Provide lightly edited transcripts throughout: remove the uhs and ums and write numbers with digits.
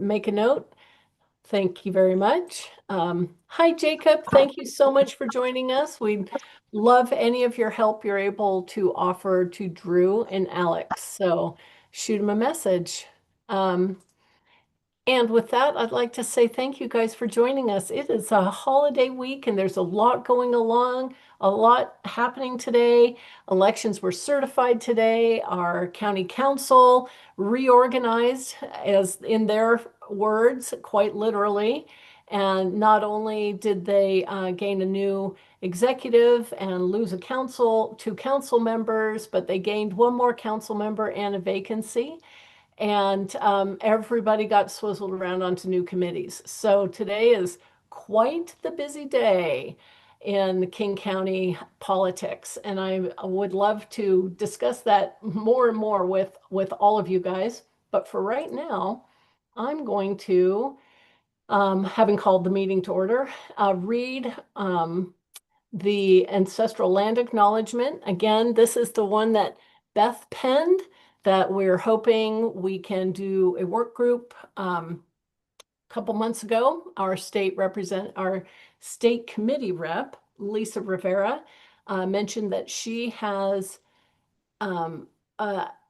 make a note. Thank you very much. Hi, Jacob. Thank you so much for joining us. We'd love any of your help you're able to offer to Drew and Alex. So shoot them a message. Um, and with that, I'd like to say thank you guys for joining us. It is a holiday week and there's a lot going along, a lot happening today. Elections were certified today. Our county council reorganized, as in their words, quite literally. And not only did they gain a new executive and lose two council members, but they gained one more council member and a vacancy. And everybody got swizzled around onto new committees. So today is quite the busy day in King County politics, and I would love to discuss that more and more with all of you guys. But for right now, I'm going to, having called the meeting to order, read the ancestral land acknowledgement. Again, this is the one that Beth penned that we're hoping we can do a work group. A couple months ago, our state committee rep, Lisa Rivera, mentioned that she has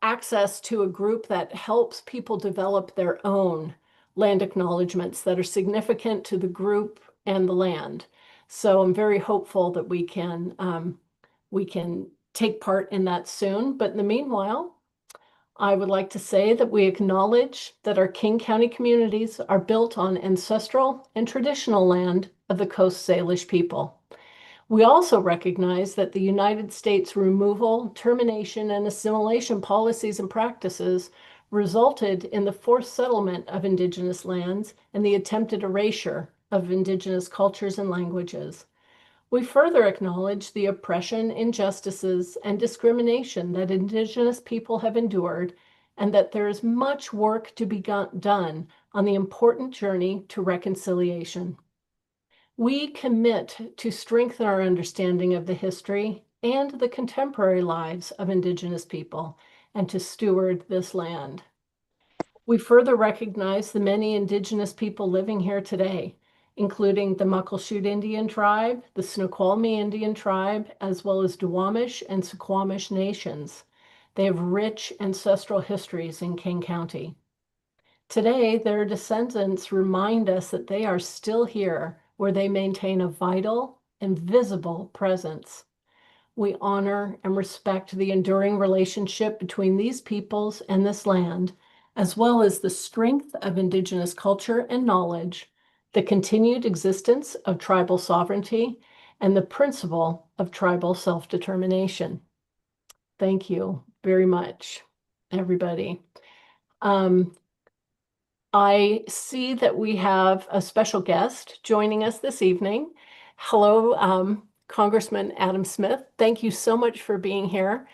access to a group that helps people develop their own land acknowledgements that are significant to the group and the land. So I'm very hopeful that we can take part in that soon. But in the meanwhile, I would like to say that we acknowledge that our King County communities are built on ancestral and traditional land of the Coast Salish people. We also recognize that the United States removal, termination, and assimilation policies and practices resulted in the forced settlement of Indigenous lands and the attempted erasure of Indigenous cultures and languages. We further acknowledge the oppression, injustices, and discrimination that Indigenous people have endured, and that there is much work to be done on the important journey to reconciliation. We commit to strengthen our understanding of the history and the contemporary lives of Indigenous people and to steward this land. We further recognize the many Indigenous people living here today, including the Muckleshoot Indian tribe, the Snoqualmie Indian tribe, as well as Duwamish and Suquamish nations. They have rich ancestral histories in King County. Today, their descendants remind us that they are still here, where they maintain a vital and visible presence. We honor and respect the enduring relationship between these peoples and this land, as well as the strength of Indigenous culture and knowledge, the continued existence of tribal sovereignty, and the principle of tribal self-determination. Thank you very much, everybody. I see that we have a special guest joining us this evening. Hello, Congressman Adam Smith. Thank you so much for being here.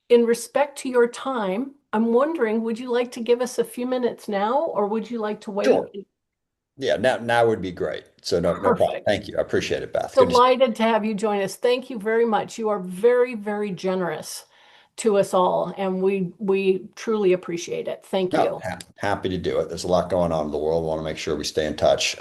In respect to your time, I'm wondering, would you like to give us a few minutes now, or would you like to wait? Sure. Yeah, now would be great. So no problem. Perfect. Thank you. I appreciate it, Beth. Good to see Delighted to have you join us. Thank you very much. You are very, very generous to us all, and we truly apprate it. Thank you. No, you. happy to do it. There's a lot going on in the world. Want to make sure we stay in touch.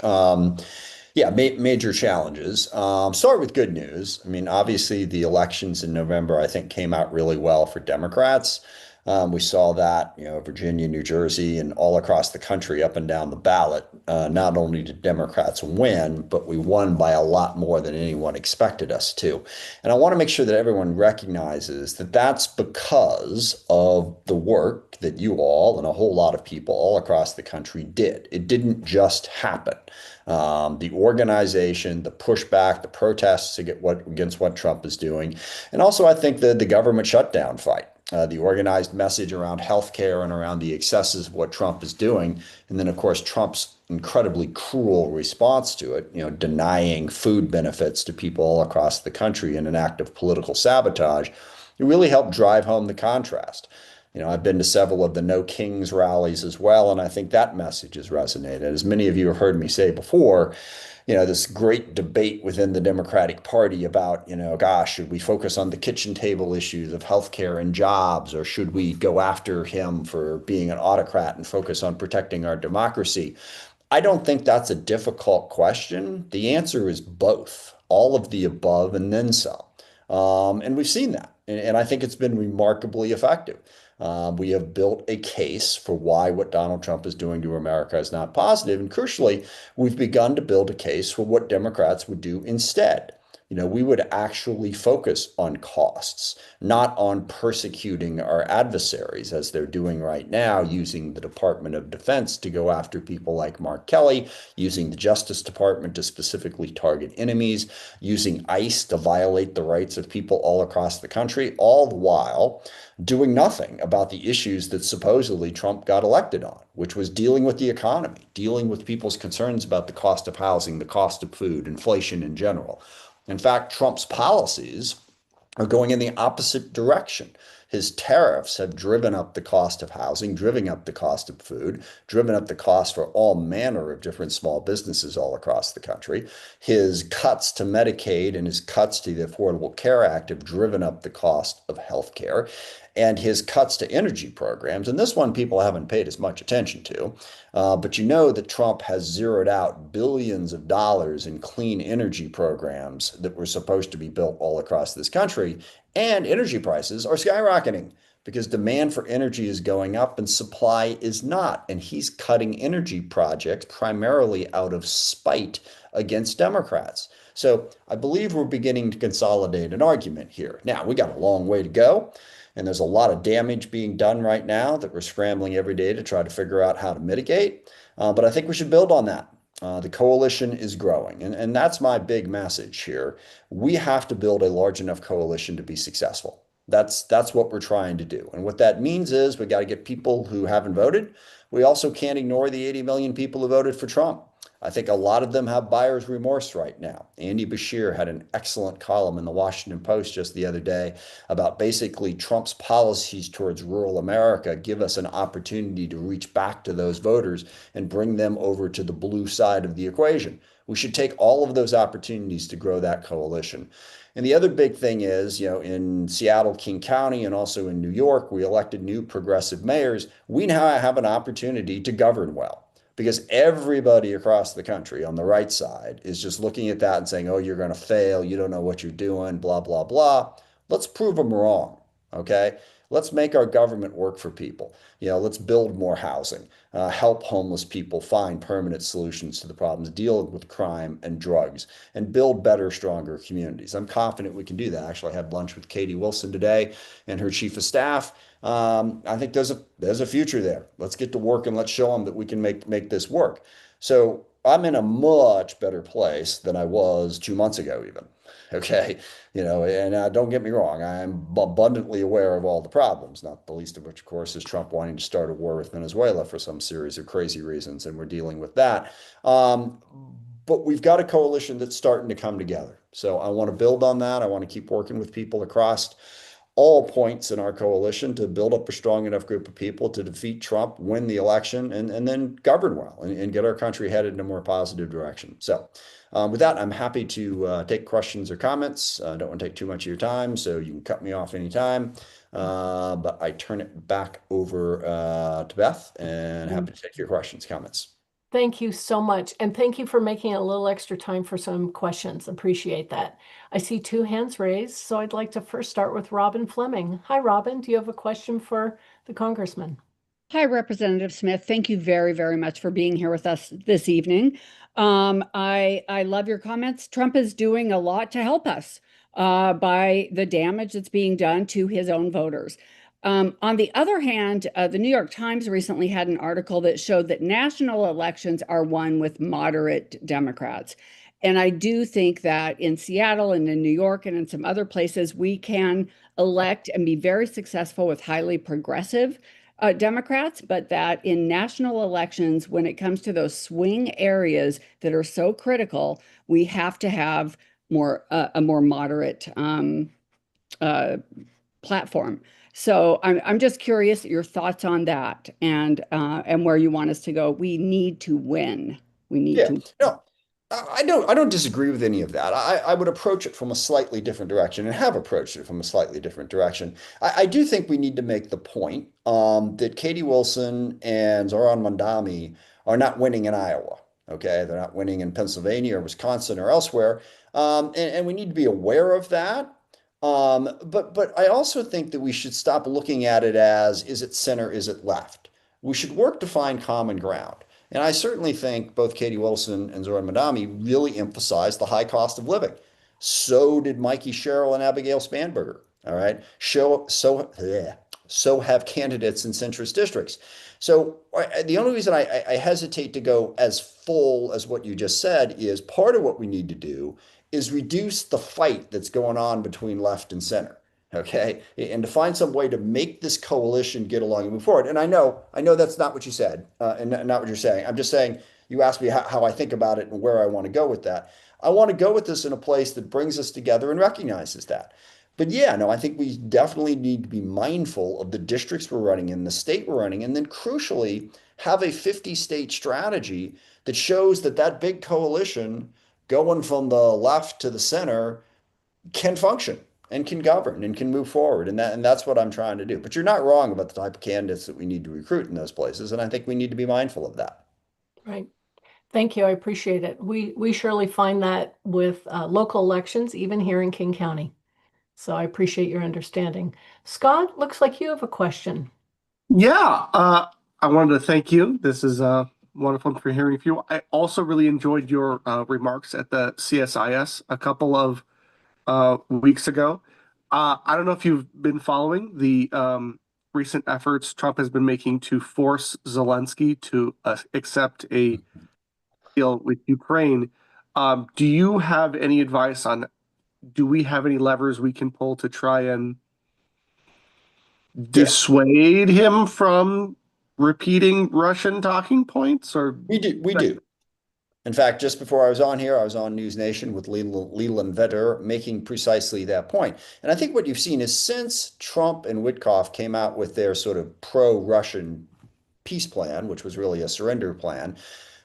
Yeah, major challenges. Start with good news. I mean, obviously the elections in November, I think, came out really well for Democrats. We saw that, Virginia, New Jersey, and all across the country, up and down the ballot. Not only did Democrats win, but we won by a lot more than anyone expected us to. And I want to make sure that everyone recognizes that that's because of the work that you all and a whole lot of people all across the country did. It didn't just happen. The organization, the pushback, the protests against what Trump is doing, and also I think the government shutdown fight. The organized message around healthcare and around the excesses of what Trump is doing. And then, of course, Trump's incredibly cruel response to it, denying food benefits to people all across the country in an act of political sabotage. It really helped drive home the contrast. I've been to several of the No Kings rallies as well, and I think that message has resonated. As many of you have heard me say before, this great debate within the Democratic Party about, gosh, should we focus on the kitchen table issues of healthcare and jobs, or should we go after him for being an autocrat and focus on protecting our democracy? I don't think that's a difficult question. The answer is both, all of the above and then some. And we've seen that. And I think it's been remarkably effective. We have built a case for why what Donald Trump is doing to America is not positive. And crucially, we've begun to build a case for what Democrats would do instead. We would actually focus on costs, not on persecuting our adversaries as they're doing right now, using the Department of Defense to go after people like Mark Kelly, using the Justice Department to specifically target enemies, using ICE to violate the rights of people all across the country, all the while doing nothing about the issues that supposedly Trump got elected on, which was dealing with the economy, dealing with people's concerns about the cost of housing, the cost of food, inflation in general. In fact, Trump's policies are going in the opposite direction. His tariffs have driven up the cost of housing, driven up the cost of food, driven up the cost for all manner of different small businesses all across the country. His cuts to Medicaid and his cuts to the Affordable Care Act have driven up the cost of health care. And his cuts to energy programs, and this one people haven't paid as much attention to, but that Trump has zeroed out billions of dollars in clean energy programs that were supposed to be built all across this country. And energy prices are skyrocketing because demand for energy is going up and supply is not. And he's cutting energy projects primarily out of spite against Democrats. So I believe we're beginning to consolidate an argument here. Now, we got a long way to go. And there's a lot of damage being done right now that we're scrambling every day to try to figure out how to mitigate. But I think we should build on that. The coalition is growing. And that's my big message here. We have to build a large enough coalition to be successful. That's what we're trying to do. And what that means is we got to get people who haven't voted. We also can't ignore the 80 million people who voted for Trump. I think a lot of them have buyer's remorse right now. Andy Bashir had an excellent column in the Washington Post just the other day about basically Trump's policies towards rural America give us an opportunity to reach back to those voters and bring them over to the blue side of the equation. We should take all of those opportunities to grow that coalition. And the other big thing is, in Seattle, King County, and also in New York, we elected new progressive mayors. We now have an opportunity to govern well because everybody across the country on the right side is just looking at that and saying, oh, you're going to fail. You don't know what you're doing, blah, blah, blah. Let's prove them wrong. Okay. Let's make our government work for people. Let's build more housing, help homeless people find permanent solutions to the problems, deal with crime and drugs, and build better, stronger communities. I'm confident we can do that. Actually, I had lunch with Katie Wilson today and her chief of staff. I think there's a future there. Let's get to work and let's show them that we can make this work. So I'm in a much better place than I was 2 months ago, even. Okay. And don't get me wrong, I am abundantly aware of all the problems, not the least of which, of course, is Trump wanting to start a war with Venezuela for some series of crazy reasons, and we're dealing with that. But we've got a coalition that's starting to come together. So I want to build on that. I want to keep working with people across all points in our coalition to build up a strong enough group of people to defeat Trump, win the election, and then govern well and get our country headed in a more positive direction. So with that, I'm happy to take questions or comments. I don't want to take too much of your time, so you can cut me off anytime. But I turn it back over to Beth and happy to take your questions, comments. Thank you so much. And thank you for making a little extra time for some questions. Appreciate that. I see two hands raised, so I'd like to first start with Robin Fleming. Hi, Robin. Do you have a question for the congressman? Hi, Representative Smith. Thank you very, very much for being here with us this evening. I love your comments. Trump is doing a lot to help us by the damage that's being done to his own voters. On the other hand, the New York Times recently had an article that showed that national elections are won with moderate Democrats. And I do think that in Seattle and in New York and in some other places, we can elect and be very successful with highly progressive Democrats, but that in national elections, when it comes to those swing areas that are so critical, we have to have a more moderate platform. So I'm just curious your thoughts on that and where you want us to go. We need to win. We need Yeah, to. no, I don't disagree with any of that. I would approach it from a slightly different direction and have approached it from a slightly different direction. I do think we need to make the point that Katie Wilson and Zoran Mondami are not winning in Iowa. Okay, they're not winning in Pennsylvania or Wisconsin or elsewhere, and we need to be aware of that. But I also think that we should stop looking at it as is it center, is it left? We should work to find common ground. And I certainly think both Katie Wilson and Zoran Madami really emphasized the high cost of living. So did Mikey Sherrill and Abigail Spanberger. All right. So have candidates in centrist districts. So the only reason I hesitate to go as full as what you just said is part of what we need to do is reduce the fight that's going on between left and center. Okay. And to find some way to make this coalition get along and move forward. And I know that's not what you said, and not what you're saying. I'm just saying you asked me how I think about it and where I want to go with that. I want to go with this in a place that brings us together and recognizes that. But yeah, no, I think we definitely need to be mindful of the districts we're running in, the state we're running, and then crucially, have a 50 state strategy that shows that that big coalition going from the left to the center can function and can govern and can move forward. And that's what I'm trying to do. But you're not wrong about the type of candidates that we need to recruit in those places. And I think we need to be mindful of that. Right. Thank you. I appreciate it. We surely find that with local elections, even here in King County. So I appreciate your understanding. Scott, looks like you have a question. Yeah, I wanted to thank you. This is wonderful for hearing from you. I also really enjoyed your remarks at the CSIS a couple of weeks ago. I don't know if you've been following the recent efforts Trump has been making to force Zelensky to accept a deal with Ukraine. Do you have any advice on, do we have any levers we can pull to try and Yeah, dissuade him from repeating Russian talking points? Or we do. We do. In fact, just before I was on here, I was on News Nation with Leland Vetter making precisely that point. And I think what you've seen is since Trump and Witkoff came out with their sort of pro-Russian peace plan, which was really a surrender plan,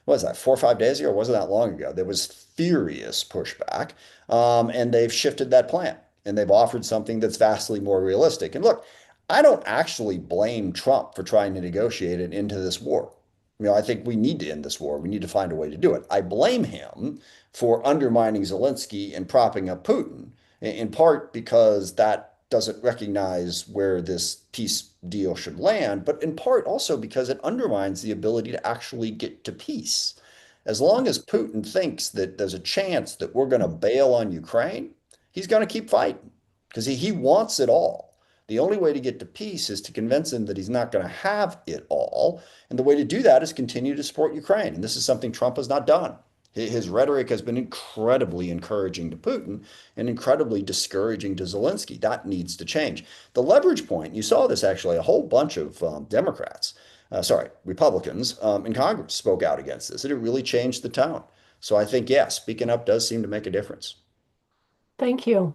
what was that, 4 or 5 days ago? It wasn't that long ago. There was furious pushback, and they've shifted that plan and they've offered something that's vastly more realistic. And look, I don't actually blame Trump for trying to negotiate it into this war. I think we need to end this war. We need to find a way to do it. I blame him for undermining Zelensky and propping up Putin, in part because that doesn't recognize where this peace deal should land, but in part also because it undermines the ability to actually get to peace. As long as Putin thinks that there's a chance that we're going to bail on Ukraine, he's going to keep fighting because he wants it all. The only way to get to peace is to convince him that he's not going to have it all. And the way to do that is continue to support Ukraine. And this is something Trump has not done. His rhetoric has been incredibly encouraging to Putin and incredibly discouraging to Zelensky. That needs to change. The leverage point, you saw this actually, a whole bunch of Republicans in Congress spoke out against this, and it really changed the tone. So I think, yeah, speaking up does seem to make a difference. Thank you.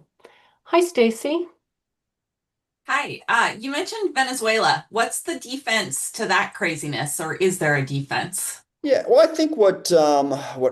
Hi, Stacy. Hi, you mentioned Venezuela. What's the defense to that craziness, or is there a defense? Yeah, well, I think what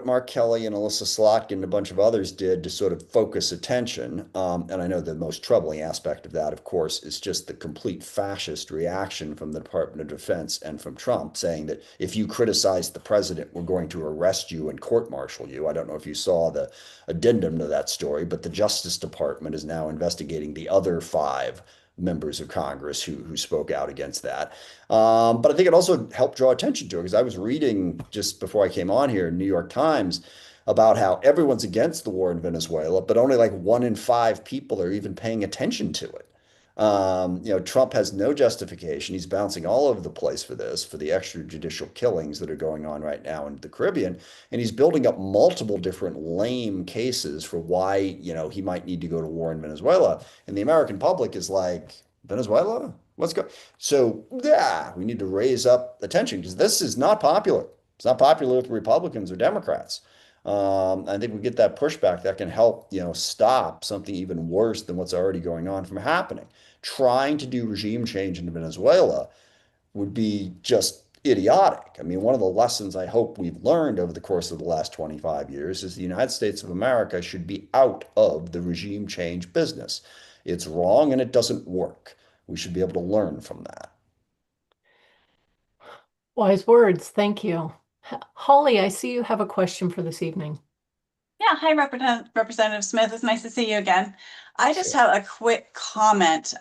Mark Kelly and Alyssa Slotkin and a bunch of others did to sort of focus attention, and I know the most troubling aspect of that, of course, is just the complete fascist reaction from the Department of Defense and from Trump, saying that if you criticize the president, we're going to arrest you and court-martial you. I don't know if you saw the addendum to that story, but the Justice Department is now investigating the other five members of Congress who spoke out against that. But I think it also helped draw attention to it because I was reading just before I came on here in New York Times about how everyone's against the war in Venezuela, but only like 1 in 5 people are even paying attention to it. Trump has no justification. He's bouncing all over the place for this, for the extrajudicial killings that are going on right now in the Caribbean. And he's building up multiple different lame cases for why, he might need to go to war in Venezuela. And the American public is like, Venezuela? Let's go. So, yeah, we need to raise up attention because this is not popular. It's not popular with Republicans or Democrats. I think we get that pushback that can help, stop something even worse than what's already going on from happening. Trying to do regime change in Venezuela would be just idiotic. I mean, one of the lessons I hope we've learned over the course of the last 25 years is the United States of America should be out of the regime change business. It's wrong and it doesn't work. We should be able to learn from that. Wise words. Thank you. Holly, I see you have a question for this evening. Yeah, hi, Representative Smith. It's nice to see you again. I just Sure. have a quick comment.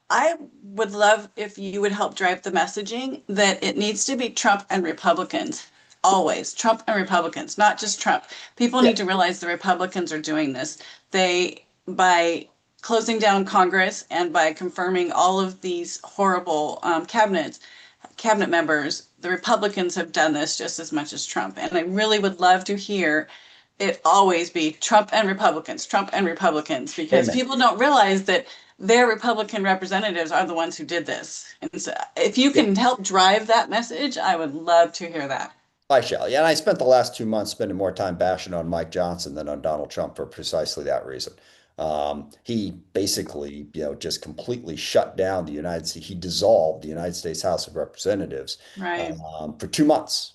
I would love if you would help drive the messaging that it needs to be Trump and Republicans, always Trump and Republicans, not just Trump. People Yeah. need to realize the Republicans are doing this. By closing down Congress and by confirming all of these horrible cabinet members, the Republicans have done this just as much as Trump. And I really would love to hear it always be Trump and Republicans, because Amen. people don't realize that their Republican representatives are the ones who did this. And so if you Yeah. can help drive that message, I would love to hear that. I shall. Yeah, and I spent the last 2 months spending more time bashing on Mike Johnson than on Donald Trump for precisely that reason. He basically, just completely shut down the United States. He dissolved the United States House of Representatives Right. for 2 months,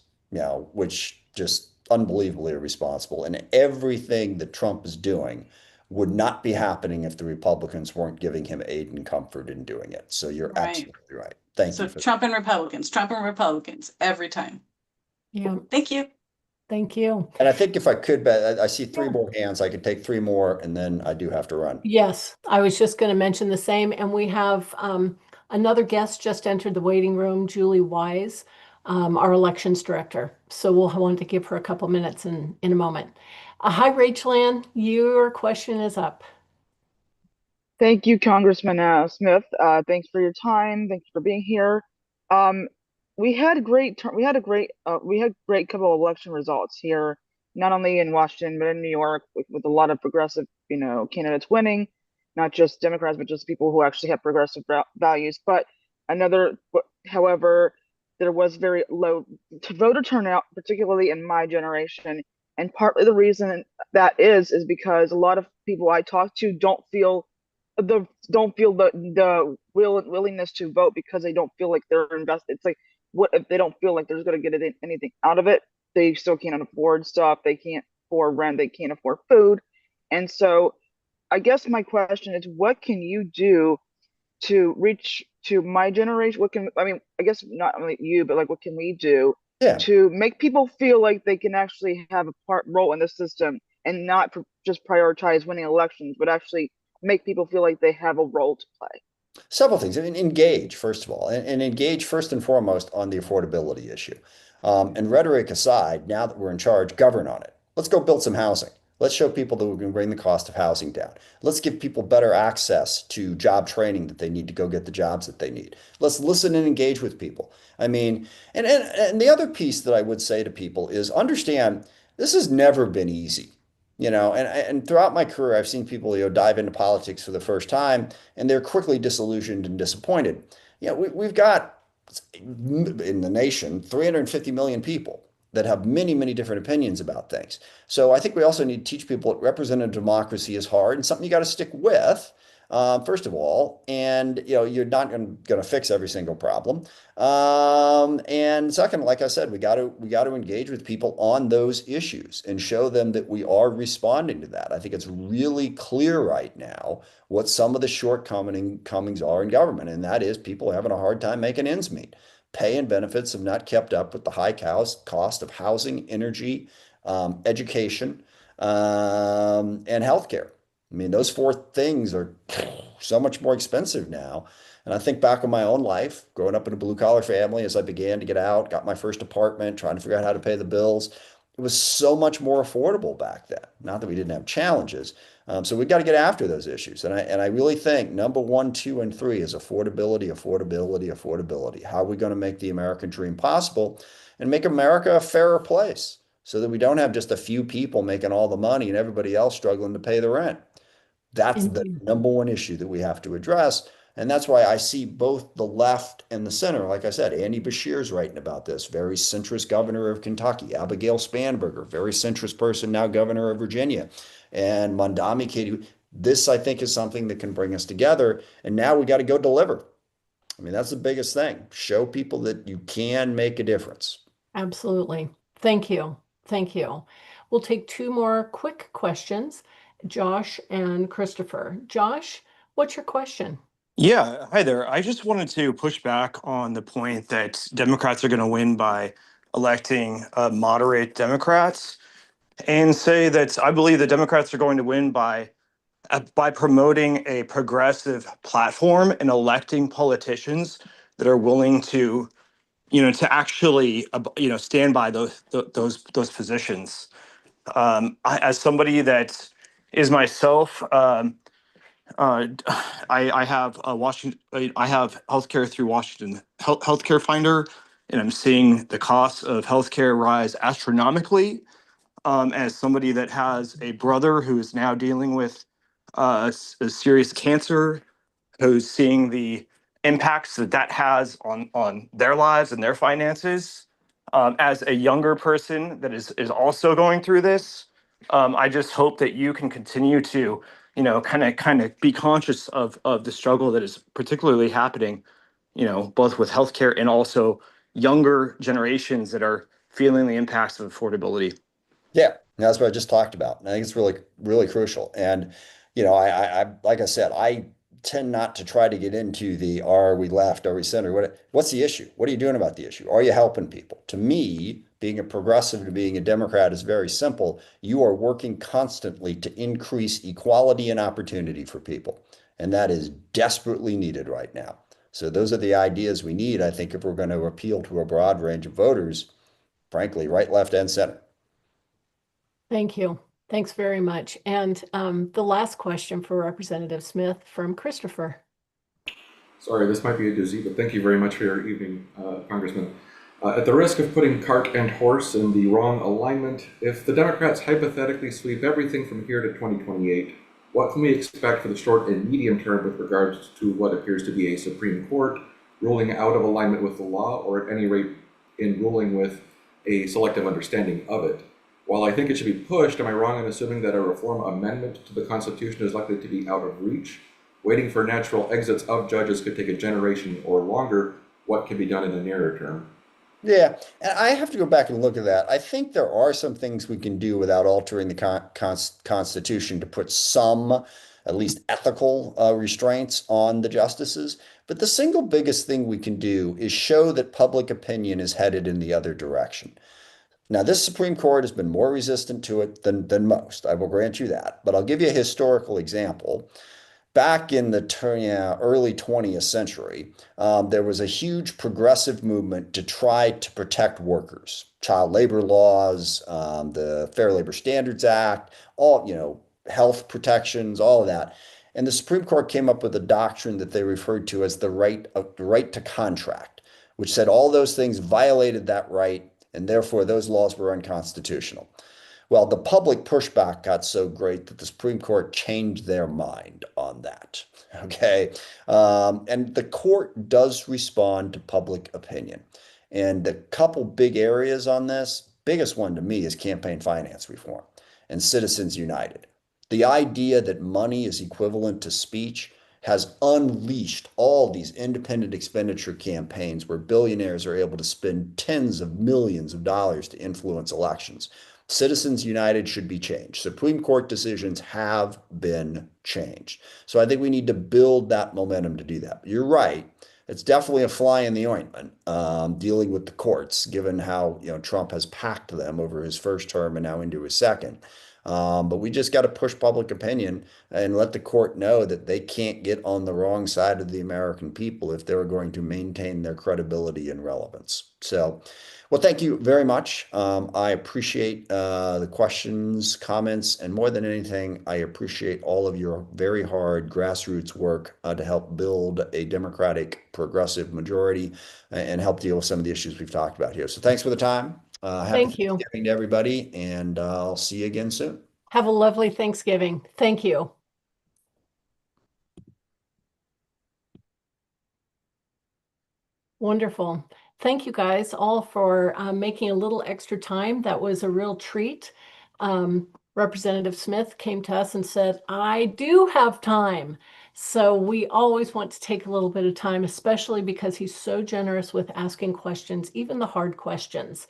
which just unbelievably irresponsible. And everything that Trump is doing would not be happening if the Republicans weren't giving him aid and comfort in doing it. So you're Right. absolutely right. Thank So you for that. Trump and Republicans every time. Yeah, Thank you. thank you. And I think if I could, bet I see three Yeah. more hands. I could take three more, and then I do have to run. Yes, I was just going to mention the same. And we have another guest just entered the waiting room, Julie Wise, our elections director. So we'll want to give her a couple minutes in a moment. Hi, Rachel Ann. Your question is up. Thank you, Congressman Smith. Thanks for your time. Thanks for being here. Um, we had great couple of election results here, not only in Washington but in New York, with a lot of progressive, candidates winning, not just Democrats but just people who actually have progressive values. However, there was very low voter turnout, particularly in my generation, and partly the reason that is because a lot of people I talk to don't feel the willingness to vote because they don't feel like they're invested. It's like, what if they don't feel like they're going to get anything out of it? They still can't afford stuff. They can't afford rent. They can't afford food. And so I guess my question is, what can you do to reach to my generation? I guess not only you, but like, what can we do Yeah. to make people feel like they can actually have a role in the system and not just prioritize winning elections, but actually make people feel like they have a role to play? Several things. I mean, engage, first of all, and engage first and foremost on the affordability issue. And rhetoric aside, now that we're in charge, govern on it. Let's go build some housing. Let's show people that we can bring the cost of housing down. Let's give people better access to job training that they need to go get the jobs that they need. Let's listen and engage with people. I mean, and the other piece that I would say to people is understand this has never been easy. And throughout my career, I've seen people, dive into politics for the first time, and they're quickly disillusioned and disappointed. We've got in the nation 350 million people that have many, many different opinions about things. So I think we also need to teach people that representative democracy is hard and something you got to stick with. First of all, and you're not going to fix every single problem. And second, like I said, we got to engage with people on those issues and show them that we are responding to that. I think it's really clear right now what some of the shortcomings are in government, and that is people having a hard time making ends meet. Pay and benefits have not kept up with the high cost of housing, energy, education, and healthcare. I mean, those four things are so much more expensive now. And I think back on my own life, growing up in a blue collar family, as I began to get out, got my first apartment, trying to figure out how to pay the bills. It was so much more affordable back then. Not that we didn't have challenges. So we got to get after those issues. And I really think number one, two, and three is affordability, affordability, affordability. How are we going to make the American dream possible and make America a fairer place so that we don't have just a few people making all the money and everybody else struggling to pay the rent? That's the Indeed. number one issue that we have to address. And that's why I see both the left and the center. Like I said, Andy Beshear's writing about this, very centrist governor of Kentucky. Abigail Spanberger, very centrist person, now governor of Virginia. And Mondami Katie. This, I think, is something that can bring us together. And now we got to go deliver. I mean, that's the biggest thing. Show people that you can make a difference. Absolutely. Thank you. Thank you. We'll take two more quick questions, Josh and Christopher. Josh, what's your question? Yeah, hi there. I just wanted to push back on the point that Democrats are going to win by electing moderate Democrats and say that I believe that Democrats are going to win by promoting a progressive platform and electing politicians that are willing to, to actually, stand by those positions. As somebody that is myself, I have Washington. I have healthcare through Washington Healthcare Finder, and I'm seeing the costs of healthcare rise astronomically. As somebody that has a brother who is now dealing with a serious cancer, who's seeing the impacts that has on their lives and their finances. As a younger person that is also going through this, I just hope that you can continue to, kind of be conscious of the struggle that is particularly happening, both with healthcare and also younger generations that are feeling the impacts of affordability. Yeah, that's what I just talked about. And I think it's really, really crucial. And, like I said, I tend not to try to get into the are we left, are we center? What's the issue? What are you doing about the issue? Are you helping people? To me, being a progressive to being a Democrat is very simple. You are working constantly to increase equality and opportunity for people. And that is desperately needed right now. So those are the ideas we need, I think, if we're going to appeal to a broad range of voters, frankly, right, left, and center. Thank you. Thanks very much. And the last question for Representative Smith from Christopher. Sorry, this might be a doozy, but thank you very much for your evening, Congressman. At the risk of putting cart and horse in the wrong alignment, if the Democrats hypothetically sweep everything from here to 2028, what can we expect for the short and medium term with regards to what appears to be a Supreme Court ruling out of alignment with the law, or at any rate in ruling with a selective understanding of it? While I think it should be pushed, am I wrong in assuming that a reform amendment to the Constitution is likely to be out of reach? Waiting for natural exits of judges could take a generation or longer. What can be done in the nearer term? Yeah, and I have to go back and look at that. I think there are some things we can do without altering the Constitution to put some, at least ethical restraints on the justices. But the single biggest thing we can do is show that public opinion is headed in the other direction. Now, this Supreme Court has been more resistant to it than most. I will grant you that. But I'll give you a historical example. Back in the early 20th century, there was a huge progressive movement to try to protect workers. Child labor laws, the Fair Labor Standards Act, all, health protections, all of that. And the Supreme Court came up with a doctrine that they referred to as the right to contract, which said all those things violated that right, and therefore those laws were unconstitutional. Well, the public pushback got so great that the Supreme Court changed their mind on that. Okay. And the court does respond to public opinion. And a couple big areas on this, biggest one to me is campaign finance reform and Citizens United. The idea that money is equivalent to speech has unleashed all these independent expenditure campaigns where billionaires are able to spend tens of millions of dollars to influence elections. Citizens United should be changed. Supreme Court decisions have been changed. So I think we need to build that momentum to do that. But you're right. It's definitely a fly in the ointment dealing with the courts, given how Trump has packed them over his first term and now into his second. But we just got to push public opinion and let the court know that they can't get on the wrong side of the American people if they're going to maintain their credibility and relevance. So, well, thank you very much. I appreciate the questions, comments, and more than anything, I appreciate all of your very hard grassroots work to help build a democratic progressive majority and help deal with some of the issues we've talked about here. So thanks for the time. Happy Thank you. Thanksgiving to everybody, and I'll see you again soon. Have a lovely Thanksgiving. Thank you. Wonderful. Thank you guys all for making a little extra time. That was a real treat. Representative Smith came to us and said, I do have time. So we always want to take a little bit of time, especially because he's so generous with asking questions, even the hard questions.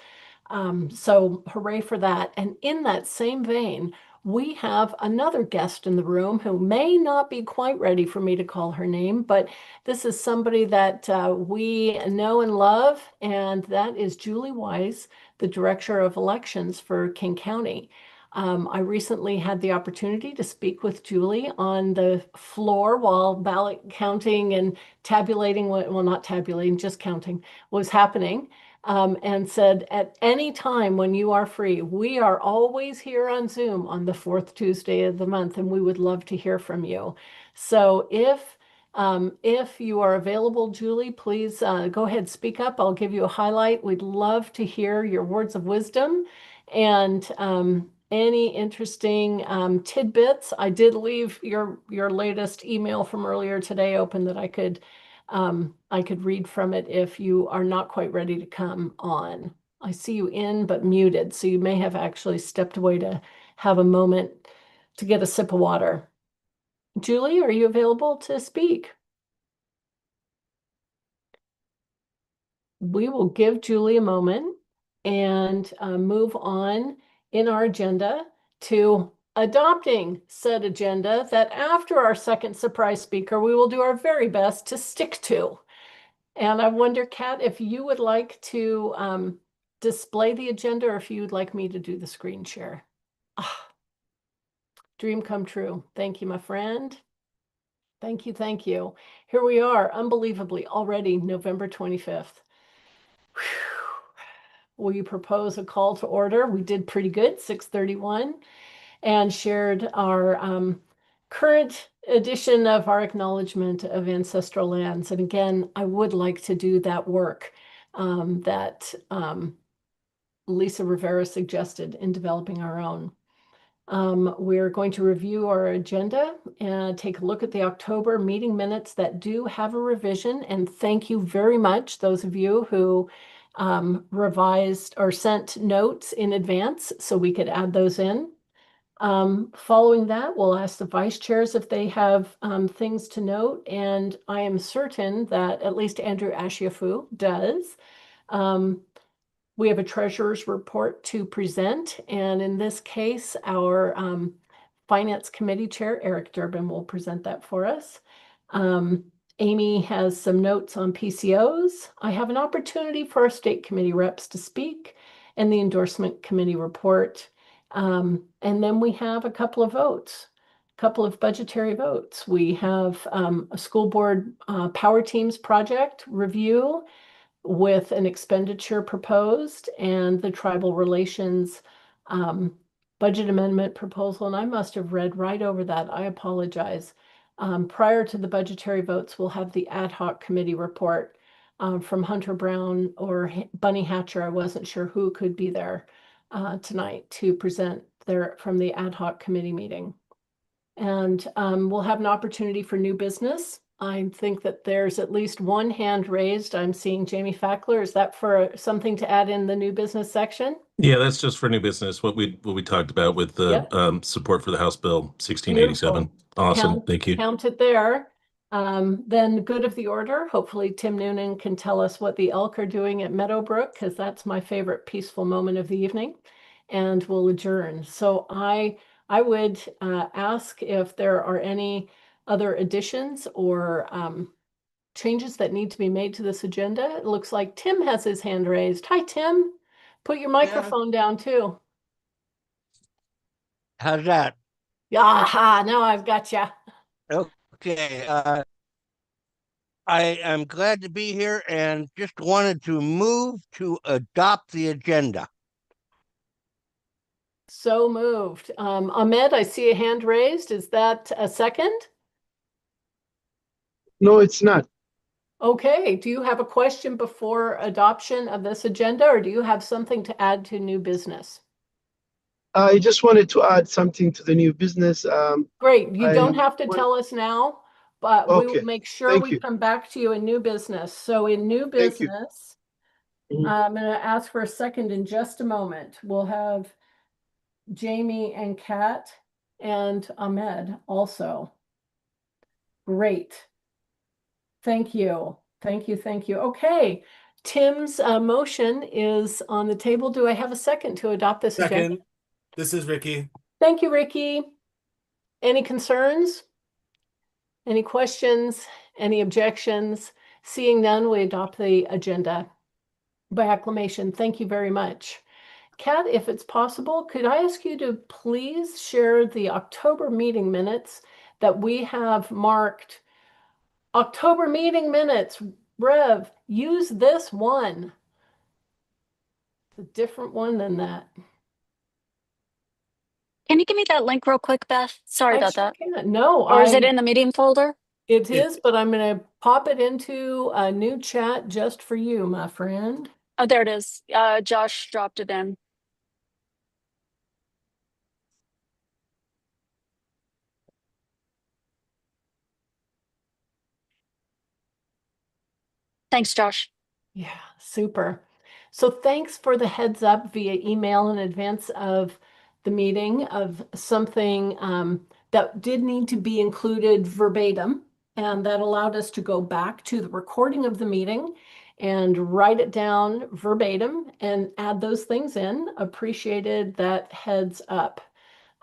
So hooray for that. And in that same vein, we have another guest in the room who may not be quite ready for me to call her name, but this is somebody that we know and love, and that is Julie Wise, the Director of Elections for King County. I recently had the opportunity to speak with Julie on the floor while ballot counting and tabulating, well, not tabulating, just counting was happening. And said, at any time when you are free, we are always here on Zoom on the fourth Tuesday of the month, and we would love to hear from you. So if you are available, Julie, please go ahead, speak up. I'll give you a highlight. We'd love to hear your words of wisdom and any interesting tidbits. I did leave your latest email from earlier today open that I could read from it if you are not quite ready to come on. I see you in but muted, so you may have actually stepped away to have a moment to get a sip of water. Julie, are you available to speak? We will give Julie a moment and move on in our agenda to adopting said agenda that after our second surprise speaker, we will do our very best to stick to. And I wonder, Kat, if you would like to display the agenda or if you would like me to do the screen share. Ah, dream come true. Thank you, my friend. Thank you, thank you. Here we are, unbelievably, already November 25th. Will you propose a call to order? We did pretty good, 6:31, and shared our current edition of our acknowledgement of ancestral lands. And again, I would like to do that work that Lisa Rivera suggested in developing our own. We're going to review our agenda and take a look at the October meeting minutes that do have a revision. And thank you very much, those of you who revised or sent notes in advance so we could add those in. Following that, we'll ask the vice chairs if they have things to note. And I am certain that at least Andrew Ashiafu does. We have a treasurer's report to present, and in this case, our Finance Committee Chair, Eric Durbin, will present that for us. Amy has some notes on PCOs. I have an opportunity for our state committee reps to speak, and the endorsement committee report. And then we have a couple of votes, a couple of budgetary votes. We have a school board power teams project review with an expenditure proposed and the tribal relations budget amendment proposal. And I must have read right over that. I apologize. Prior to the budgetary votes, we'll have the ad hoc committee report from Hunter Brown or Bunny Hatcher. I wasn't sure who could be there tonight to present from the ad hoc committee meeting. And we'll have an opportunity for new business. I think that there's at least one hand raised. I'm seeing Jamie Fackler. Is that for something to add in the new business section? Yeah, that's just for new business. What we talked about with the support for the House Bill 1687. Beautiful. Awesome. Thank you. Count it there. Then good of the order. Hopefully Tim Noonan can tell us what the elk are doing at Meadowbrook, because that's my favorite peaceful moment of the evening. And we'll adjourn. So I would ask if there are any other additions or changes that need to be made to this agenda. It looks like Tim has his hand raised. Hi, Tim. Put your microphone down too. How's that? Aha, now I've got you. Okay. I am glad to be here and just wanted to move to adopt the agenda. So moved. Ahmed, I see a hand raised. Is that a second? No, it's not. Okay. Do you have a question before adoption of this agenda, or do you have something to add to new business? I just wanted to add something to the new business. Great. You don't have to want- tell us now. but we will Okay, make sure thank we you. come back to you in new business. So in new Thank you. business, Mhm. I'm going to ask for a second in just a moment. We'll have Jamie and Kat and Ahmed also. Great. Thank you. Thank you. Thank you. Okay. Tim's motion is on the table. Do I have a second to adopt this agenda? Second, this is Ricky. Thank you, Ricky. Any concerns? Any questions? Any objections? Seeing none, we adopt the agenda by acclamation. Thank you very much. Kat, if it's possible, could I ask you to please share the October meeting minutes that we have marked October meeting minutes? Rev, use this one. A different one than that. Can you give me that link real quick, Beth? Sorry I about sure that. can. No, Or is it in the meeting folder? It is, but I'm going to pop it into a new chat just for you, my friend. Oh, there it is. Josh dropped it in. Thanks, Josh. Yeah, super. So thanks for the heads up via email in advance of the meeting of something that did need to be included verbatim. And that allowed us to go back to the recording of the meeting and write it down verbatim and add those things in. Appreciated that heads up.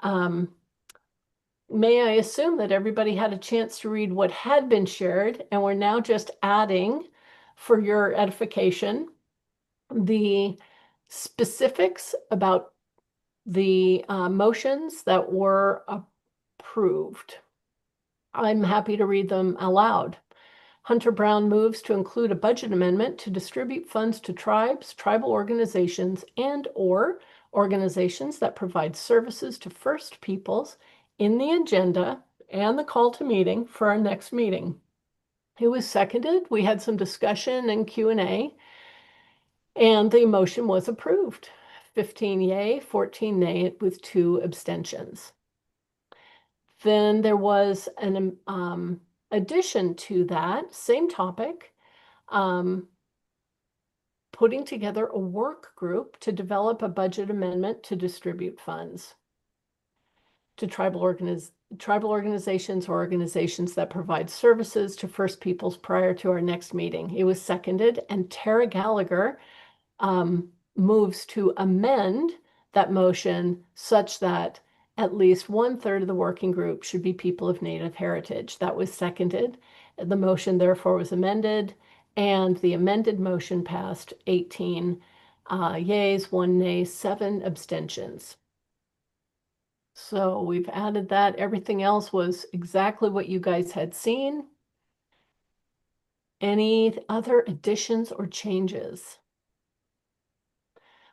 May I assume that everybody had a chance to read what had been shared, and we're now just adding, for your edification, the specifics about the motions that were approved. I'm happy to read them aloud. Hunter Brown moves to include a budget amendment to distribute funds to tribes, tribal organizations, and/or organizations that provide services to First Peoples in the agenda and the call to meeting for our next meeting. It was seconded. We had some discussion and Q&A, and the motion was approved. 15 yay, 14 nay, with 2 abstentions. Then there was an addition to that same topic, putting together a work group to develop a budget amendment to distribute funds to tribal organizations or organizations that provide services to First Peoples prior to our next meeting. It was seconded, and Tara Gallagher moves to amend that motion such that at least 1/3 of the working group should be people of Native heritage. That was seconded. The motion therefore was amended, and the amended motion passed 18 yays, 1 nay, 7 abstentions. So we've added that. Everything else was exactly what you guys had seen. Any other additions or changes?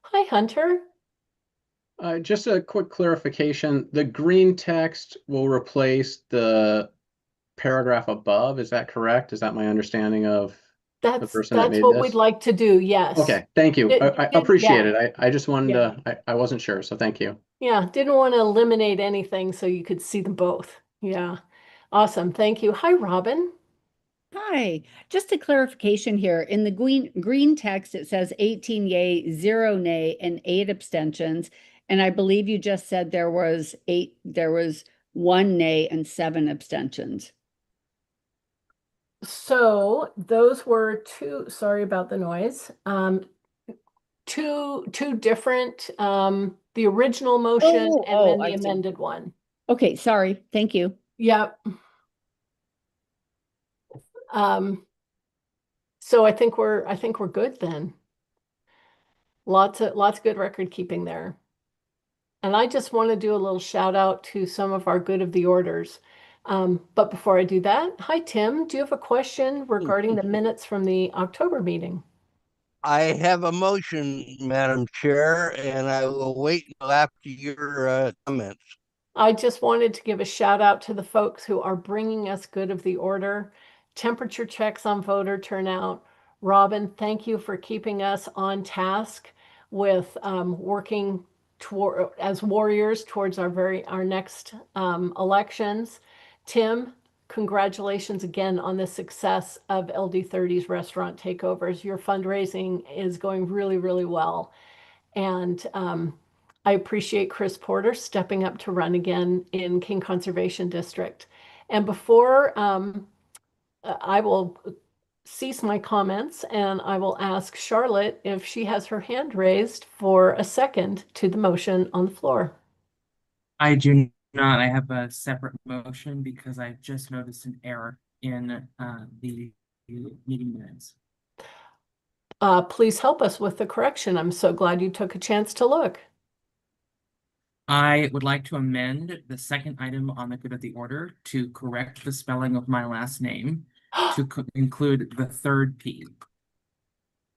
Hi, Hunter. Just a quick clarification. The green text will replace the paragraph above. Is that correct? Is that my understanding of the person that That's made what this? we'd like to do, yes. Okay, thank you. I appreciate yeah. it. I just wanted to, I wasn't sure, so thank you. Yeah, didn't want to eliminate anything so you could see them both. Yeah, awesome. Thank you. Hi, Robin. Hi, just a clarification here. In the green text, it says 18 yay, 0 nay, and 8 abstentions. And I believe you just said there was 1 nay and 7 abstentions. So those were two, sorry about the noise. Two different, the original motion and then the amended one. Okay, sorry. Thank you. Yep. So I think we're good then. Lots of good record keeping there. And I just want to do a little shout out to some of our good of the orders. But before I do that, hi, Tim. Do you have a question regarding the minutes from the October meeting? I have a motion, Madam Chair, and I will wait until after your comments. I just wanted to give a shout out to the folks who are bringing us good of the order. Temperature checks on voter turnout. Robin, thank you for keeping us on task with working as warriors towards our next elections. Tim, congratulations again on the success of LD30's restaurant takeovers. Your fundraising is going really, really well. And I appreciate Chris Porter stepping up to run again in King Conservation District. And before I will cease my comments and I will ask Charlotte if she has her hand raised for a second to the motion on the floor. I do not. I have a separate motion because I just noticed an error in the meeting minutes. Please help us with the correction. I'm so glad you took a chance to look. I would like to amend the second item on the good of the order to correct the spelling of my last name to include the third P.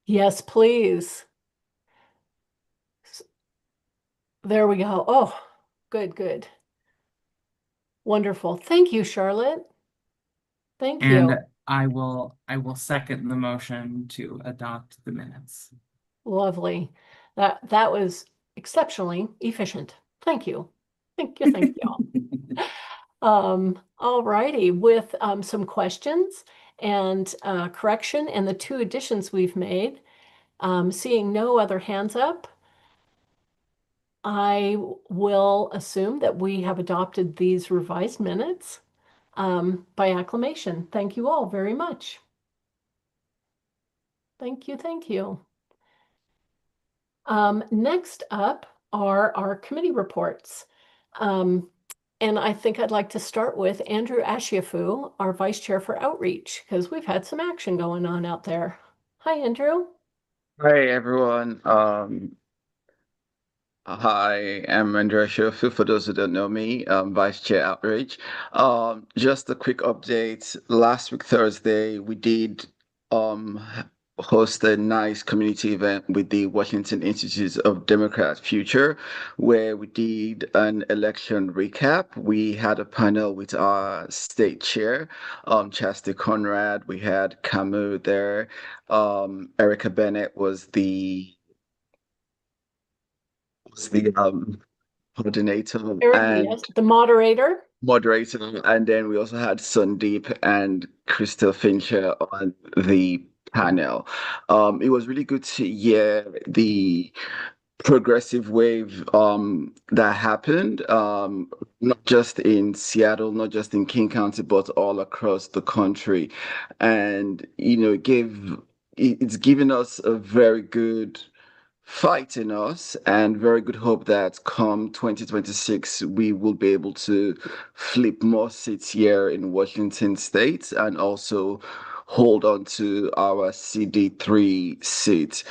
Yes, please. There we go. Oh, good, good. Wonderful. Thank you, Charlotte. Thank you. And I will second the motion to adopt the minutes. Lovely. That was exceptionally efficient. Thank you. Thank you. Thank you. All righty. With some questions and correction and the two additions we've made, seeing no other hands up, I will assume that we have adopted these revised minutes by acclamation. Thank you all very much. Thank you. Thank you. Next up are our committee reports. And I think I'd like to start with Andrew Ashiafu, our Vice Chair for Outreach, because we've had some action going on out there. Hi, Andrew. Hi, everyone. Hi, I'm Andrea Shofu. For those who don't know me, Vice Chair Outreach. Just a quick update. Last week, Thursday, we did host a nice community event with the Washington Institute of Democrat Future, where we did an election recap. We had a panel with our state chair, Chastity Conrad. We had Camus there. Erica Bennett was the coordinator and Yes, the moderator. And then we also had Sandeep and Crystal Fincher on the panel. It was really good to hear the progressive wave that happened, not just in Seattle, not just in King County, but all across the country. And it's given us a very good fight in us and very good hope that come 2026 we will be able to flip more seats here in Washington state and also hold on to our CD3 seat.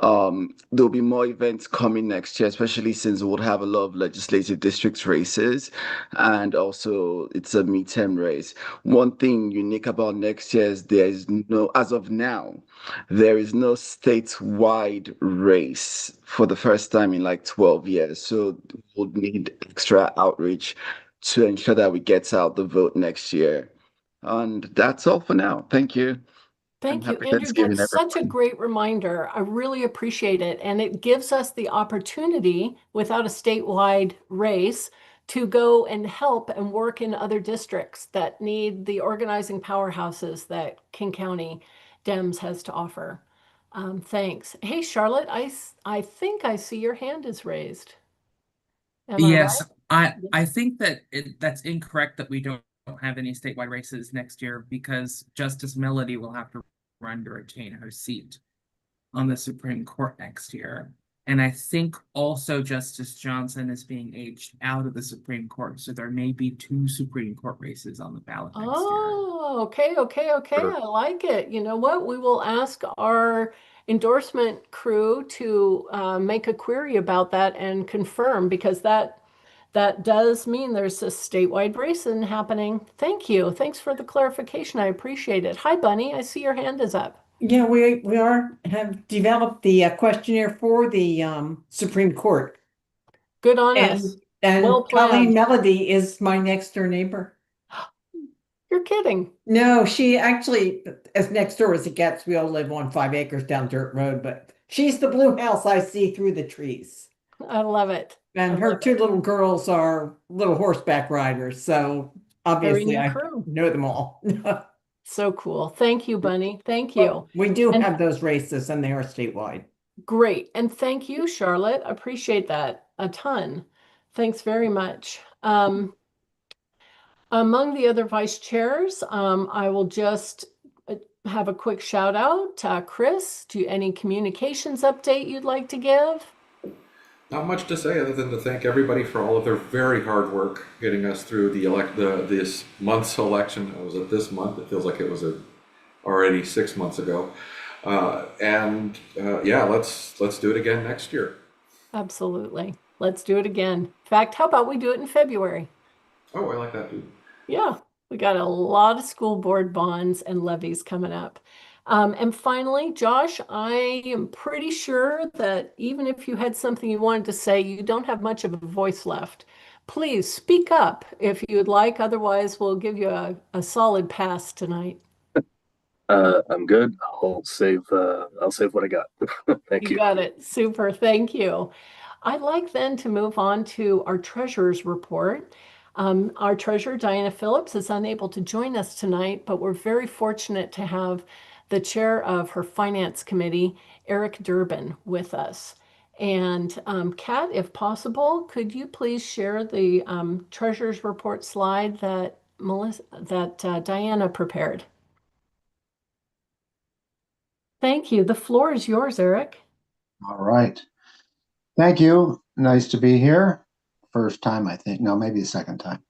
There'll be more events coming next year, especially since we'll have a lot of legislative districts races, and also it's a midterm race. One thing unique about next year is as of now, there is no statewide race for the first time in like 12 years. So we'll need extra outreach to ensure that we get out the vote next year. And that's all for now. Thank you. Thank you, Andrew. That's such a great reminder. I really appreciate it. And it gives us the opportunity, without a statewide race, to go and help and work in other districts that need the organizing powerhouses that King County Dems has to offer. Thanks. Hey, Charlotte, I think I see your hand is raised. Am I right? I think that that's incorrect that we don't have any statewide races next year because Justice Melody will have to run to retain her seat on the Supreme Court next year. And I think also Justice Johnson is being aged out of the Supreme Court. So there may be 2 Supreme Court races on the ballot next year. Oh, okay. I like it. You know what? We will ask our endorsement crew to make a query about that and confirm, because that does mean there's a statewide race happening. Thank you. Thanks for the clarification. I appreciate it. Hi, Bunny. I see your hand is up. Yeah, we have developed the questionnaire for the Supreme Court. Good on us. And well Colleen planned. Melody is my next door neighbor. You're kidding. No, she actually, as next door as it gets, we all live on 5 acres down Dirt Road, but she's the blue house I see through the trees. I love it. And her 2 little girls are little horseback riders, so Obviously, new I crew. know them all. So cool. Thank you, Bunny. Thank But you. we do And have those races and they are statewide. great. And thank you, Charlotte. Appreciate that a ton. Thanks very much. Among the other vice chairs, I will just have a quick shout out. Chris, any communications update you'd like to give? Not much to say other than to thank everybody for all of their very hard work getting us through this month's election. Was it this month? It feels like it was already 6 months ago. Yeah, let's do it again next year. Absolutely. Let's do it again. In fact, how about we do it in February? Oh, I like that too. Yeah, we got a lot of school board bonds and levies coming up. And finally, Josh, I am pretty sure that even if you had something you wanted to say, you don't have much of a voice left. Please speak up if you would like. Otherwise, we'll give you a solid pass tonight. I'm good. I'll save what I got. Thank You you. got it. Super. Thank you. I'd like then to move on to our treasurer's report. Our treasurer, Diana Phillips, is unable to join us tonight, but we're very fortunate to have the chair of her finance committee, Eric Durbin, with us. And Kat, if possible, could you please share the treasurer's report slide that Diana prepared? Thank you. The floor is yours, Eric. All right. Thank you. Nice to be here. First time, I think. No, maybe the second time.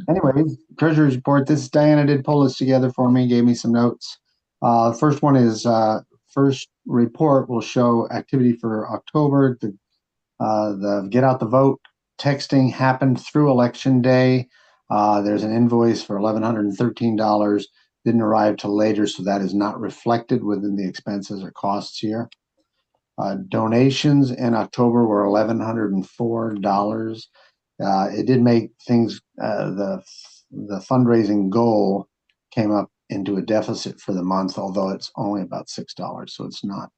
Anyway, Treasurer's report. This Diana did pull this together for me, gave me some notes. First one is first report will show activity for October. The get out the vote texting happened through election day. There's an invoice for $1,113. Didn't arrive till later, so that is not reflected within the expenses or costs here. Donations in October were $1,104. It did make things, the fundraising goal came up into a deficit for the month, although it's only about $6, so it's not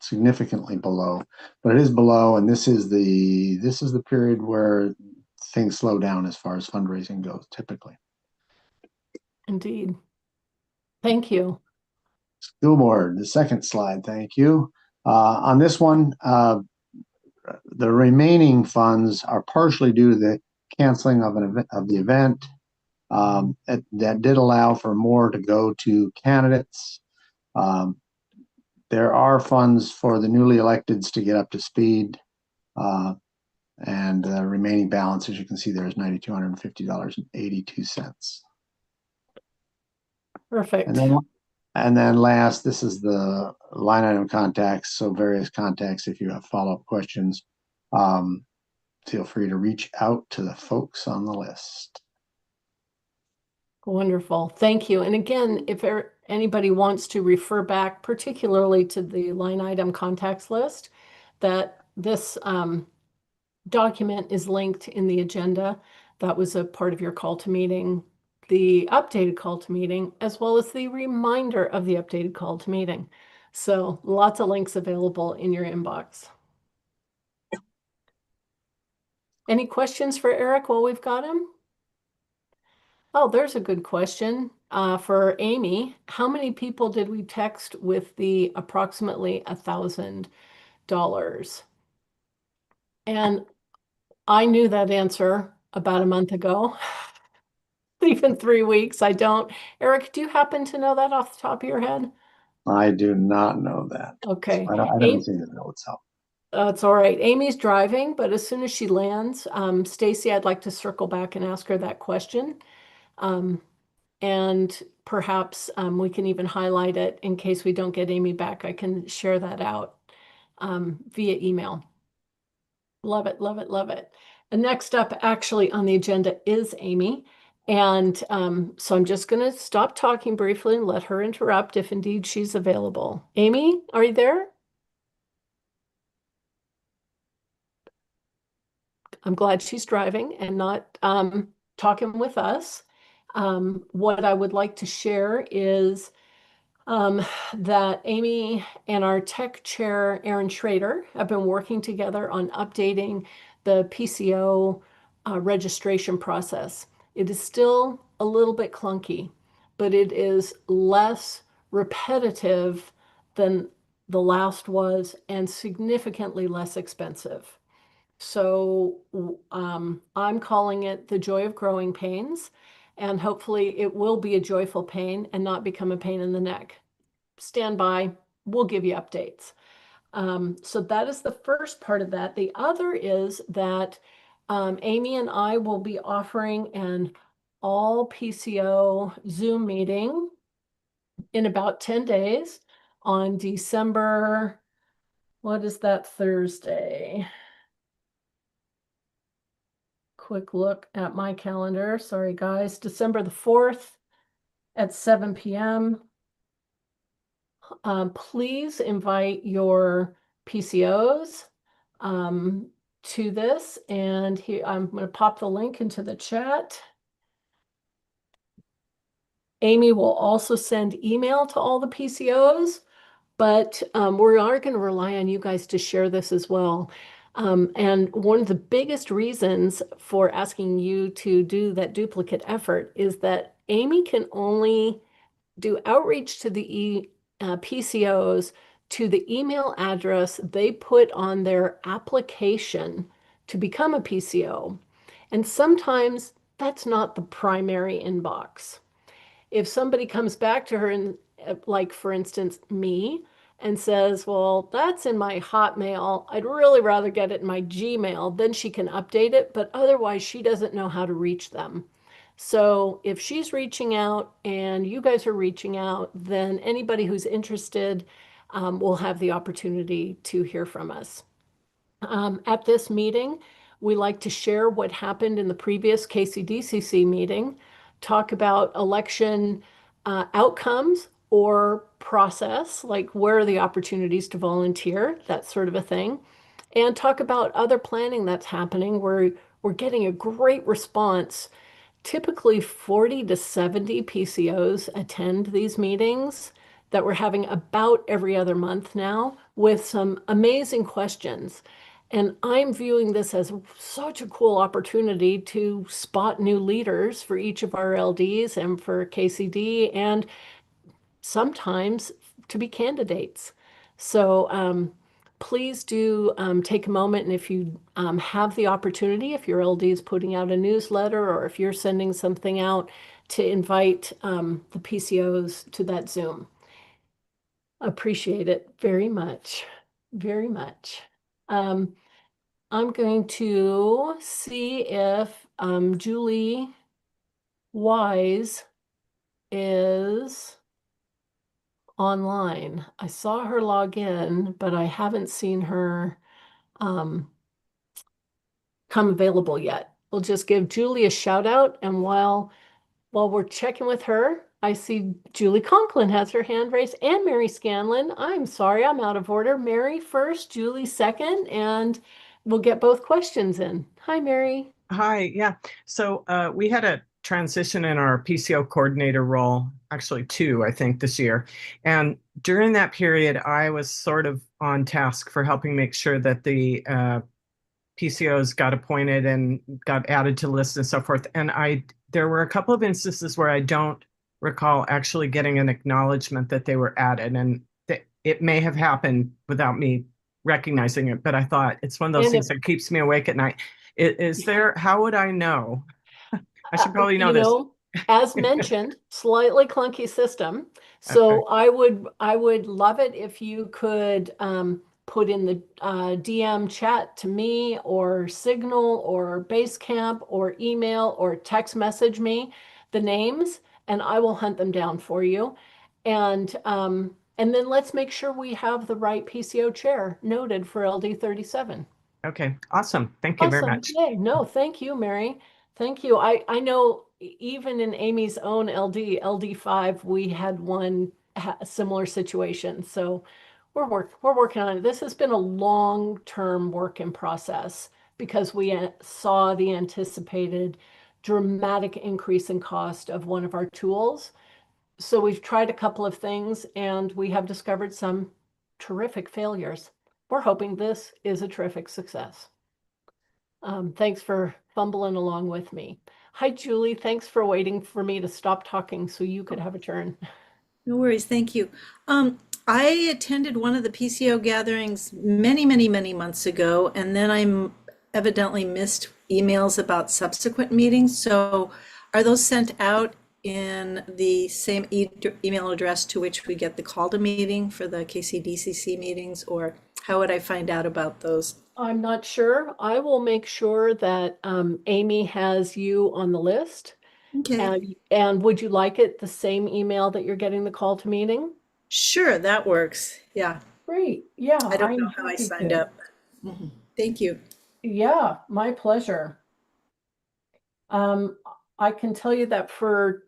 significantly below, but it is below, and this is the period where things slow down as far as fundraising goes, typically. Indeed. Thank you. School board, the second slide, thank you. On this one, the remaining funds are partially due to the canceling of the event. That did allow for more to go to candidates. There are funds for the newly electeds to get up to speed. And the remaining balance, as you can see, there is $9,250.82. Perfect. And then last, this is the line item contacts. So various contacts, if you have follow-up questions, feel free to reach out to the folks on the list. Wonderful. Thank you. And again, if anybody wants to refer back particularly to the line item contacts list, that this document is linked in the agenda. That was a part of your call to meeting, the updated call to meeting, as well as the reminder of the updated call to meeting. So lots of links available in your inbox. Any questions for Eric while we've got him? Oh, there's a good question for Amy. How many people did we text with the approximately $1,000? And I knew that answer about a month ago. Even 3 weeks, I don't. Eric, do you happen to know that off the top of your head? I do not know that. Okay. I haven't seen the notes out. That's all right. Amy's driving, but as soon as she lands, Stacy, I'd like to circle back and ask her that question. And perhaps we can even highlight it in case we don't get Amy back. I can share that out via email. Love it, love it, love it. And next up, actually on the agenda is Amy. And so I'm just going to stop talking briefly and let her interrupt if indeed she's available. Amy, are you there? I'm glad she's driving and not talking with us. What I would like to share is that Amy and our tech chair, Aaron Schrader, have been working together on updating the PCO registration process. It is still a little bit clunky, but it is less repetitive than the last was and significantly less expensive. So I'm calling it the joy of growing pains, and hopefully it will be a joyful pain and not become a pain in the neck. Stand by, we'll give you updates. So that is the first part of that. The other is that Amy and I will be offering an all PCO Zoom meeting in about 10 days on December, what is that, Thursday? Quick look at my calendar. Sorry, guys. December the 4th at 7 p.m. Please invite your PCOs to this. And here, I'm going to pop the link into the chat. Amy will also send email to all the PCOs, but we are going to rely on you guys to share this as well. And one of the biggest reasons for asking you to do that duplicate effort is that Amy can only do outreach to the PCOs to the email address they put on their application to become a PCO. And sometimes that's not the primary inbox. If somebody comes back to her and, like, for instance, me, and says, well, that's in my Hotmail, I'd really rather get it in my Gmail, then she can update it, but otherwise she doesn't know how to reach them. So if she's reaching out and you guys are reaching out, then anybody who's interested will have the opportunity to hear from us. At this meeting, we like to share what happened in the previous KCDCC meeting, talk about election outcomes or process, like where are the opportunities to volunteer, that sort of a thing, and talk about other planning that's happening where we're getting a great response. Typically 40 to 70 PCOs attend these meetings that we're having about every other month now with some amazing questions. And I'm viewing this as such a cool opportunity to spot new leaders for each of our LDs and for KCD, and sometimes to be candidates. So please do take a moment, and if you have the opportunity, if your LD is putting out a newsletter or if you're sending something out, to invite the PCOs to that Zoom. Appreciate it very much, very much. I'm going to see if Julie Wise is online. I saw her log in, but I haven't seen her come available yet. We'll just give Julie a shout out, and while we're checking with her, I see Julie Conklin has her hand raised, and Mary Scanlon. I'm sorry, I'm out of order. Mary first, Julie second, and we'll get both questions in. Hi, Mary. Hi, yeah. So we had a transition in our PCO coordinator role, actually two, I think, this year. And during that period, I was sort of on task for helping make sure that the PCOs got appointed and got added to lists and so forth. And there were a couple of instances where I don't recall actually getting an acknowledgement that they were added. And it may have happened without me recognizing it, but I thought it's one of those things that keeps me awake at night. Is there, how would I know? I should probably know this. As mentioned, slightly clunky system. So okay. I would love it if you could put in the DM chat to me, or Signal, or Basecamp, or email, or text message me the names, and I will hunt them down for you. And then let's make sure we have the right PCO chair noted for LD 37. Okay, awesome. Thank you very much. Yay. No, thank you, Mary. Thank you. I know even in Amy's own LD5, we had one similar situation. So we're working on it. This has been a long-term work in process because we saw the anticipated dramatic increase in cost of one of our tools. So we've tried a couple of things and we have discovered some terrific failures. We're hoping this is a terrific success. Thanks for fumbling along with me. Hi, Julie. Thanks for waiting for me to stop talking so you could have a turn. No worries, thank you. I attended one of the PCO gatherings many, many, many months ago, and then I evidently missed emails about subsequent meetings. So are those sent out in the same email address to which we get the call to meeting for the KCDCC meetings, or how would I find out about those? I'm not sure. I will make sure that Amy has you on the list. Okay. And would you like it the same email that you're getting the call to meeting? Sure, that works. Yeah. Great. Yeah, I don't I'm know how I happy signed to. up. Thank you. Yeah, my pleasure. I can tell you that for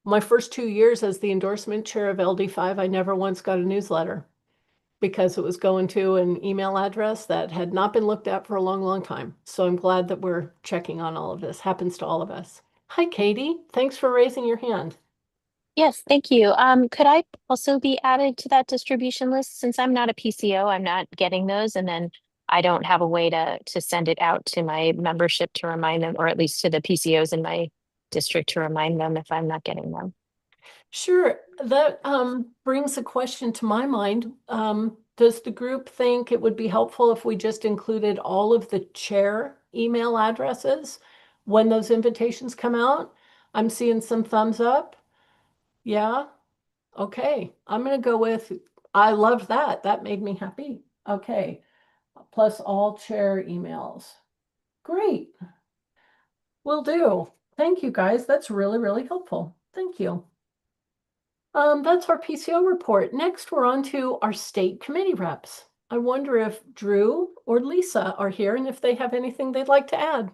my first 2 years as the endorsement chair of LD5, I never once got a newsletter because it was going to an email address that had not been looked at for a long, long time. So I'm glad that we're checking on all of this. Happens to all of us. Hi, Katie. Thanks for raising your hand. Yes, thank you. Could I also be added to that distribution list? Since I'm not a PCO, I'm not getting those, and then I don't have a way to send it out to my membership to remind them, or at least to the PCOs in my district to remind them if I'm not getting them. Sure. That brings a question to my mind. Does the group think it would be helpful if we just included all of the chair email addresses when those invitations come out? I'm seeing some thumbs up. Yeah. Okay. I'm going to go with, I love that. That made me happy. Okay. Plus all chair emails. Great. Will do. Thank you, guys. That's really, really helpful. Thank you. That's our PCO report. Next, we're on to our state committee reps. I wonder if Drew or Lisa are here and if they have anything they'd like to add.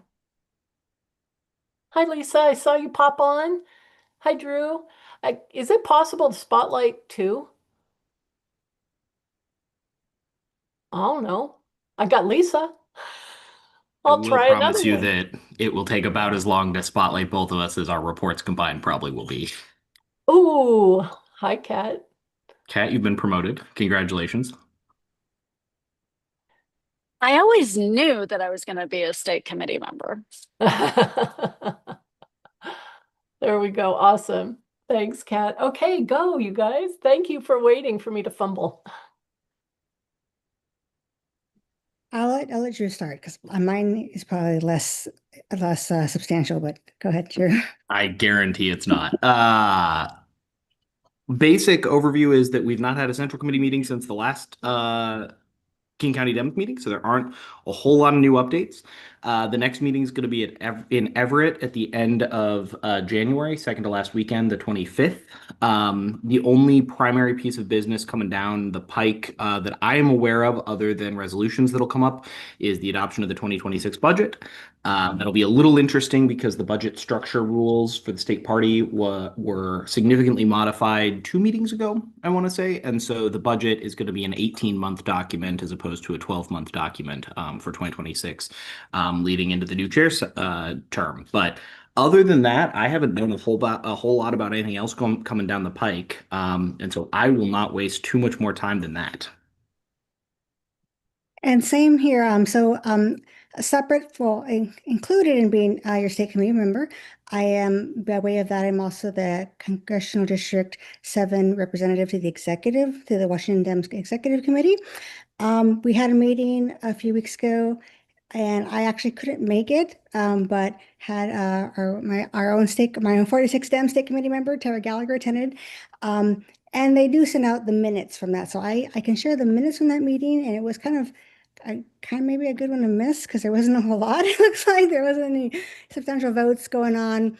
Hi, Lisa. I saw you pop on. Hi, Drew. Is it possible to spotlight too? I don't know. I got Lisa. I I'll will try promise another you one. that it will take about as long to spotlight both of us as our reports combined probably will be. Ooh, hi, Kat. Kat, you've been promoted. Congratulations. I always knew that I was going to be a state committee member. There we go. Awesome. Thanks, Kat. Okay, go, you guys. Thank you for waiting for me to fumble. I'll let you start because mine is probably less substantial, but go ahead, Drew. I guarantee it's not. Basic overview is that we've not had a central committee meeting since the last King County Dems meeting, so there aren't a whole lot of new updates. The next meeting is going to be in Everett at the end of January, second to last weekend, the 25th. The only primary piece of business coming down the pike that I am aware of, other than resolutions that'll come up, is the adoption of the 2026 budget. That'll be a little interesting because the budget structure rules for the state party were significantly modified 2 meetings ago, I want to say. And so the budget is going to be an 18-month document as opposed to a 12-month document for 2026, leading into the new chair's term. But other than that, I haven't known a whole lot about anything else coming down the pike. And so I will not waste too much more time than that. And same here. Separate, included in being your state committee member, I am, by way of that, I'm also the Congressional District 7 representative to the Washington Dems Executive Committee. We had a meeting a few weeks ago, and I actually couldn't make it, but had my own 46 Dem state committee member, Tara Gallagher, attended. And they do send out the minutes from that. So I can share the minutes from that meeting, and it was kind of maybe a good one to miss because there wasn't a whole lot. It looks like there wasn't any substantial votes going on.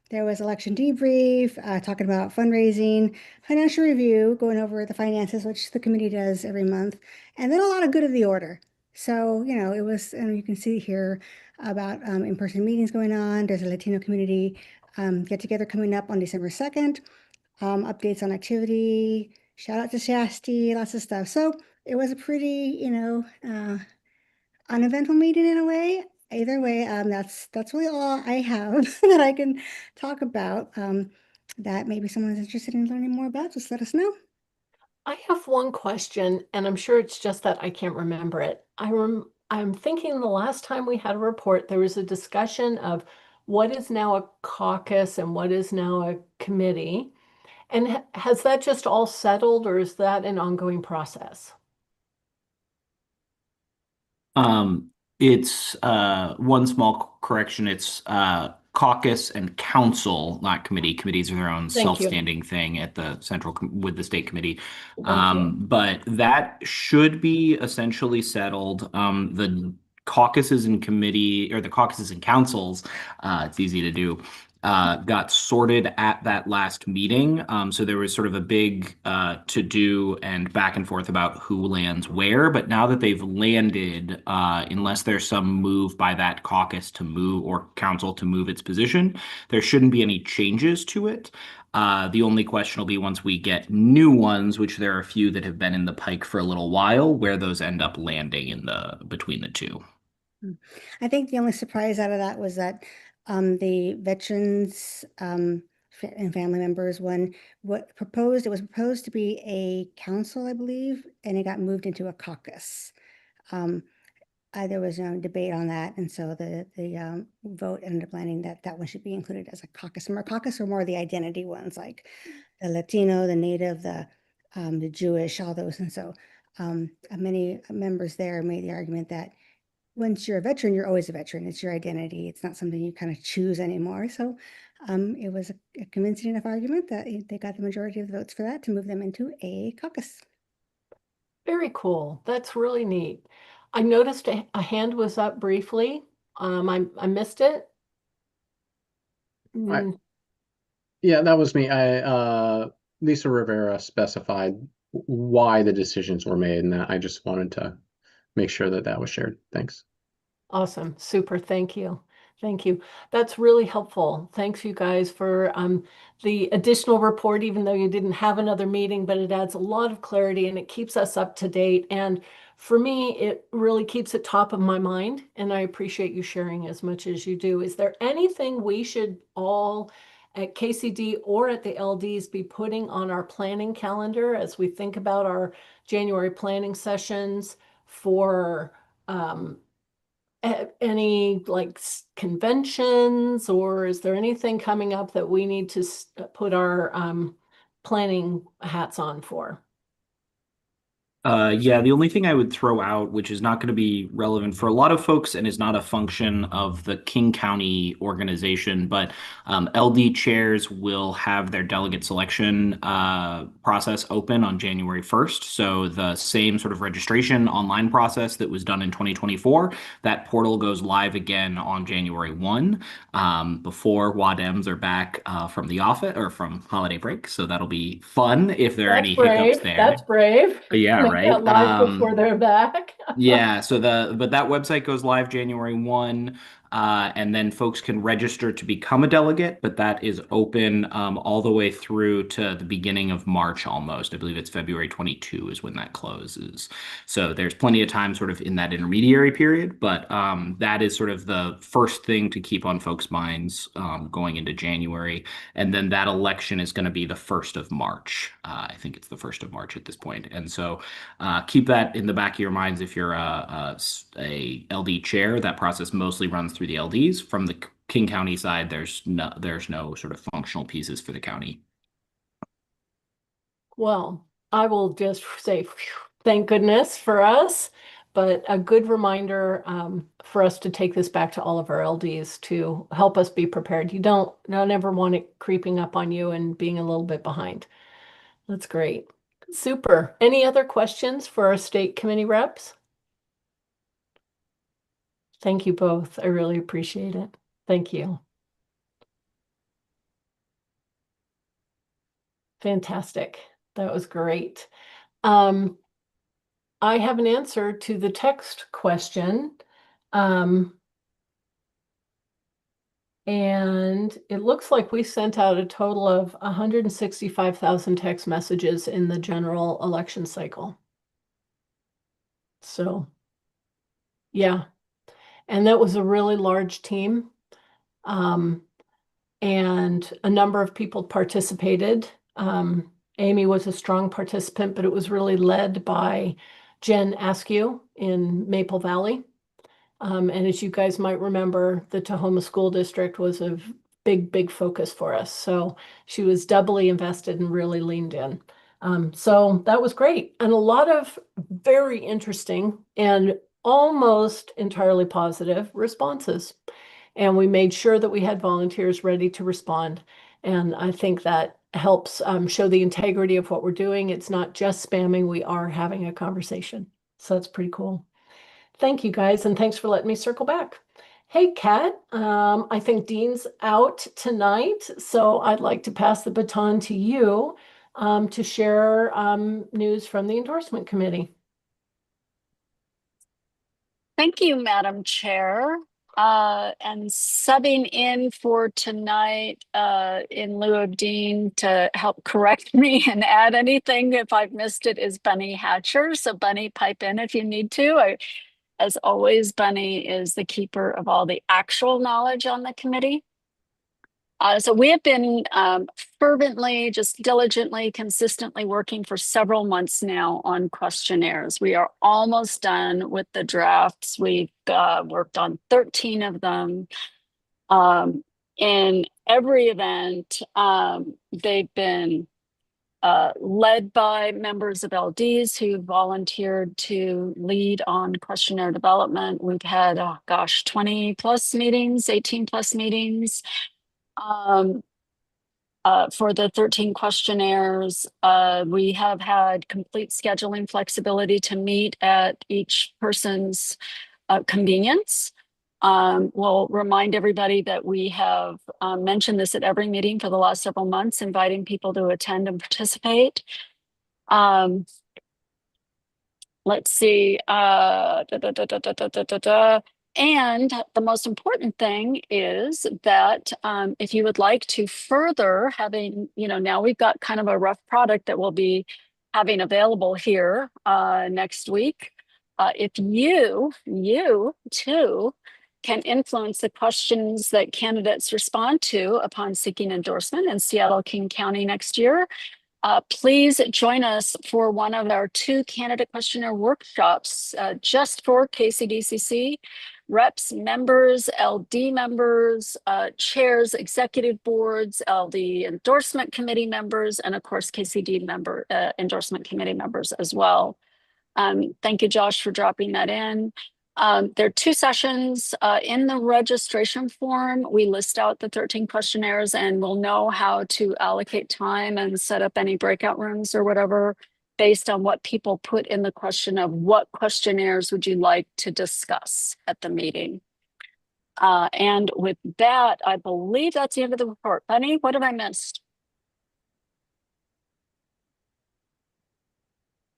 There was election debrief, talking about fundraising, financial review, going over the finances, which the committee does every month, and then a lot of good of the order. So, it was, and you can see here about in-person meetings going on. There's a Latino community get-together coming up on December 2nd. Updates on activity, shout out to Shasti, lots of stuff. So it was a pretty, uneventful meeting in a way. Either way, that's really all I have that I can talk about. That maybe someone is interested in learning more about, just let us know. I have one question, and I'm sure it's just that I can't remember it. I'm thinking the last time we had a report, there was a discussion of what is now a caucus and what is now a committee. And has that just all settled, or is that an ongoing process? It's one small correction. It's caucus and council, not committee. Committees are their own Thank you. self-standing thing at the with the state committee. Thank you. But that should be essentially settled. The caucuses and committee, or the caucuses and councils, it's easy to do, got sorted at that last meeting. So there was sort of a big to-do and back and forth about who lands where. But now that they've landed, unless there's some move by that caucus to move, or council to move its position, there shouldn't be any changes to it. The only question will be once we get new ones, which there are a few that have been in the pike for a little while, where those end up landing in between the two. I think the only surprise out of that was that the veterans and family members one, it was proposed to be a council, I believe, and it got moved into a caucus. There was no debate on that, and so the vote ended up landing that one should be included as a caucus. More caucus are more the identity ones, like the Latino, the Native, the Jewish, all those. And so many members there made the argument that once you're a veteran, you're always a veteran. It's your identity. It's not something you kind of choose anymore. So it was a convincing enough argument that they got the majority of the votes for that to move them into a caucus. Very cool. That's really neat. I noticed a hand was up briefly. I missed it. Yeah, that was me. Lisa Rivera specified why the decisions were made, and I just wanted to make sure that that was shared. Thanks. Awesome. Super. Thank you. Thank you. That's really helpful. Thanks, you guys, for the additional report, even though you didn't have another meeting, but it adds a lot of clarity and it keeps us up to date. And for me, it really keeps it top of my mind. And I appreciate you sharing as much as you do. Is there anything we should all at KCD or at the LDs be putting on our planning calendar as we think about our January planning sessions for any like conventions, or is there anything coming up that we need to put our planning hats on for? Yeah, the only thing I would throw out, which is not going to be relevant for a lot of folks and is not a function of the King County organization, but LD chairs will have their delegate selection process open on January 1st. So the same sort of registration online process that was done in 2024, that portal goes live again on January 1 before WADEMs are back from the office or from holiday break. So that'll be fun if there are any hiccups there. That's brave. Yeah, Make right. that live before they're back. Yeah, so but that website goes live January 1, and then folks can register to become a delegate, but that is open all the way through to the beginning of March almost. I believe it's February 22 is when that closes. So there's plenty of time sort of in that intermediary period, but that is sort of the first thing to keep on folks' minds going into January. And then that election is going to be the 1st of March. I think it's the 1st of March at this point. And so keep that in the back of your minds if you're a LD chair. That process mostly runs through the LDs. From the King County side, there's no sort of functional pieces for the county. Well, I will just say thank goodness for us, but a good reminder for us to take this back to all of our LDs to help us be prepared. You don't ever want it creeping up on you and being a little bit behind. That's great. Super. Any other questions for our state committee reps? Thank you both. I really appreciate it. Thank you. Fantastic. That was great. I have an answer to the text question. And it looks like we sent out a total of 165,000 text messages in the general election cycle. So, yeah. And that was a really large team. And a number of people participated. Amy was a strong participant, but it was really led by Jen Askew in Maple Valley. And as you guys might remember, the Tahoma School District was a big focus for us. So she was doubly invested and really leaned in. So that was great. And a lot of very interesting and almost entirely positive responses. And we made sure that we had volunteers ready to respond. And I think that helps show the integrity of what we're doing. It's not just spamming, we are having a conversation. So that's pretty cool. Thank you guys, and thanks for letting me circle back. Hey, Kat, I think Dean's out tonight, so I'd like to pass the baton to you to share news from the endorsement committee. Thank you, Madam Chair. And subbing in for tonight in lieu of Dean to help correct me and add anything if I've missed it is Bunny Hatcher. So Bunny, pipe in if you need to. As always, Bunny is the keeper of all the actual knowledge on the committee. So we have been fervently, just diligently, consistently working for several months now on questionnaires. We are almost done with the drafts. We've worked on 13 of them. In every event, they've been led by members of LDs who volunteered to lead on questionnaire development. We've had, 20 plus meetings, 18 plus meetings. For the 13 questionnaires, we have had complete scheduling flexibility to meet at each person's convenience. We'll remind everybody that we have mentioned this at every meeting for the last several months, inviting people to attend and participate. Let's see. And the most important thing is that if you would like to further having, now we've got kind of a rough product that we'll be having available here next week. If you too can influence the questions that candidates respond to upon seeking endorsement in Seattle King County next year, please join us for one of our 2 candidate questionnaire workshops just for KCDCC reps, members, LD members, chairs, executive boards, LD endorsement committee members, and of course KCD member endorsement committee members as well. Thank you, Josh, for dropping that in. There are 2 sessions in the registration form. We list out the 13 questionnaires and we'll know how to allocate time and set up any breakout rooms or whatever based on what people put in the question of what questionnaires would you like to discuss at the meeting. And with that, I believe that's the end of the report. Bunny, what have I missed?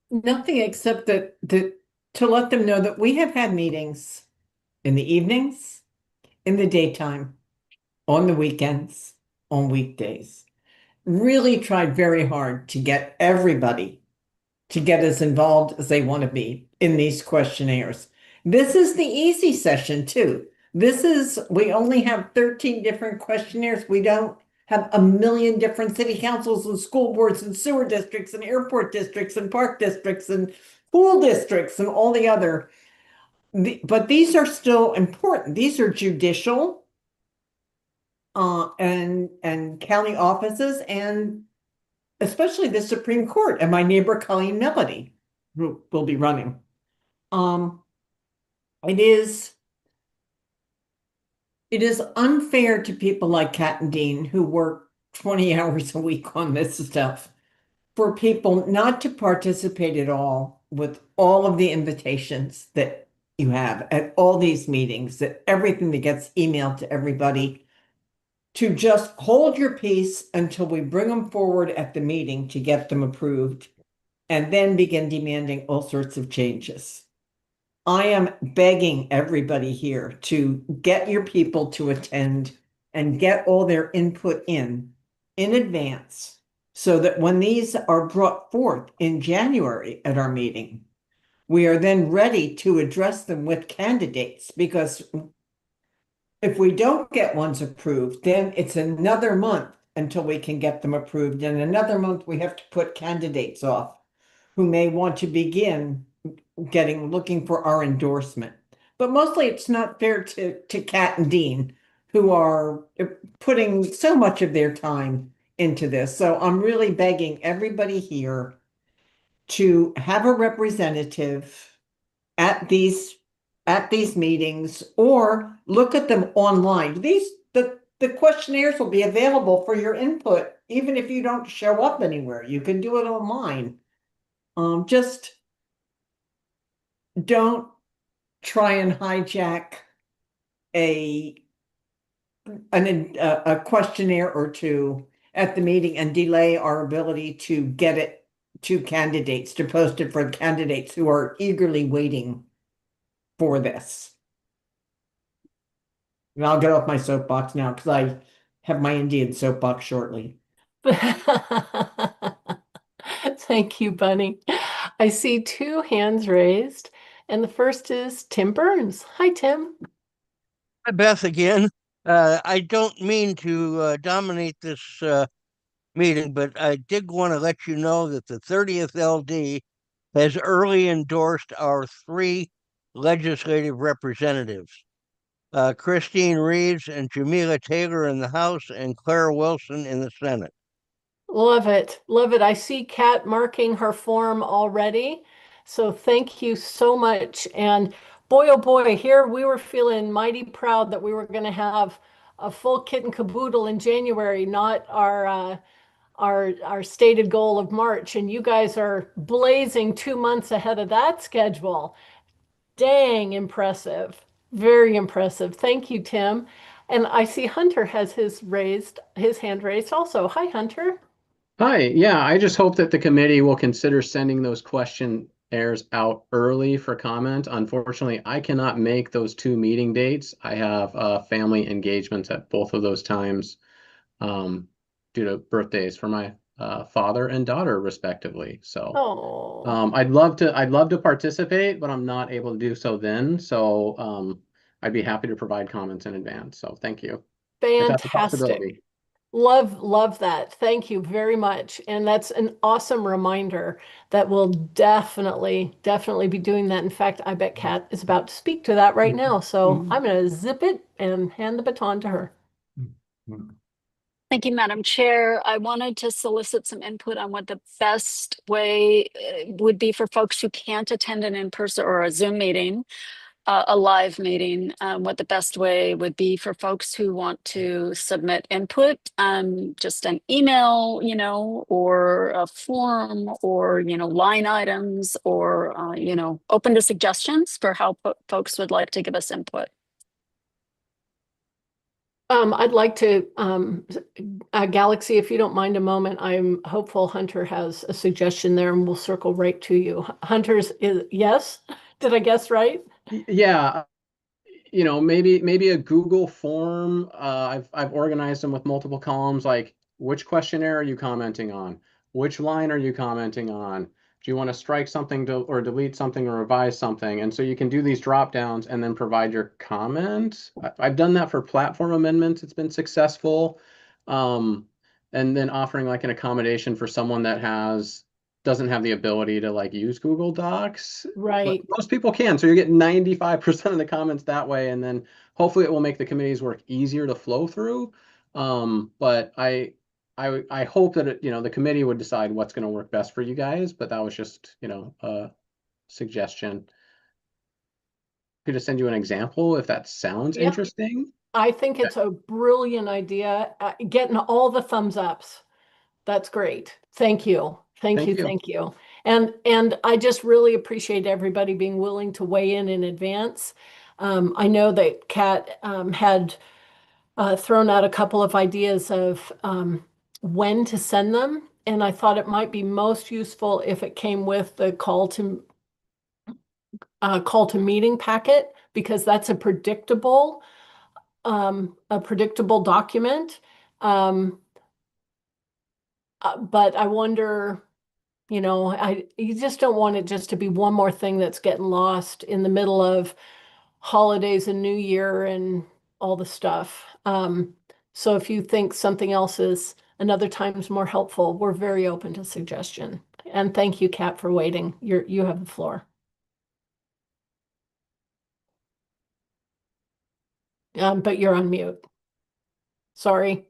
Nothing except that to let them know that we have had meetings in the evenings, in the daytime, on the weekends, on weekdays. Really tried very hard to get everybody to get as involved as they want to be in these questionnaires. This is the easy session too. We only have 13 different questionnaires. We don't have a million different city councils and school boards and sewer districts and airport districts and park districts and school districts and all the other. But these are still important. These are judicial and county offices and especially the Supreme Court and my neighbor Colleen Melody who will be running. It is unfair to people like Kat and Dean who work 20 hours a week on this stuff for people not to participate at all with all of the invitations that you have at all these meetings, that everything that gets emailed to everybody, to just hold your peace until we bring them forward at the meeting to get them approved and then begin demanding all sorts of changes. I am begging everybody here to get your people to attend and get all their input in advance so that when these are brought forth in January at our meeting, we are then ready to address them with candidates, because if we don't get ones approved, then it's another month until we can get them approved. And another month we have to put candidates off who may want to begin looking for our endorsement. but mostly it's not fair to Kat and Dean, who are putting so much of their time into this. So I'm really begging everybody here to have a representative at these meetings or look at them online. The questionnaires will be available for your input, even if you don't show up anywhere. You can do it online. Just don't try and hijack a questionnaire or two at the meeting and delay our ability to get it to candidates, to post it for candidates who are eagerly waiting for this. And I'll get off my soapbox now because I have my Indian soapbox shortly. Thank you, Bunny. I see two hands raised, and the first is Tim Burns. Hi, Tim. Hi, Beth again. I don't mean to dominate this meeting, but I did want to let you know that the 30th LD has early endorsed our 3 legislative representatives, Christine Reeves and Jamila Taylor in the House and Claire Wilson in the Senate. Love it. Love it. I see Kat marking her form already. So thank you so much. And boy, oh boy, here we were feeling mighty proud that we were going to have a full kit and caboodle in January, not our stated goal of March. And you guys are blazing 2 months ahead of that schedule. Dang, impressive. Very impressive. Thank you, Tim. And I see Hunter has his hand raised also. Hi, Hunter. Hi, yeah, I just hope that the committee will consider sending those questionnaires out early for comment. Unfortunately, I cannot make those 2 meeting dates. I have family engagements at both of those times due to birthdays for my father and daughter, respectively. So I'd love to participate, but I'm not able to do so then. So I'd be happy to provide comments in advance. So thank you. If that's a possibility. Love that. Thank you very much. And that's an awesome reminder that we'll definitely be doing that. In fact, I bet Kat is about to speak to that right now. So I'm going to zip it and hand the baton to her. Thank you, Madam Chair. I wanted to solicit some input on what the best way would be for folks who can't attend an in-person or a Zoom meeting, a live meeting, what the best way would be for folks who want to submit input, just an email, or a form, or, line items, or, open to suggestions for how folks would like to give us input. I'd like to, Galaxy, if you don't mind a moment, I'm hopeful Hunter has a suggestion there and we'll circle right to you. Hunter's yes? Did I guess right? Yeah, maybe a Google form. I've organized them with multiple columns, like which questionnaire are you commenting on? Which line are you commenting on? Do you want to strike something or delete something or revise something? And so you can do these drop downs and then provide your comment. I've done that for platform amendments. It's been successful. And then offering like an accommodation for someone that doesn't have the ability to like use Google Docs. Right. But most people can. So you're getting 95% of the comments that way. And then hopefully it will make the committee's work easier to flow through. But I hope that the committee would decide what's going to work best for you guys. But that was just, a suggestion. Could just send you an example if that sounds interesting. I think it's a brilliant idea. Getting all the thumbs ups. That's great. Thank you. Thank you. And I just really appreciate everybody being willing to weigh in advance. I know that Kat had thrown out a couple of ideas of when to send them, and I thought it might be most useful if it came with the call to meeting packet, because that's a predictable document. But I wonder, you just don't want it just to be one more thing that's getting lost in the middle of holidays and New Year and all the stuff. So if you think something else is another time's more helpful, we're very open to suggestion. And thank you, Kat, for waiting. You have the floor. but you're on mute. Sorry.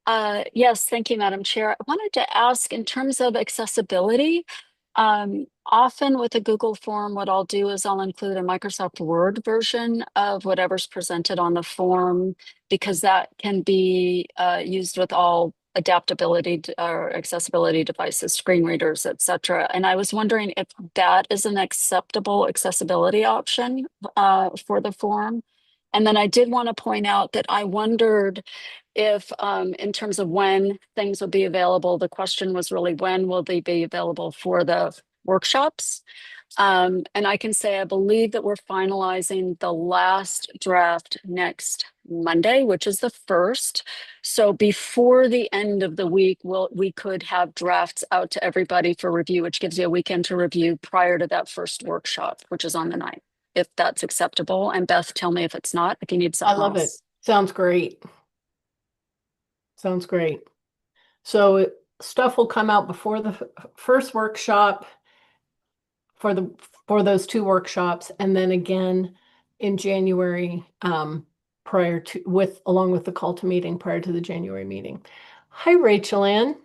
Yes, thank you, Madam Chair. I wanted to ask in terms of accessibility, often with a Google form, what I'll do is I'll include a Microsoft Word version of whatever's presented on the form, because that can be used with all adaptability or accessibility devices, screen readers, etc. And I was wondering if that is an acceptable accessibility option for the form. And then I did want to point out that I wondered if in terms of when things will be available, the question was really when will they be available for the workshops? And I can say I believe that we're finalizing the last draft next Monday, which is the 1st. So before the end of the week, we could have drafts out to everybody for review, which gives you a weekend to review prior to that first workshop, which is on the 9th, if that's acceptable. And Beth, tell me if it's not, if you need I something love it. else. Sounds great. Sounds great. So stuff will come out before the first workshop for those 2 workshops, and then again in January, prior to along with the call to meeting prior to the January meeting. Hi, Rachel Ann.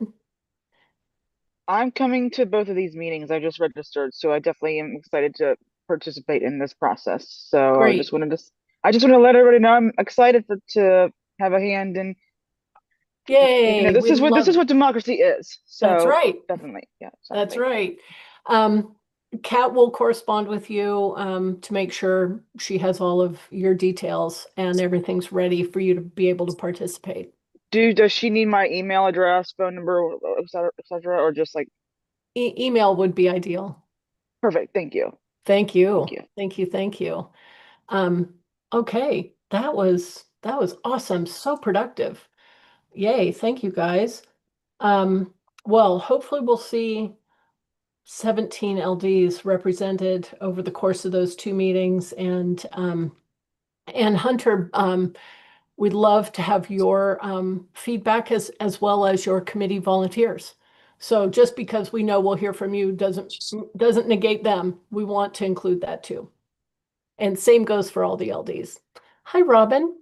I'm coming to both of these meetings. I just registered, so I definitely am excited to participate in this process. So Great. I just want to let everybody know I'm excited to have a hand in. Yay! This is what democracy is. So that's right. Definitely, yeah. That's right. Kat will correspond with you to make sure she has all of your details and everything's ready for you to be able to participate. Does she need my email address, phone number, etc., or just like email would be ideal? Perfect. Thank you. Thank you. Thank you. Okay, that was awesome. So productive. Yay, thank you guys. Well, hopefully we'll see 17 LDs represented over the course of those 2 meetings, and Hunter, we'd love to have your feedback as well as your committee volunteers. So just because we know we'll hear from you doesn't negate them. We want to include that too. And same goes for all the LDs. Hi, Robin.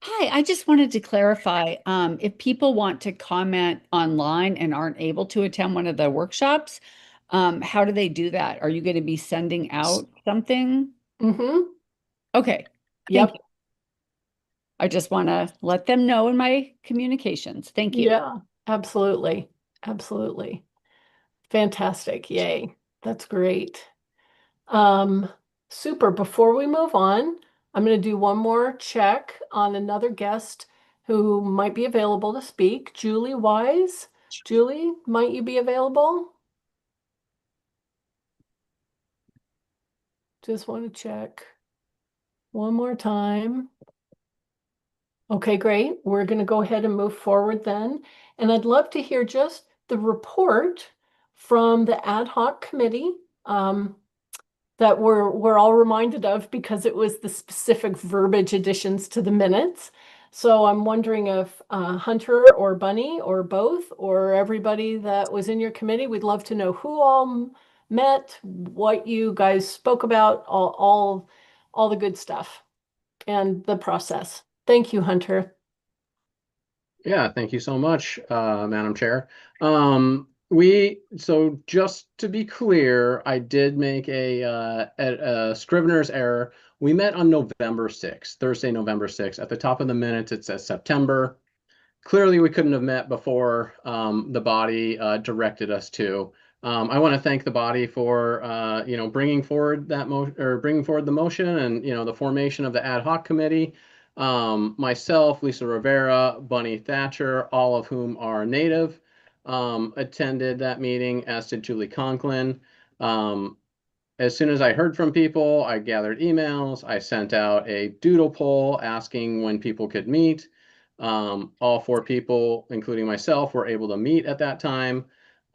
Hi, I just wanted to clarify, if people want to comment online and aren't able to attend one of the workshops, how do they do that? Are you going to be sending out something? Mm-hmm. Okay. Yep. Thank you. I just want to let them know in my communications. Thank you. Yeah, absolutely. Absolutely. Fantastic. Yay. That's great. Super. Before we move on, I'm going to do one more check on another guest who might be available to speak. Julie Wise. Julie, might you be available? Just want to check one more time. Okay, great. We're going to go ahead and move forward then. And I'd love to hear just the report from the ad hoc committee that we're all reminded of because it was the specific verbiage additions to the minutes. So I'm wondering if Hunter or Bunny or both or everybody that was in your committee, we'd love to know who all met, what you guys spoke about, all the good stuff and the process. Thank you, Hunter. Yeah, thank you so much, Madam Chair. So just to be clear, I did make a Scrivener's error. We met on November 6th, Thursday, November 6th. At the top of the minutes, it says September. Clearly, we couldn't have met before the body directed us to. I want to thank the body for bringing forward the motion and the formation of the ad hoc committee. Myself, Lisa Rivera, Bunny Thatcher, all of whom are native, attended that meeting, as did Julie Conklin. As soon as I heard from people, I gathered emails. I sent out a doodle poll asking when people could meet. All 4 people, including myself, were able to meet at that time.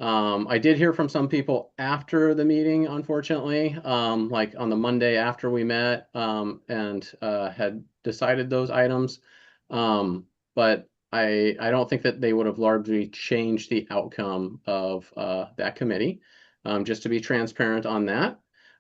I did hear from some people after the meeting, unfortunately, like on the Monday after we met, and had decided those items. But I don't think that they would have largely changed the outcome of that committee, just to be transparent on that.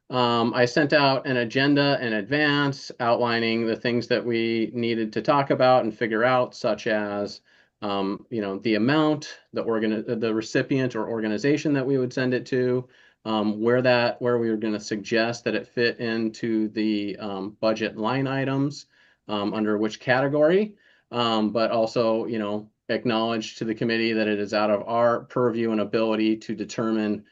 I sent out an agenda in advance outlining the things that we needed to talk about and figure out, such as the amount, the recipient or organization that we would send it to, where we were going to suggest that it fit into the budget line items, under which category, but also acknowledge to the committee that it is out of our purview and ability to determine,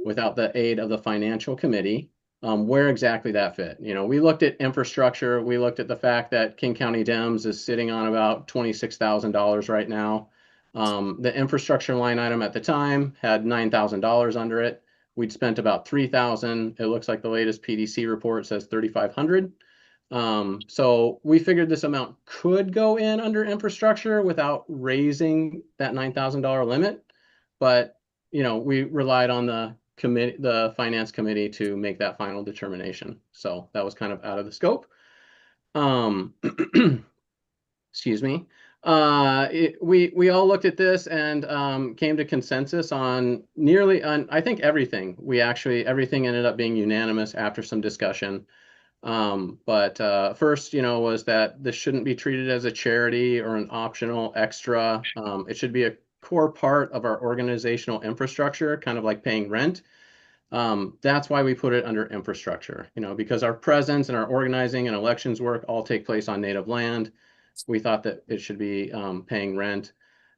without the aid of the financial committee, where exactly that fit. We looked at infrastructure. We looked at the fact that King County Dems is sitting on about $26,000 right now. The infrastructure line item at the time had $9,000 under it. We'd spent about $3,000. It looks like the latest PDC report says $3,500. So we figured this amount could go in under infrastructure without raising that $9,000 limit, but we relied on the finance committee to make that final determination. So that was kind of out of the scope. Excuse me. We all looked at this and came to consensus on I think everything. Everything ended up being unanimous after some discussion. But first, was that this shouldn't be treated as a charity or an optional extra. It should be a core part of our organizational infrastructure, kind of like paying rent. That's why we put it under infrastructure, because our presence and our organizing and elections work all take place on native land. We thought that it should be paying rent.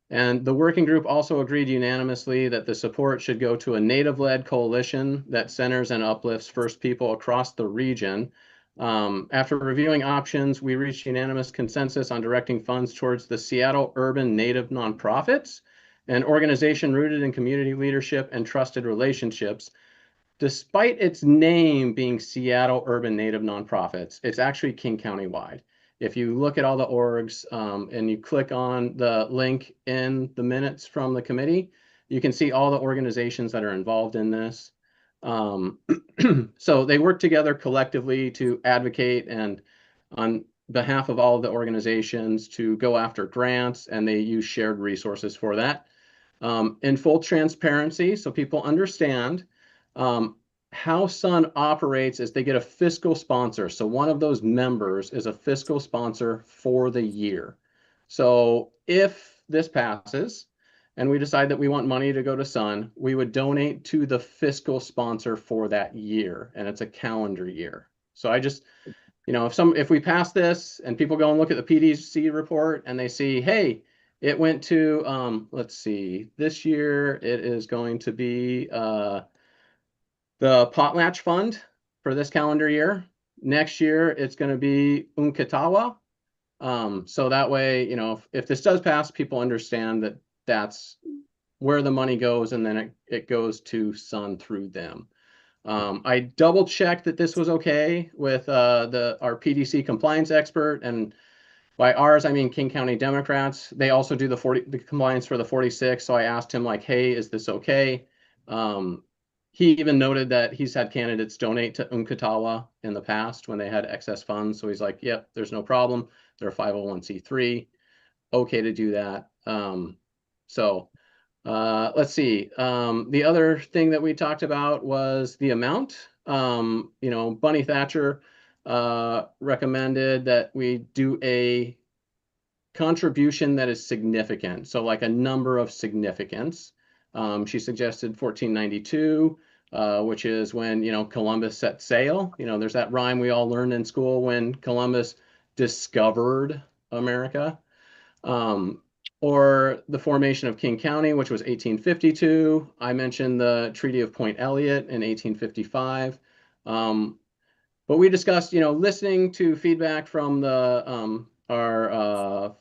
And the working group also agreed unanimously that the support should go to a native-led coalition that centers and uplifts First People across the region. After reviewing options, we reached unanimous consensus on directing funds towards the Seattle Urban Native Nonprofits, an organization rooted in community leadership and trusted relationships. Despite its name being Seattle Urban Native Nonprofits, it's actually King County wide. If you look at all the orgs and you click on the link in the minutes from the committee, you can see all the organizations that are involved in this. So they work together collectively to advocate and on behalf of all of the organizations to go after grants, and they use shared resources for that. In full transparency, so people understand, how Sun operates is they get a fiscal sponsor. So one of those members is a fiscal sponsor for the year. So if this passes and we decide that we want money to go to Sun, we would donate to the fiscal sponsor for that year, and it's a calendar year. So I just, if we pass this and people go and look at the PDC report and they see, hey, it went to, let's see, this year it is going to be the Potlatch Fund for this calendar year. Next year, it's going to be Unkatawa. So that way, if this does pass, people understand that that's where the money goes, and then it goes to Sun through them. I double checked that this was okay with our PDC compliance expert, and by ours, I mean King County Democrats. They also do the compliance for the 46. So I asked him like, hey, is this okay? He even noted that he's had candidates donate to Unkatawa in the past when they had excess funds. So he's like, yep, there's no problem. They're a 501c3. Okay to do that. Let's see. The other thing that we talked about was the amount. Bunny Thatcher recommended that we do a contribution that is significant. So like a number of significance. She suggested 1492, which is when, Columbus set sail. There's that rhyme we all learned in school when Columbus discovered America. Or the formation of King County, which was 1852. I mentioned the Treaty of Point Elliott in 1855. But we discussed, listening to feedback from our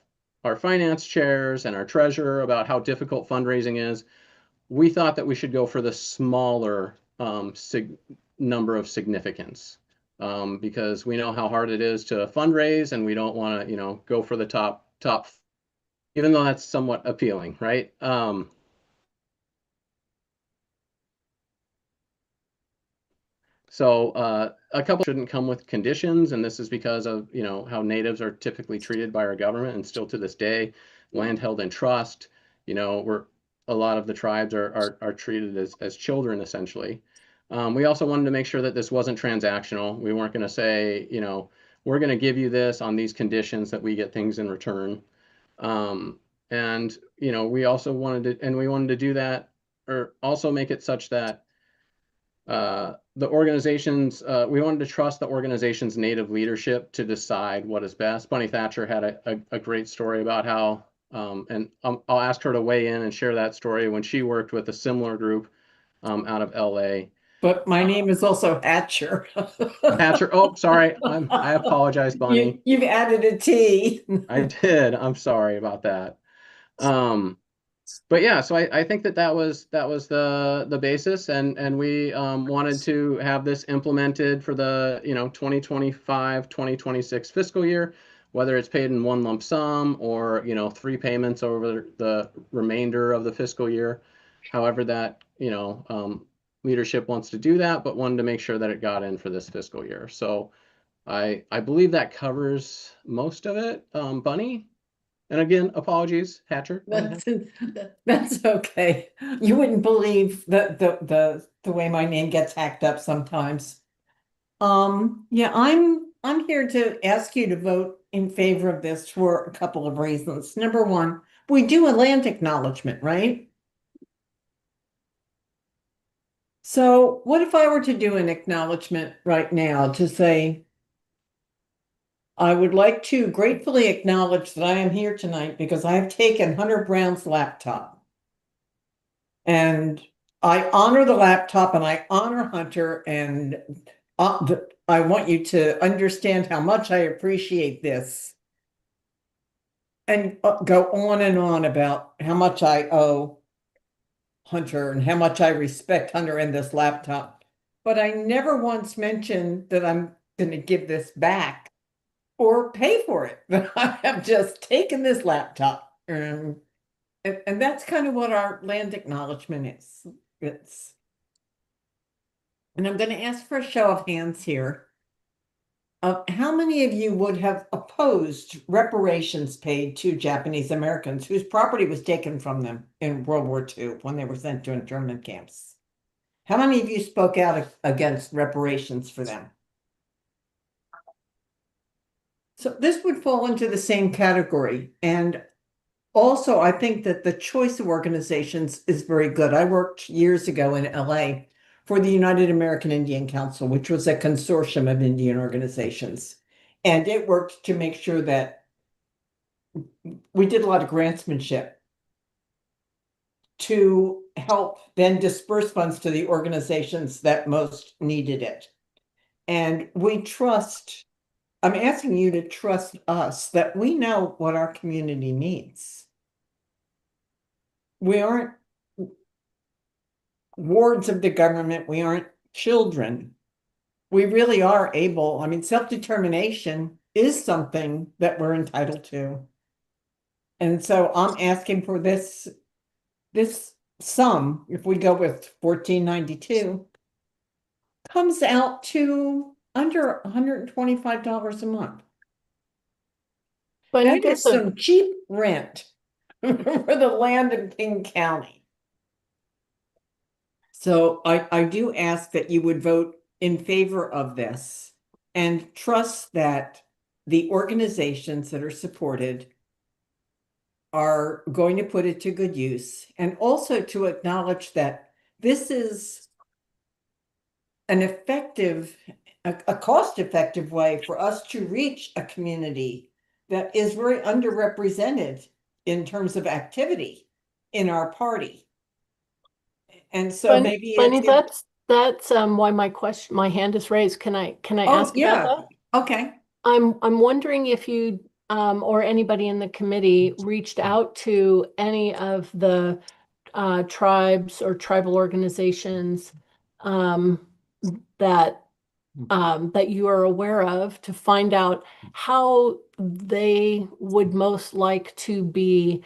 finance chairs and our treasurer about how difficult fundraising is. We thought that we should go for the smaller number of significance because we know how hard it is to fundraise, and we don't want to, go for the top, even though that's somewhat appealing, right? So a couple shouldn't come with conditions, and this is because of how natives are typically treated by our government, and still to this day, land held in trust. A lot of the tribes are treated as children essentially. We also wanted to make sure that this wasn't transactional. We weren't going to say, we're going to give you this on these conditions that we get things in return. And, we also wanted to do that, or also make it such that the organizations, we wanted to trust the organization's native leadership to decide what is best. Bunny Thatcher had a great story about how, and I'll ask her to weigh in and share that story when she worked with a similar group out of LA. But my name is also Hatcher. Hatcher. Oh, sorry. I apologize, Bunny. You've added a T. I did. I'm sorry about that. But yeah, so I think that was the basis, and we wanted to have this implemented for the 2025 2026 fiscal year, whether it's paid in one lump sum or 3 payments over the remainder of the fiscal year, however that leadership wants to do that, but wanted to make sure that it got in for this fiscal year. So I believe that covers most of it. Bunny? And again, apologies, Hatcher. That's okay. You wouldn't believe the way my name gets hacked up sometimes. Yeah, I'm here to ask you to vote in favor of this for a couple of reasons. Number one, we do a land acknowledgement, right? So what if I were to do an acknowledgement right now to say, I would like to gratefully acknowledge that I am here tonight because I have taken Hunter Brown's laptop. And I honor the laptop and I honor Hunter, and I want you to understand how much I appreciate this. And go on and on about how much I owe Hunter and how much I respect Hunter and this laptop. But I never once mentioned that I'm going to give this back or pay for it. But I have just taken this laptop. And that's kind of what our land acknowledgement is. And I'm going to ask for a show of hands here. How many of you would have opposed reparations paid to Japanese Americans whose property was taken from them in World War II when they were sent to internment camps? How many of you spoke out against reparations for them? So this would fall into the same category. And also, I think that the choice of organizations is very good. I worked years ago in LA for the United American Indian Council, which was a consortium of Indian organizations. And it worked to make sure that we did a lot of grantsmanship to help then disperse funds to the organizations that most needed it. And we trust, I'm asking you to trust us that we know what our community needs. We aren't wards of the government. We aren't children. We really are able, I mean, self-determination is something that we're entitled to. And so I'm asking for this sum, if we go with 1492, comes out to under $125 a month. But that is some cheap rent for the land in King County. So I do ask that you would vote in favor of this and trust that the organizations that are supported are going to put it to good use, and also to acknowledge that this is an effective, a cost-effective way for us to reach a community that is very underrepresented in terms of activity in our party. And so maybe Bunny, that's why my hand is raised. Can I ask about that? Okay. I'm wondering if you or anybody in the committee reached out to any of the tribes or tribal organizations that you are aware of to find out how they would most like to be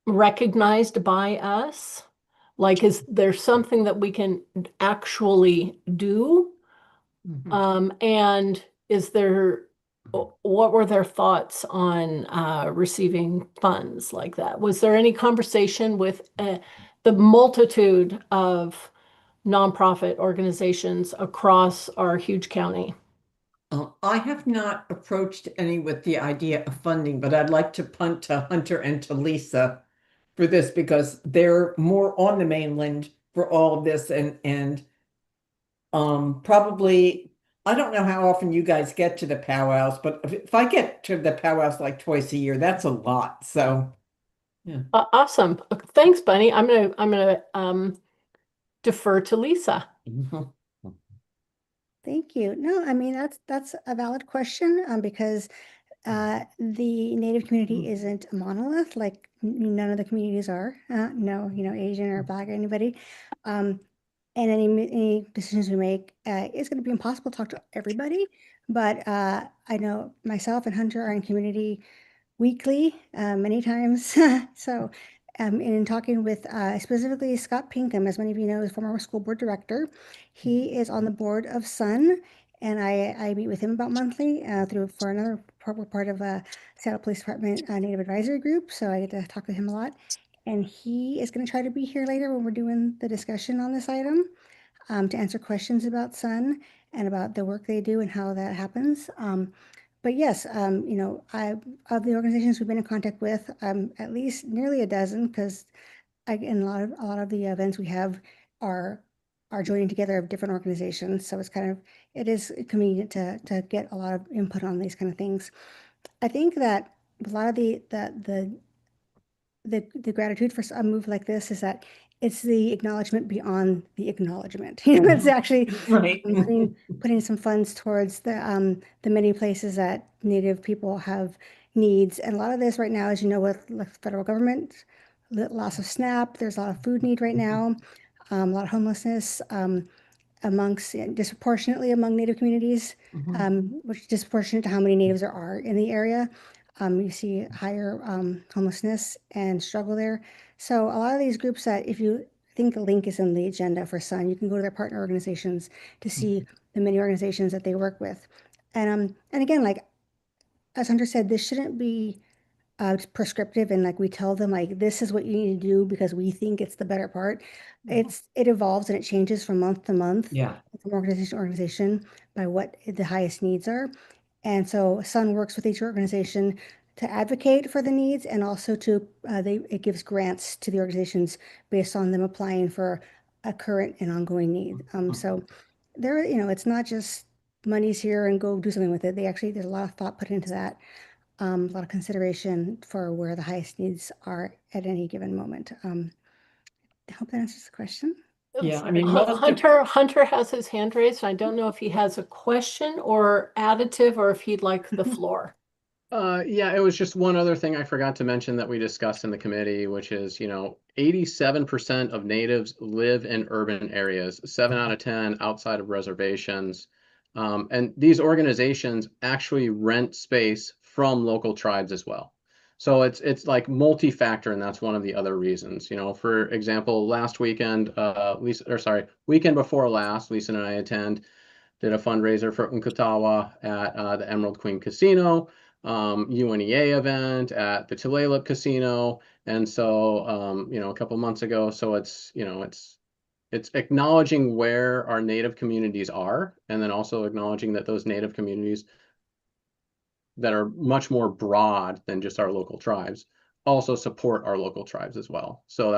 recognized by us. Like, is there something that we can actually do? And is there, what were their thoughts on receiving funds like that? Was there any conversation with the multitude of nonprofit organizations across our huge county. I have not approached any with the idea of funding, but I'd like to punt to Hunter and to Lisa for this because they're more on the mainland for all of this and probably I don't know how often you guys get to the powwows, but if I get to the powwows like twice a year, that's a lot. So yeah. Awesome. Thanks, Bunny. I'm gonna defer to Lisa. Thank you. No, I mean, that's a valid question, because the Native community isn't a monolith, like none of the communities are. No, Asian or Black or anybody. And any decisions we make, it's going to be impossible to talk to everybody. But I know myself and Hunter are in community weekly, many times. So, in talking with specifically Scott Pinkham, as many of you know, is former school board director. He is on the board of Sun, and I meet with him about monthly for another part. We're part of a Seattle Police Department Native Advisory Group, so I get to talk with him a lot. And he is going to try to be here later when we're doing the discussion on this item, to answer questions about Sun and about the work they do and how that happens. But yes, of the organizations we've been in contact with, at least nearly a dozen, because in a lot of the events we have are joining together of different organizations. So it is convenient to get a lot of input on these kind of things. I think that a lot of the gratitude for a move like this is that it's the acknowledgement beyond the acknowledgement. It's actually right. Putting some funds towards the many places that Native people have needs. And a lot of this right now, as you know, with the federal government, loss of SNAP, there's a lot of food need right now, a lot of homelessness disproportionately among Native communities, which is disproportionate to how many Natives there are in the area. You see higher homelessness and struggle there. So a lot of these groups that, if you think a link is in the agenda for Sun, you can go to their partner organizations to see the many organizations that they work with. And again, like as Hunter said, this shouldn't be prescriptive and like we tell them like this is what you need to do because we think it's the better part. It evolves and it changes from month to month, from organization to organization by what the highest needs are. And so Sun works with each organization to advocate for the needs and also to it gives grants to the organizations based on them applying for a current and ongoing need. So there, it's not just money's here and go do something with it. There's a lot of thought put into that. A lot of consideration for where the highest needs are at any given moment. I hope that answers the question. Yeah, I mean, Hunter has his hand raised. I don't know if he has a question or additive or if he'd like the floor. Yeah, it was just one other thing I forgot to mention that we discussed in the committee, which is, 87% of natives live in urban areas, 7 out of 10 outside of reservations. And these organizations actually rent space from local tribes as well. So it's like multi-factor, and that's one of the other reasons. For example, last weekend, weekend before last, Lisa and I did a fundraiser for Nkatawa at the Emerald Queen Casino, UNEA event at the Tulalip Casino, and so a couple months ago. So it's acknowledging where our Native communities are, and then also acknowledging that those Native communities that are much more broad than just our local tribes also support our local tribes as well. So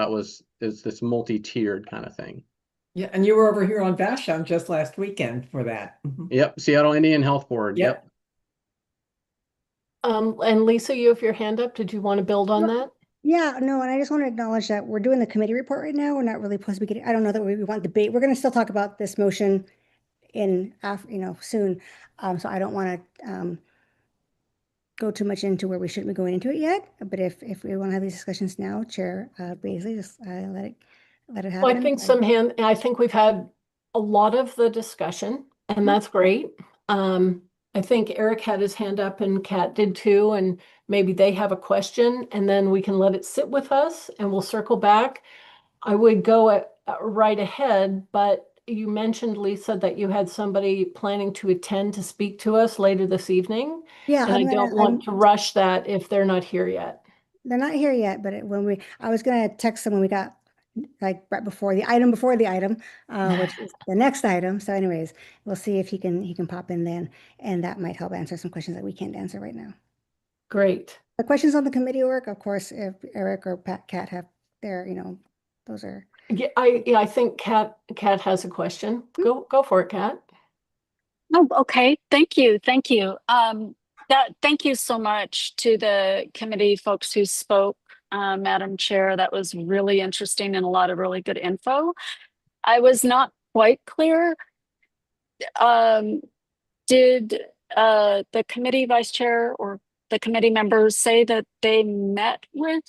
it's this multi-tiered kind of thing. Yeah, and you were over here on Vashon just last weekend for that. Yep, Seattle Indian Health Board. Yep. And Lisa, you have your hand up. Did you want to build on that? Yeah, no, and I just want to acknowledge that we're doing the committee report right now. We're not really supposed to be getting, I don't know that we want debate. We're going to still talk about this motion soon. So I don't want to go too much into where we shouldn't be going into it yet. But if we want to have these discussions now, Chair Baisley, just let it happen. Well, I think we've had a lot of the discussion, and that's great. I think Eric had his hand up and Kat did too, and maybe they have a question, and then we can let it sit with us and we'll circle back. I would go right ahead, but you mentioned, Lisa, that you had somebody planning to attend to speak to us later this evening. Yeah, and I don't want to rush that if they're not here yet. They're not here yet, but I was going to text them when we got like right before the item which is the next item. So anyways, we'll see if he can pop in then, and that might help answer some questions that we can't answer right now. Great. The questions on the committee work, of course, if Eric or Kat have their, those are. Yeah, I think Kat has a question. Go for it, Kat. Oh, okay. Thank you. Thank you. Thank you so much to the committee folks who spoke, Madam Chair. That was really interesting and a lot of really good info. I was not quite clear. Did the committee vice chair or the committee members say that they met with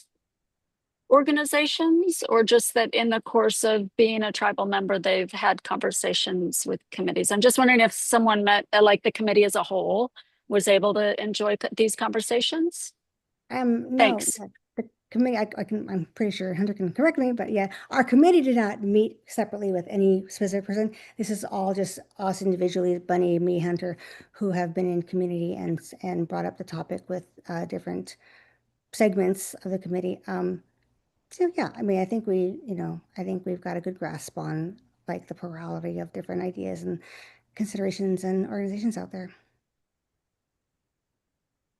organizations, or just that in the course of being a tribal member, they've had conversations with committees? I'm just wondering if someone met, like the committee as a whole, was able to enjoy these conversations. No, Thanks. the committee, I'm pretty sure Hunter can correct me, but yeah, our committee did not meet separately with any specific person. This is all just us individually, Bunny, me, Hunter, who have been in community and brought up the topic with different segments of the committee. So yeah, I mean, I think we've got a good grasp on like the plurality of different ideas and considerations and organizations out there.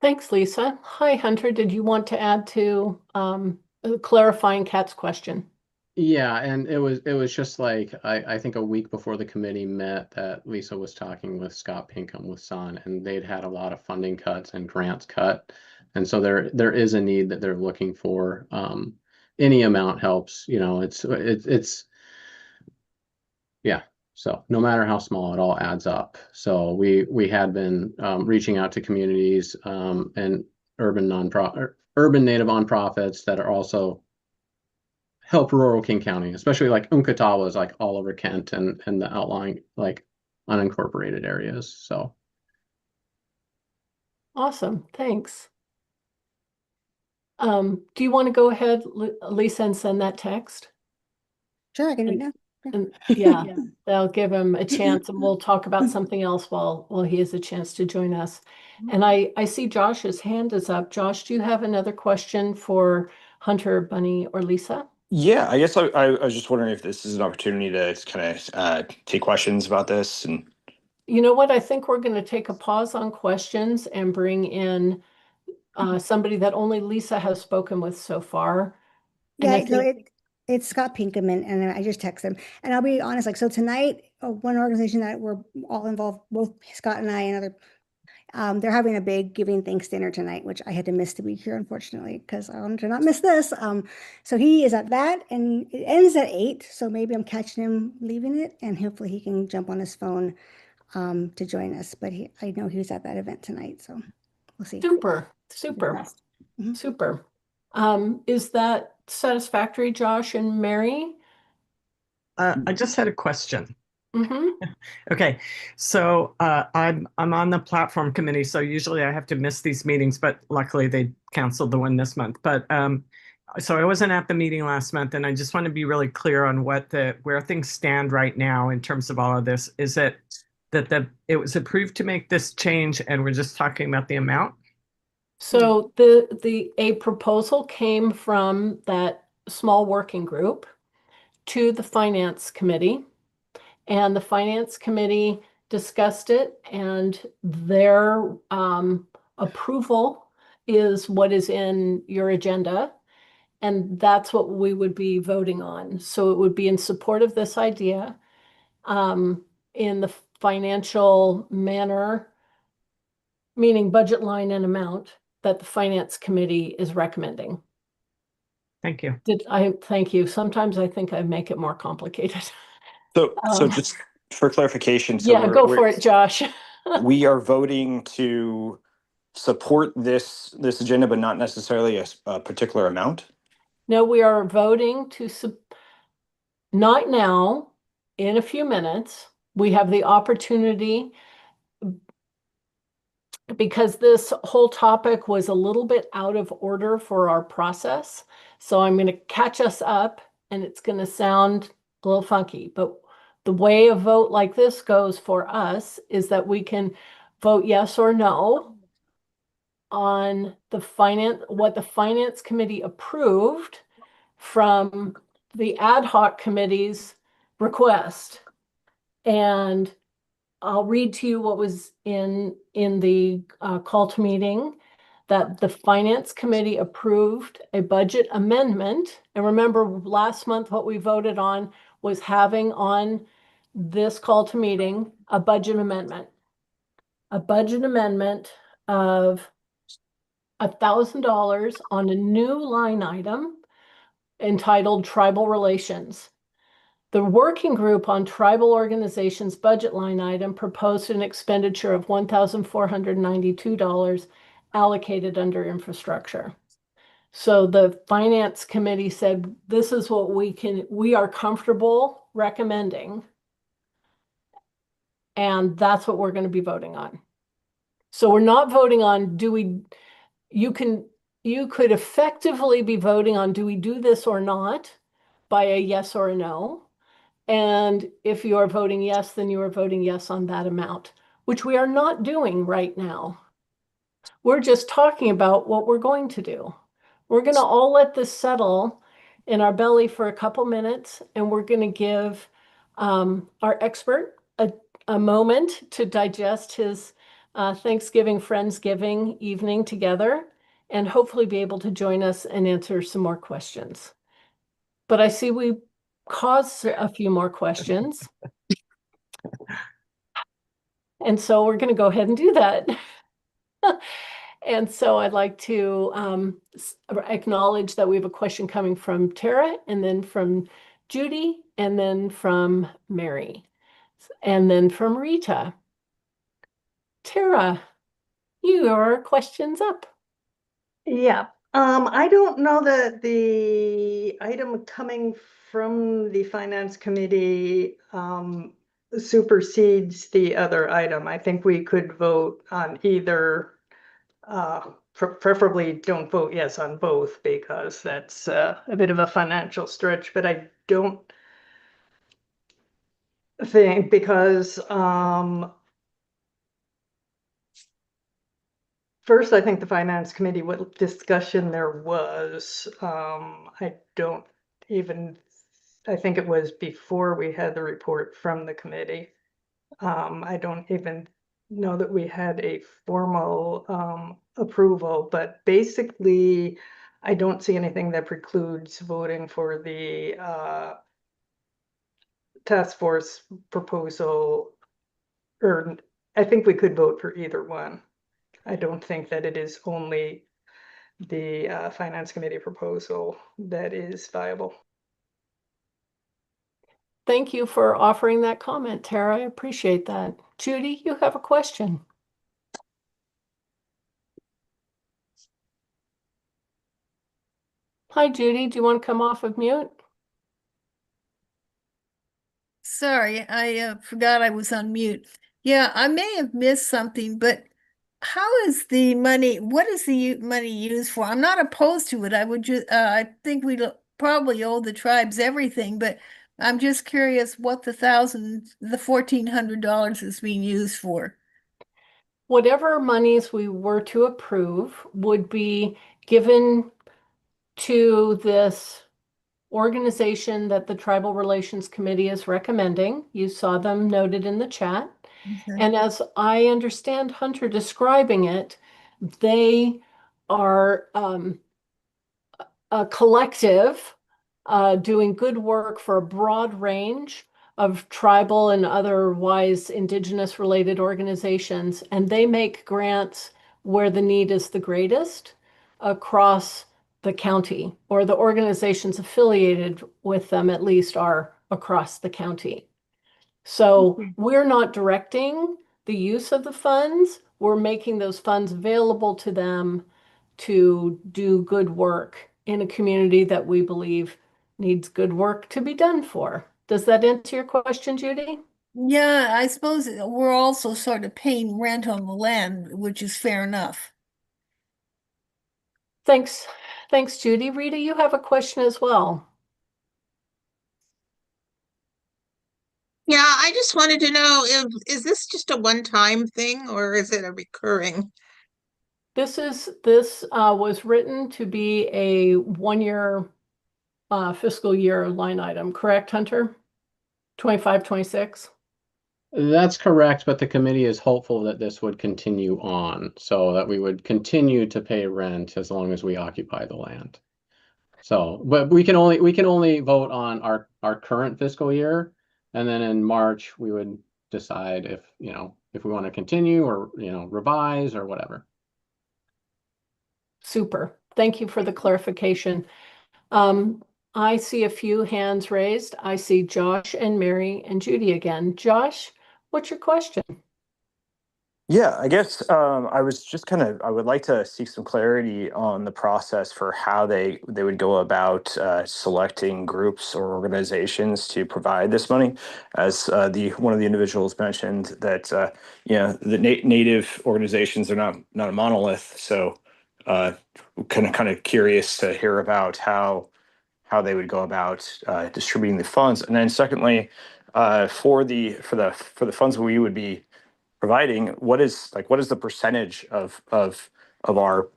Thanks, Lisa. Hi, Hunter. Did you want to add to clarifying Kat's question? Yeah, and it was just like I think a week before the committee met that Lisa was talking with Scott Pinkham with Sun, and they'd had a lot of funding cuts and grants cut. And so there is a need that they're looking for. Any amount helps, it's yeah. So no matter how small, it all adds up. So we had been reaching out to communities and urban native nonprofits that are also help rural King County, especially like Unkatawa is like all over Kent and the outlying like unincorporated areas. So awesome, thanks. Do you want to go ahead, Lisa, and send that text? Sure, I can do it now. And yeah, that'll give him a chance, and we'll talk about something else while he has a chance to join us. And I see Josh's hand is up. Josh, do you have another question for Hunter, Bunny, or Lisa? Yeah, I guess I was just wondering if this is an opportunity to kind of take questions about this. And you know what? I think we're going to take a pause on questions and bring in somebody that only Lisa has spoken with so far. Yeah, so it's Scott Pinkham, and I just text him. And I'll be honest, like, so tonight, one organization that we're all involved, both Scott and I and other, they're having a big giving thanks dinner tonight, which I had to miss to be here, unfortunately, because I wanted to not miss this. So he is at that, and it ends at 8. So maybe I'm catching him leaving it, and hopefully he can jump on his phone to join us. But I know he was at that event tonight, so we'll see. Super. Is that satisfactory, Josh and Mary? I just had a question. Mm-hmm. Okay, so I'm on the platform committee, so usually I have to miss these meetings, but luckily they canceled the one this month. But so I wasn't at the meeting last month, and I just want to be really clear on where things stand right now in terms of all of this. Is it that it was approved to make this change, and we're just talking about the amount? So a proposal came from that small working group to the finance committee, and the finance committee discussed it, and their approval is what is in your agenda, and that's what we would be voting on. So it would be in support of this idea in the financial manner, meaning budget line and amount that the finance committee is recommending. Thank you. Thank you. Sometimes I think I make it more complicated. So just for clarification, so yeah, go for it, Josh. We are voting to support this agenda, but not necessarily a particular amount. No, we are voting to not now. In a few minutes, we have the opportunity, because this whole topic was a little bit out of order for our process. So I'm going to catch us up, and it's going to sound a little funky, but the way a vote like this goes for us is that we can vote yes or no on what the finance committee approved from the ad hoc committee's request. And I'll read to you what was in the call to meeting, that the Finance Committee approved a budget amendment. And remember, last month, what we voted on was having on this call to meeting a budget amendment. A budget amendment of $1,000 on a new line item entitled Tribal Relations. The working group on tribal organizations budget line item proposed an expenditure of $1,492 allocated under infrastructure. So the Finance Committee said, this is what we are comfortable recommending. And that's what we're going to be voting on. So we're not voting on, you could effectively be voting on, do we do this or not, by a yes or a no. And if you are voting yes, then you are voting yes on that amount, which we are not doing right now. We're just talking about what we're going to do. We're going to all let this settle in our belly for a couple minutes, and we're going to give our expert a moment to digest his Thanksgiving, Friendsgiving evening together, and hopefully be able to join us and answer some more questions. But I see we caused a few more questions. And so we're going to go ahead and do that. And so I'd like to acknowledge that we have a question coming from Tara, and then from Judy, and then from Mary, and then from Rita. Tara, your question's up. Yeah, I don't know that the item coming from the Finance Committee supersedes the other item. I think we could vote on either, preferably don't vote yes on both, because that's a bit of a financial stretch, but I don't think, because first, I think the Finance Committee, what discussion there was, I don't even, I think it was before we had the report from the committee. I don't even know that we had a formal approval, but basically, I don't see anything that precludes voting for the task force proposal, or I think we could vote for either one. I don't think that it is only the Finance Committee proposal that is viable. Thank you for offering that comment, Tara. I appreciate that. Judy, you have a question. Hi, Judy. Do you want to come off of mute? Sorry, I forgot I was on mute. Yeah, I may have missed something, but how is the money, what is the money used for? I'm not opposed to it. I would just, I think we probably owe the tribes everything, but I'm just curious what the $1,400 is being used for. Whatever monies we were to approve would be given to this organization that the Tribal Relations Committee is recommending. You saw them noted in the chat. Okay. And as I understand Hunter describing it, they are a collective doing good work for a broad range of tribal and otherwise indigenous related organizations, and they make grants where the need is the greatest across the county, or the organizations affiliated with them at least are across the county. So we're not directing the use of the funds, we're making those funds available to them to do good work in a community that we believe needs good work to be done for. Does that answer your question, Judy? Yeah, I suppose we're also sort of paying rent on the land, which is fair enough. Thanks. Thanks, Judy. Rita, you have a question as well. Yeah, I just wanted to know, is this just a one-time thing or is it a recurring? This was written to be a one-year fiscal year line item, correct, Hunter? 25, 26? That's correct, but the committee is hopeful that this would continue on, so that we would continue to pay rent as long as we occupy the land. So, but we can only vote on our current fiscal year, and then in March we would decide if, if we want to continue or, revise or whatever. Super. Thank you for the clarification. I see a few hands raised. I see Josh and Mary and Judy again. Josh, what's your question? Yeah, I guess I was just I would like to seek some clarity on the process for how they would go about selecting groups or organizations to provide this money. As one of the individuals mentioned that the native organizations are not a monolith, so kind of curious to hear about how they would go about distributing the funds. And then secondly, for the funds we would be providing, what is the percentage of our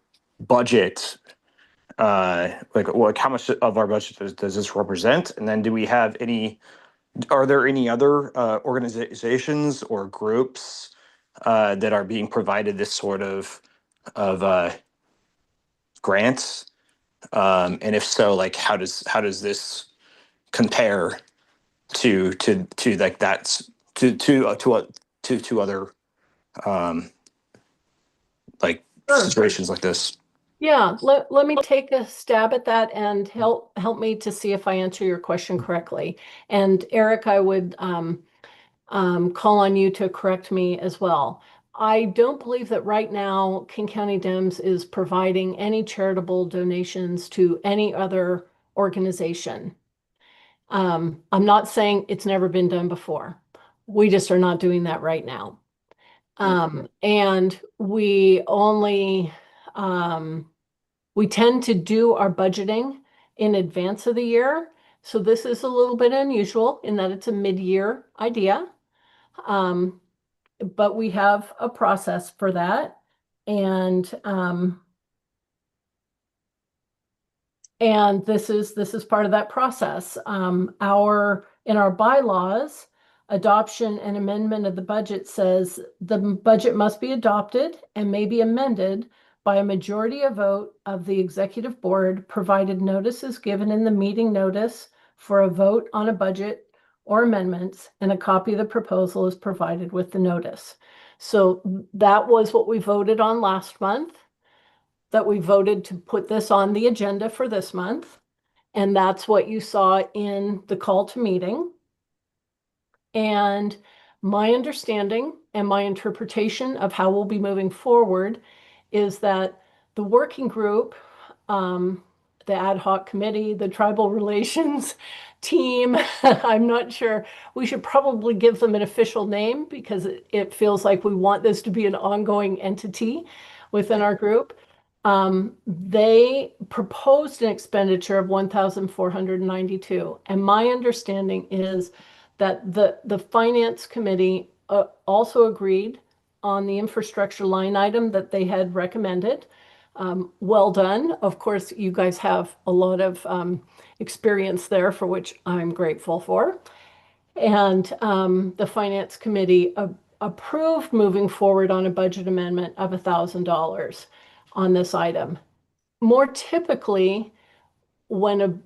budget, how much of our budget does this represent? And then are there any other organizations or groups that are being provided this sort of grants? And if so, how does this compare to like that's to other situations like this? Yeah, let me take a stab at that and help me to see if I answer your question correctly. And Eric, I would call on you to correct me as well. I don't believe that right now King County Dems is providing any charitable donations to any other organization. I'm not saying it's never been done before. We just are not doing that right now. And we only, we tend to do our budgeting in advance of the year. So this is a little bit unusual in that it's a mid-year idea. But we have a process for that. And this is part of that process. In our bylaws, adoption and amendment of the budget says the budget must be adopted and may be amended by a majority of vote of the executive board, provided notice is given in the meeting notice for a vote on a budget or amendments, and a copy of the proposal is provided with the notice. So that was what we voted on last month, that we voted to put this on the agenda for this month. And that's what you saw in the call to meeting. And my understanding and my interpretation of how we'll be moving forward is that the working group, the ad hoc committee, the tribal relations team, I'm not sure, we should probably give them an official name because it feels like we want this to be an ongoing entity within our group. They proposed an expenditure of 1,492. And my understanding is that the finance committee also agreed on the infrastructure line item that they had recommended. Well done. Of course, you guys have a lot of experience there, for which I'm grateful for. And the finance committee approved moving forward on a budget amendment of $1,000 on this item. More typically, when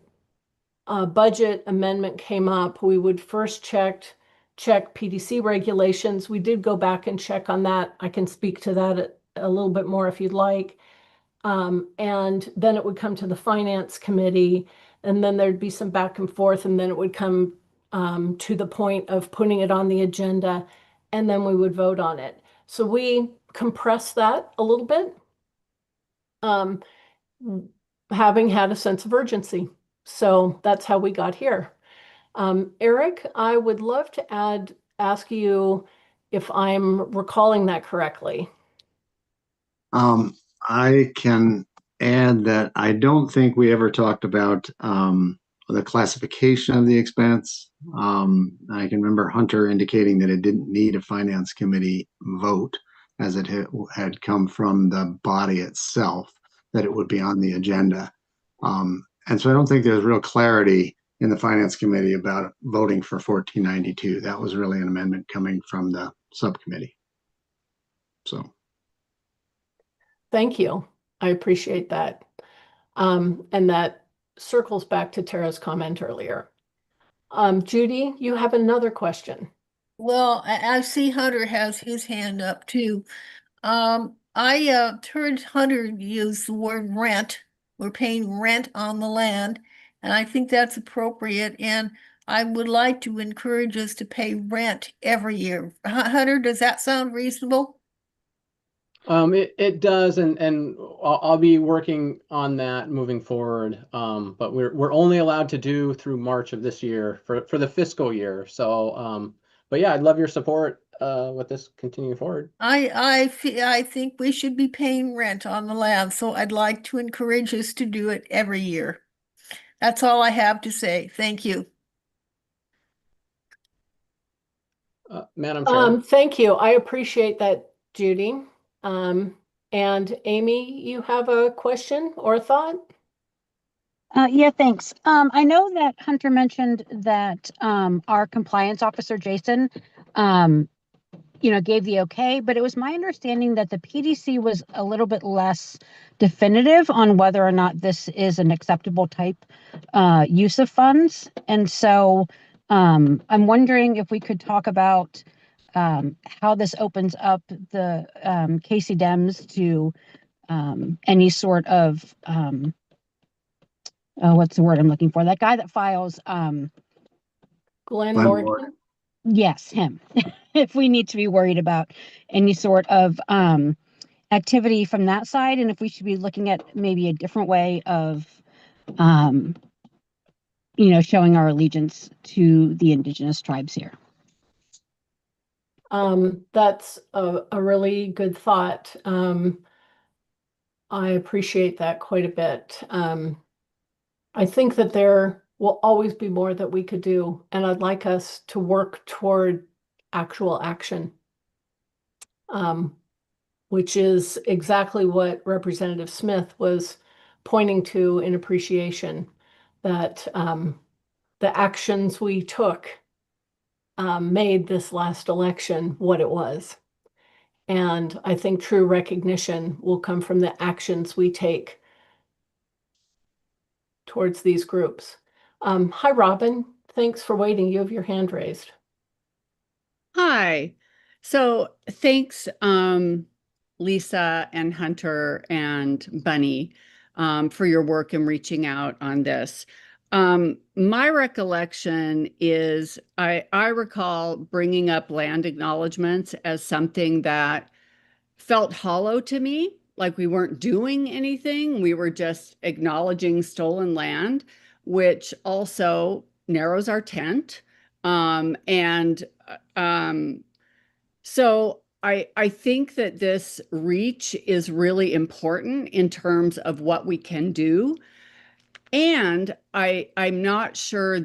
a budget amendment came up, we would first check PDC regulations. We did go back and check on that. I can speak to that a little bit more if you'd like. And then it would come to the finance committee, and then there'd be some back and forth, and then it would come to the point of putting it on the agenda, and then we would vote on it. So we compressed that a little bit, having had a sense of urgency. So that's how we got here. Eric, I would love to ask you if I'm recalling that correctly. I can add that I don't think we ever talked about the classification of the expense. I can remember Hunter indicating that it didn't need a finance committee vote, as it had come from the body itself, that it would be on the agenda. And so I don't think there's real clarity in the Finance Committee about voting for 1492. That was really an amendment coming from the subcommittee. So. Thank you. I appreciate that. And that circles back to Tara's comment earlier. Judy, you have another question. Well, I see Hunter has his hand up too. I heard Hunter use the word rent. We're paying rent on the land, and I think that's appropriate. And I would like to encourage us to pay rent every year. Hunter, does that sound reasonable? It does, and I'll be working on that moving forward. But we're only allowed to do through March of this year for the fiscal year. So, but yeah, I'd love your support with this continuing forward. I think we should be paying rent on the land, so I'd like to encourage us to do it every year. That's all I have to say. Thank you. Madam Chair. Thank you. I appreciate that, Judy. And Amy, you have a question or a thought? Yeah, thanks. I know that Hunter mentioned that our compliance officer, Jason, gave the okay, but it was my understanding that the PDC was a little bit less definitive on whether or not this is an acceptable type use of funds. And so I'm wondering if we could talk about how this opens up the KCDEMs to any sort of what's the word I'm looking for? That guy that files Glenn Morgan. Yes, him. If we need to be worried about any sort of activity from that side, and if we should be looking at maybe a different way of showing our allegiance to the indigenous tribes here. That's a really good thought. I appreciate that quite a bit. I think that there will always be more that we could do, and I'd like us to work toward actual action, which is exactly what Representative Smith was pointing to in appreciation, that the actions we took made this last election what it was. And I think true recognition will come from the actions we take towards these groups. Hi, Robin. Thanks for waiting. You have your hand raised. Hi. So thanks, Lisa and Hunter and Bunny, for your work in reaching out on this. My recollection is I recall bringing up land acknowledgements as something that felt hollow to me, like we weren't doing anything. We were just acknowledging stolen land, which also narrows our tent. So I think that this reach is really important in terms of what we can do. And I'm not sure,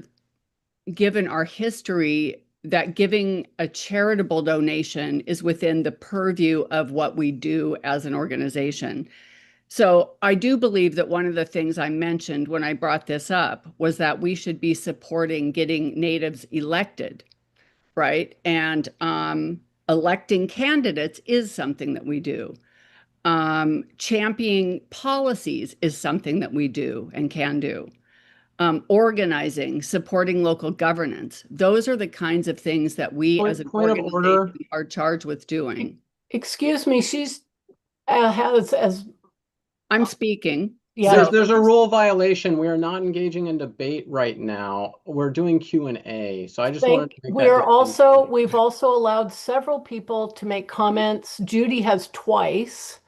given our history, that giving a charitable donation is within the purview of what we do as an organization. So I do believe that one of the things I mentioned when I brought this up was that we should be supporting getting natives elected, right? And electing candidates is something that we do. Championing policies is something that we do and can do. Organizing, supporting local governance. Those are the kinds of things that we as an organization are charged with doing. Excuse me, she's has as I'm speaking. Yeah, There's a rule violation. We are not engaging in debate right now. We're doing Q&A. So I just wanted to make that we've also allowed several people to make comments. Judy has twice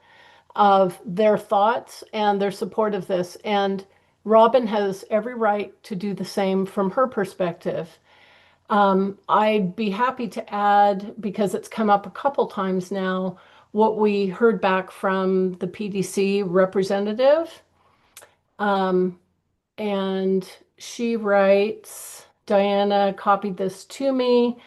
of their thoughts and their support of this, and Robin has every right to do the same from her perspective. I'd be happy to add, because it's come up a couple times now, what we heard back from the PDC representative. And she writes, Diana copied this to me.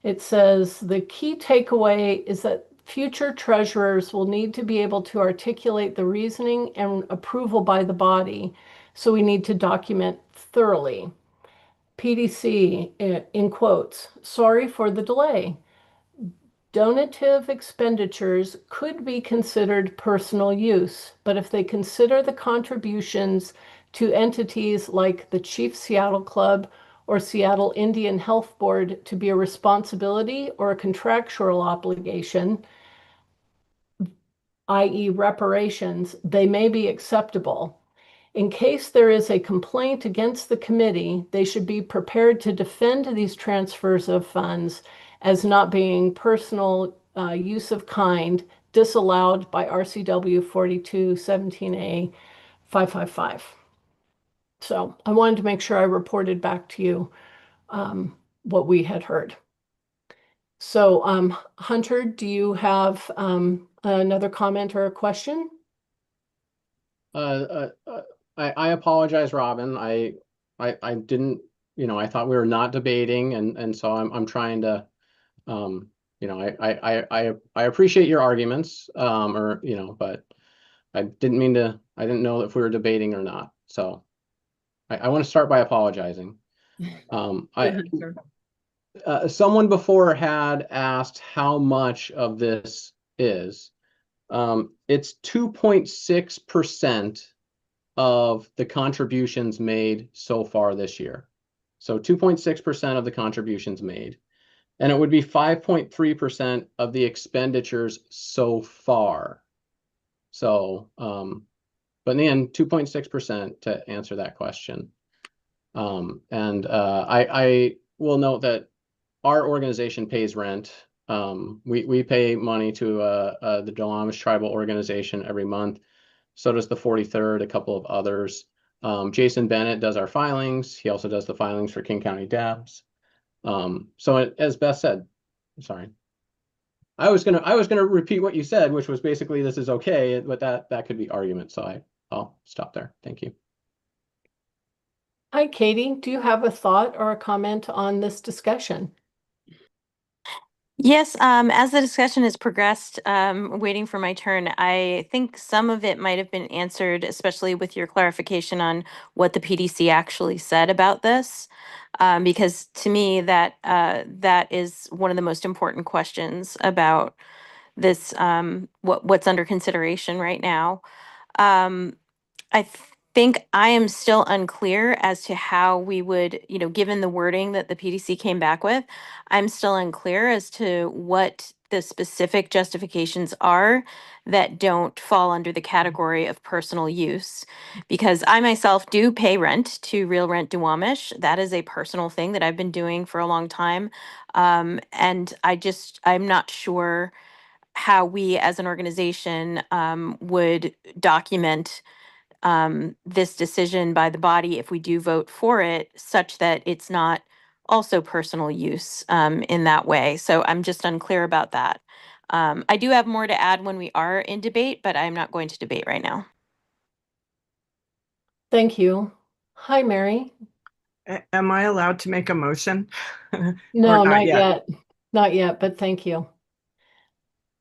It says, the key takeaway is that future treasurers will need to be able to articulate the reasoning and approval by the body so we need to document thoroughly. PDC, in quotes, sorry for the delay. Donative expenditures could be considered personal use, but if they consider the contributions to entities like the Chief Seattle Club or Seattle Indian Health Board to be a responsibility or a contractual obligation, i.e. reparations, they may be acceptable. In case there is a complaint against the committee, they should be prepared to defend these transfers of funds as not being personal use of kind disallowed by RCW 4217A 555. So I wanted to make sure I reported back to you what we had heard. So Hunter, do you have another comment or a question? I apologize, Robin. I didn't, I thought we were not debating, and so I'm trying to, I appreciate your arguments, but I didn't know if we were debating or not. So I want to start by apologizing. Someone before had asked how much of this is. It's 2.6% of the contributions made so far this year. So 2.6% of the contributions made. And it would be 5.3% of the expenditures so far. So, but in the end, 2.6% to answer that question. I will note that our organization pays rent. We pay money to the Delamish Tribal Organization every month. So does the 43rd, a couple of others. Jason Bennett does our filings. He also does the filings for King County Debs. As Beth said, sorry, I was gonna repeat what you said, which was basically this is okay, but that could be argument. So I'll stop there. Thank you. Hi, Katie. Do you have a thought or a comment on this discussion? Yes, as the discussion has progressed, waiting for my turn, I think some of it might have been answered, especially with your clarification on what the PDC actually said about this. Because to me, that is one of the most important questions about this, what's under consideration right now. I think I am still unclear as to how we would, given the wording that the PDC came back with, I'm still unclear as to what the specific justifications are that don't fall under the category of personal use. Because I myself do pay rent to Real Rent Duwamish. That is a personal thing that I've been doing for a long time. And I'm not sure how we as an organization would document this decision by the body if we do vote for it, such that it's not also personal use in that way. So I'm just unclear about that. I do have more to add when we are in debate, but I'm not going to debate right now. Thank you. Hi, Mary. Am I allowed to make a motion? No, not yet. Not yet, but thank you.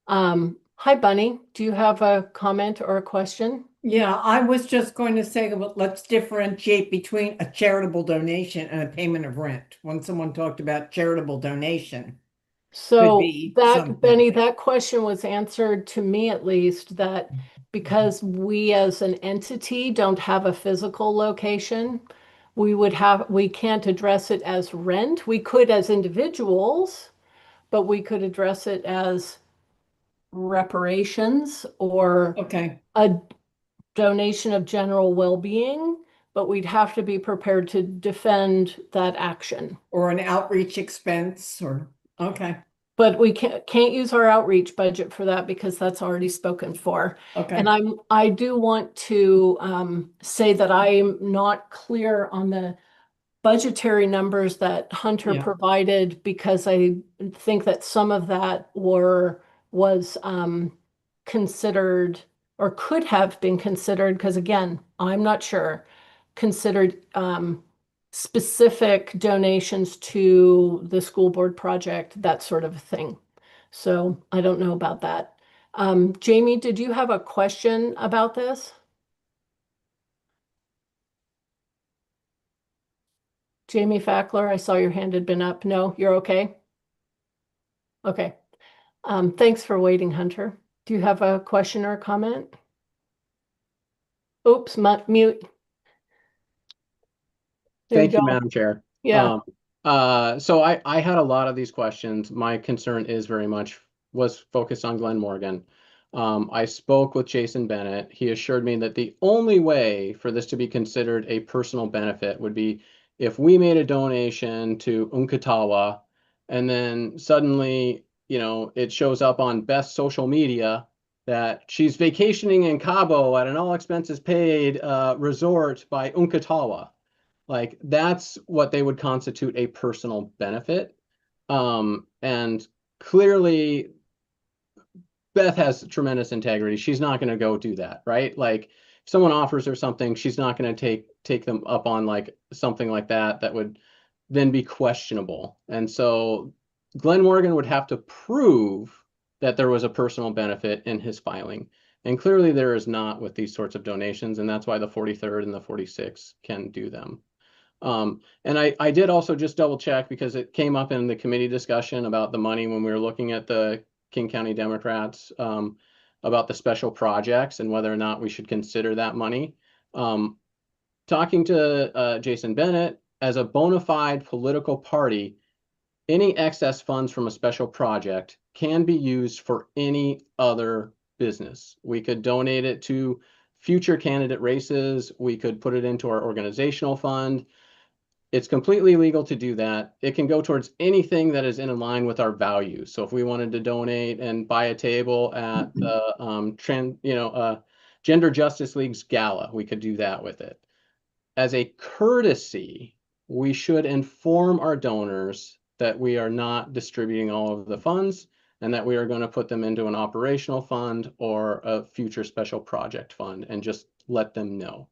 Hi, Bunny. Do you have a comment or a question? Yeah, I was just going to say, well, let's differentiate between a charitable donation and a payment of rent. When someone talked about charitable donation. So be that, something. Benny, that question was answered to me at least, that because we as an entity don't have a physical location, we can't address it as rent. We could as individuals, but we could address it as reparations or a donation of general well-being, but we'd have to be prepared to defend that action. Or an outreach expense or, okay. But we can't use our outreach budget for that because that's already spoken for. Okay. And I do want to say that I'm not clear on the budgetary numbers that Hunter provided, because I think that some of that was considered or could have been considered, because again, I'm not sure, considered specific donations to the school board project, that sort of thing. So I don't know about that. Jamie, did you have a question about this? Jamie Fackler, I saw your hand had been up. No, you're okay? Okay. Thanks for waiting, Hunter. Do you have a question or a comment? Oops, mute. There Thank you you, go. Madam Chair. Yeah. So I had a lot of these questions. My concern is very much was focused on Glen Morgan. I spoke with Jason Bennett. He assured me that the only way for this to be considered a personal benefit would be if we made a donation to Unkatawa and then suddenly, it shows up on best social media that she's vacationing in Cabo at an all expenses paid resort by Unkatawa. Like that's what they would constitute a personal benefit. And clearly Beth has tremendous integrity. She's not going to go do that, right? Like if someone offers her something, she's not going to take them up on like something like that would then be questionable. And so Glenn Morgan would have to prove that there was a personal benefit in his filing. And clearly there is not with these sorts of donations, and that's why the 43rd and the 46th can do them. And I did also just double check because it came up in the committee discussion about the money when we were looking at the King County Democrats about the special projects and whether or not we should consider that money. Talking to Jason Bennett, as a bona fide political party, any excess funds from a special project can be used for any other business. We could donate it to future candidate races. We could put it into our organizational fund. It's completely legal to do that. It can go towards anything that is in line with our values. So if we wanted to donate and buy a table at the Gender Justice League's gala, we could do that with it. As a courtesy, we should inform our donors that we are not distributing all of the funds and that we are going to put them into an operational fund or a future special project fund and just let them know.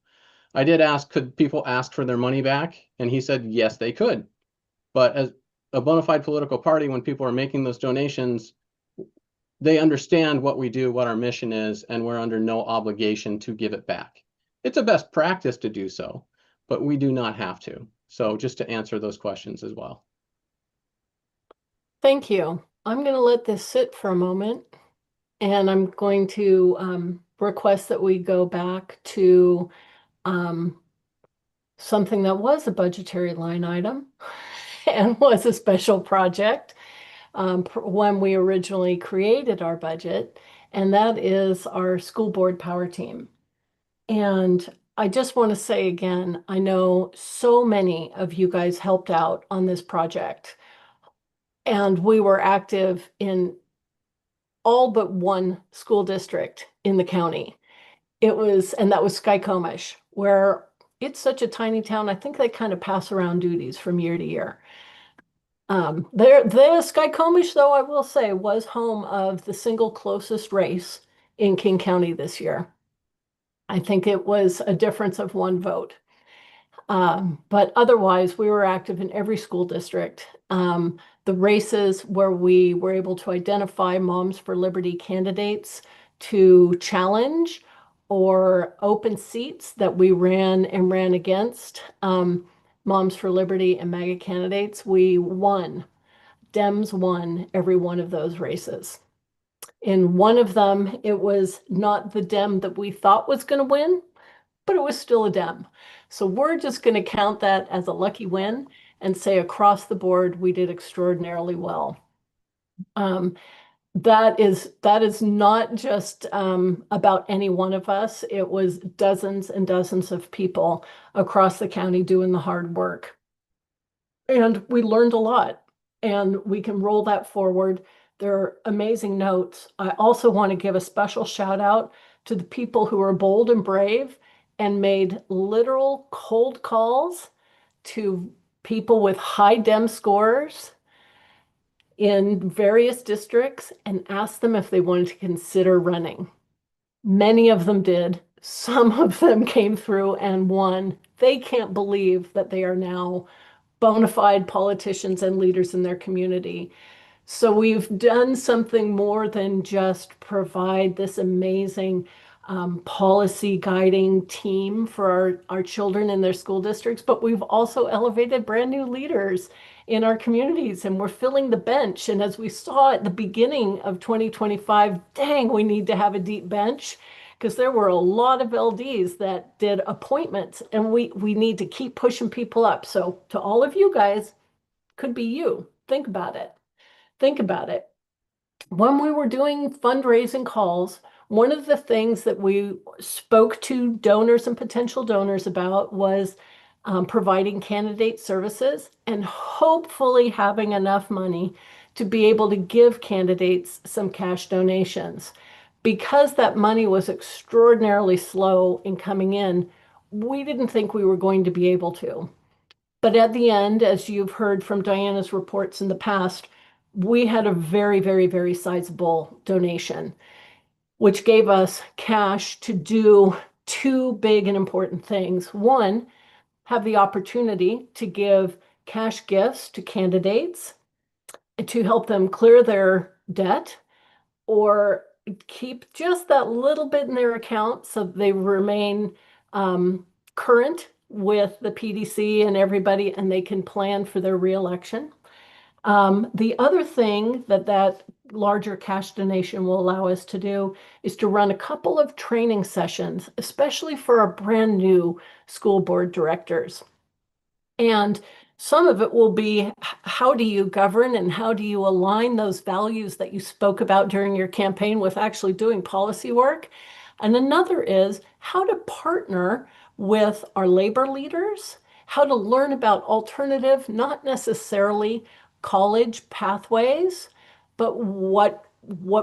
I did ask, could people ask for their money back? And he said, yes, they could. But as a bona fide political party, when people are making those donations, they understand what we do, what our mission is, and we're under no obligation to give it back. It's a best practice to do so, but we do not have to. So just to answer those questions as well. Thank you. I'm going to let this sit for a moment, and I'm going to request that we go back to something that was a budgetary line item and was a special project when we originally created our budget, and that is our school board power team. And I just want to say again, I know so many of you guys helped out on this project, and we were active in all but one school district in the county. And that was Skykomish, where it's such a tiny town. I think they kind of pass around duties from year to year. The Skykomish, though, I will say, was home of the single closest race in King County this year. I think it was a difference of 1 vote. But otherwise, we were active in every school district. The races where we were able to identify Moms for Liberty candidates to challenge or open seats that we ran against Moms for Liberty and MAGA candidates, we won. Dems won every one of those races. In one of them, it was not the Dem that we thought was going to win, but it was still a Dem. So we're just going to count that as a lucky win and say across the board, we did extraordinarily well. That is not just about any one of us. It was dozens and dozens of people across the county doing the hard work. And we learned a lot, and we can roll that forward. There are amazing notes. I also want to give a special shout out to the people who are bold and brave and made literal cold calls to people with high Dem scores in various districts and asked them if they wanted to consider running. Many of them did. Some of them came through and won. They can't believe that they are now bona fide politicians and leaders in their community. So we've done something more than just provide this amazing policy guiding team for our children in their school districts, but we've also elevated brand new leaders in our communities and we're filling the bench. And as we saw at the beginning of 2025, dang, we need to have a deep bench because there were a lot of LDs that did appointments and we need to keep pushing people up. So to all of you guys, could be you. Think about it. Think about it. When we were doing fundraising calls, one of the things that we spoke to donors and potential donors about was providing candidate services and hopefully having enough money to be able to give candidates some cash donations. Because that money was extraordinarily slow in coming in, we didn't think we were going to be able to. But at the end, as you've heard from Diana's reports in the past, we had a very, very, very sizable donation, which gave us cash to do two big and important things. One, have the opportunity to give cash gifts to candidates to help them clear their debt or keep just that little bit in their account so they remain current with the PDC and everybody and they can plan for their reelection. The other thing that larger cash donation will allow us to do is to run a couple of training sessions, especially for our brand new school board directors. And some of it will be how do you govern and how do you align those values that you spoke about during your campaign with actually doing policy work? And another is how to partner with our labor leaders, how to learn about alternative, not necessarily college pathways, but what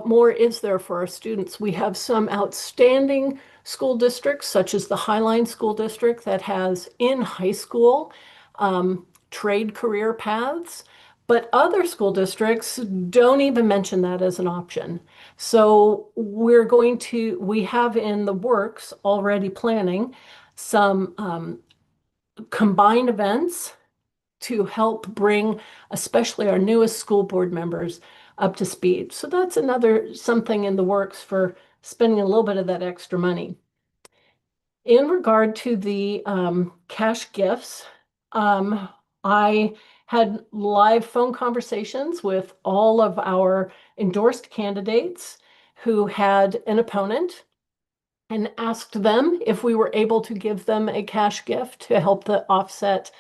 more is there for our students? We have some outstanding school districts, such as the Highline School District that has in high school trade career paths, but other school districts don't even mention that as an option. So we have in the works already planning some combined events to help bring especially our newest school board members up to speed. So that's another something in the works for spending a little bit of that extra money. In regard to the cash gifts, I had live phone conversations with all of our endorsed candidates who had an opponent and asked them if we were able to give them a cash gift to help the offset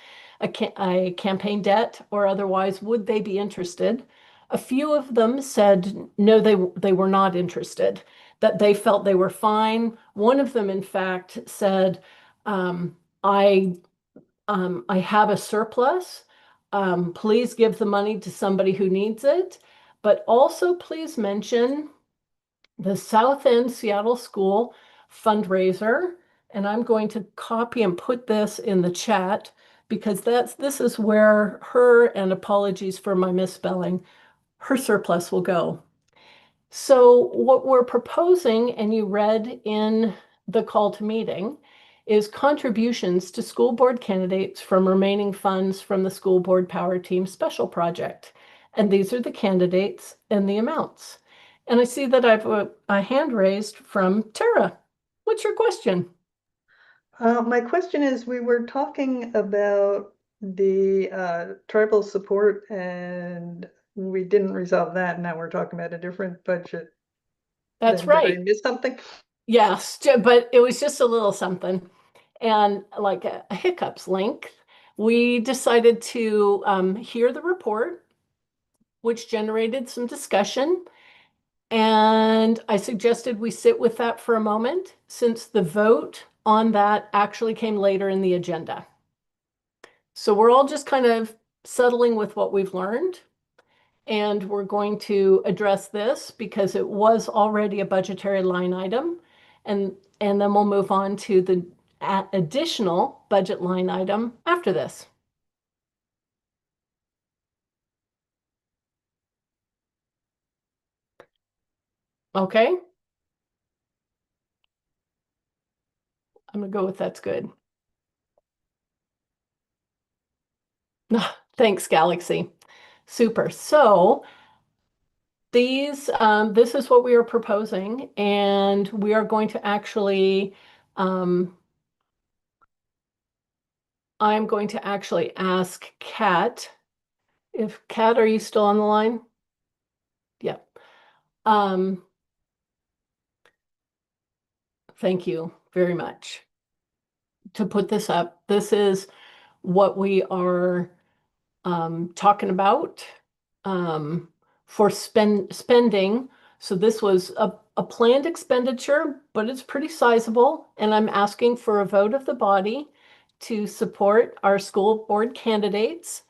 a campaign debt or otherwise would they be interested. A few of them said no, they were not interested, that they felt they were fine. One of them, in fact, said, I have a surplus. Please give the money to somebody who needs it, but also please mention the South End Seattle School fundraiser. And I'm going to copy and put this in the chat because this is where her, and apologies for my misspelling, her surplus will go. So what we're proposing, and you read in the call to meeting, is contributions to school board candidates from remaining funds from the school board power team special project. And these are the candidates and the amounts. And I see that I have a hand raised from Tara. What's your question? My question is, we were talking about the tribal support and we didn't resolve that. Now we're talking about a different budget. That's Did right. I miss something? Yes, but it was just a little something. And like a hiccups link, we decided to hear the report, which generated some discussion. And I suggested we sit with that for a moment since the vote on that actually came later in the agenda. So we're all just kind of settling with what we've learned. And we're going to address this because it was already a budgetary line item. And then we'll move on to the additional budget line item after this. Okay. I'm gonna go with that's good. Thanks, Galaxy. Super. So This is what we are proposing, and we are going to actually, I'm going to actually ask Kat. If Kat, are you still on the line? Yep. Thank you very much to put this up. This is what we are talking about for spending. So this was a planned expenditure, but it's pretty sizable. And I'm asking for a vote of the body to support our school board candidates.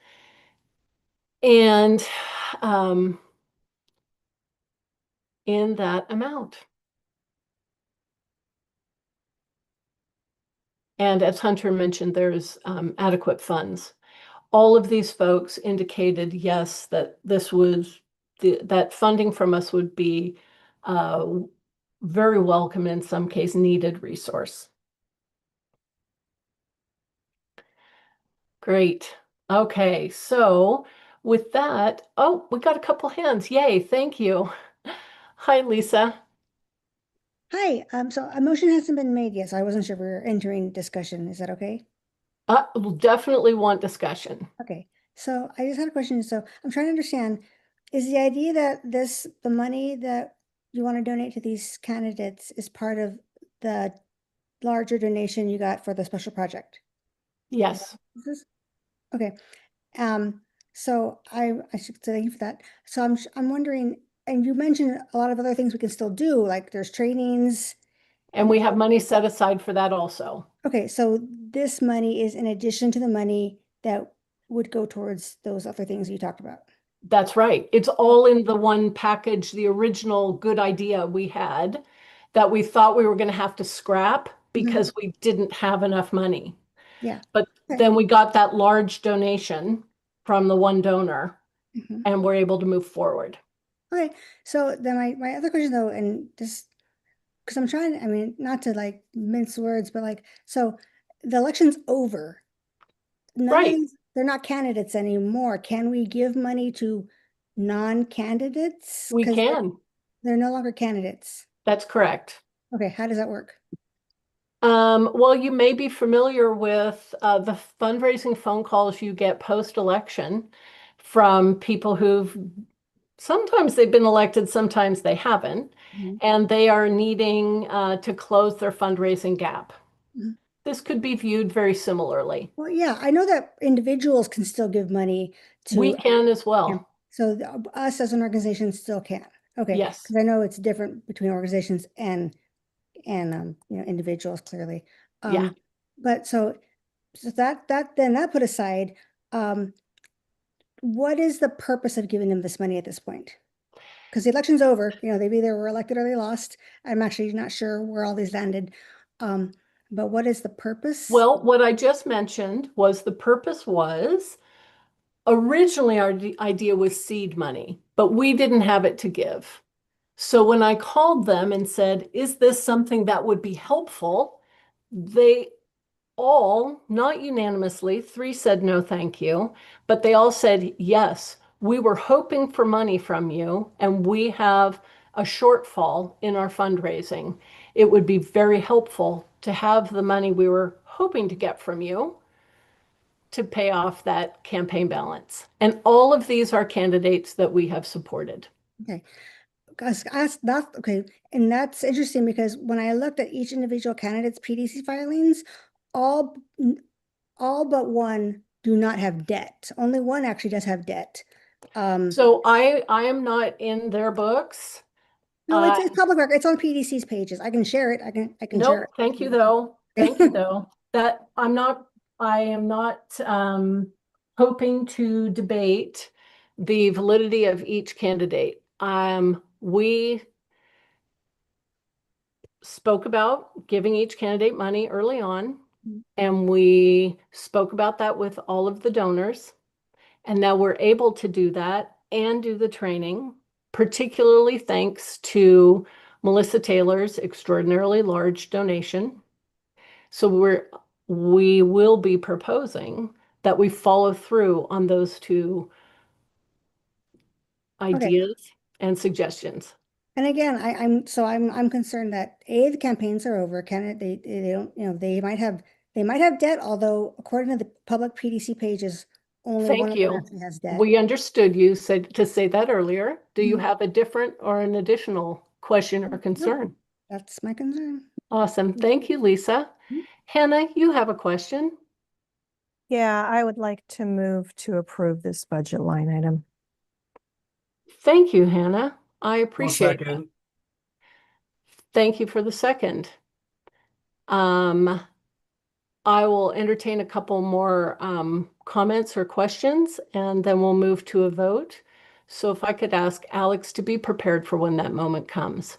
And in that amount. And as Hunter mentioned, there's adequate funds. All of these folks indicated, yes, that this was that funding from us would be very welcome, in some case needed resource. Great. Okay, so with that, oh, we got a couple hands. Yay, thank you. Hi, Lisa. Hi, so a motion hasn't been made yet, so I wasn't sure if we were entering discussion. Is that okay? We'll definitely want discussion. Okay, so I just had a question. So I'm trying to understand, is the idea that the money that you want to donate to these candidates is part of the larger donation you got for the special project? Yes. Okay. So I should say thank you for that. So I'm wondering, and you mentioned a lot of other things we can still do, like there's trainings. And we have money set aside for that also. Okay, so this money is in addition to the money that would go towards those other things you talked about. That's right. It's all in the one package, the original good idea we had that we thought we were going to have to scrap because we didn't have enough money. Yeah. But then we got that large donation from the one donor and we're able to move forward. Okay, so then my other question though, and this, because I'm trying, I mean, not to like mince words, but like, so the election's over. None of these, they're not candidates anymore. Can we give money to non-candidates? We 'Cause can. they're no longer candidates. That's correct. Okay, how does that work? Well, you may be familiar with the fundraising phone calls you get post-election from people who've sometimes they've been elected, sometimes they haven't, and they are needing to close their fundraising gap. This could be viewed very similarly. Well, yeah, I know that individuals can still give money to. We can as well. Yeah. So us as an organization still can. Okay. Yes. Because I know it's different between organizations and individuals clearly. Yeah. But so that put aside, what is the purpose of giving them this money at this point? Because the election's over, they've either were elected or they lost. I'm actually not sure where all these landed. But what is the purpose? Well, what I just mentioned was the purpose was originally our idea was seed money, but we didn't have it to give. So when I called them and said, is this something that would be helpful? They all, not unanimously, 3 said no, thank you, but they all said, yes, we were hoping for money from you and we have a shortfall in our fundraising. It would be very helpful to have the money we were hoping to get from you to pay off that campaign balance. And all of these are candidates that we have supported. Okay. That's okay. And that's interesting because when I looked at each individual candidate's PDC filings, all but one do not have debt. Only one actually does have debt. So I am not in their books. No, it's public record. It's on PDC's pages. I can share it. I can share it. Thank you though. Thank you though. That I am not hoping to debate the validity of each candidate. We spoke about giving each candidate money early on, and we spoke about that with all of the donors. And now we're able to do that and do the training, particularly thanks to Melissa Taylor's extraordinarily large donation. So we will be proposing that we follow through on those two ideas and suggestions. And again, I'm concerned that A, the campaigns are over. They don't, they might have debt, although according to the public PDC pages, only one Thank of them you. actually has debt. We understood you said to say that earlier. Do you Mhm. have a different or an additional question or concern? That's my concern. Awesome. Thank you, Lisa. Hannah, you have a question. Yeah, I would like to move to approve this budget line item. Thank you, Hannah. I appreciate that. second. Thank you for the second. I will entertain a couple more comments or questions, and then we'll move to a vote. So if I could ask Alex to be prepared for when that moment comes.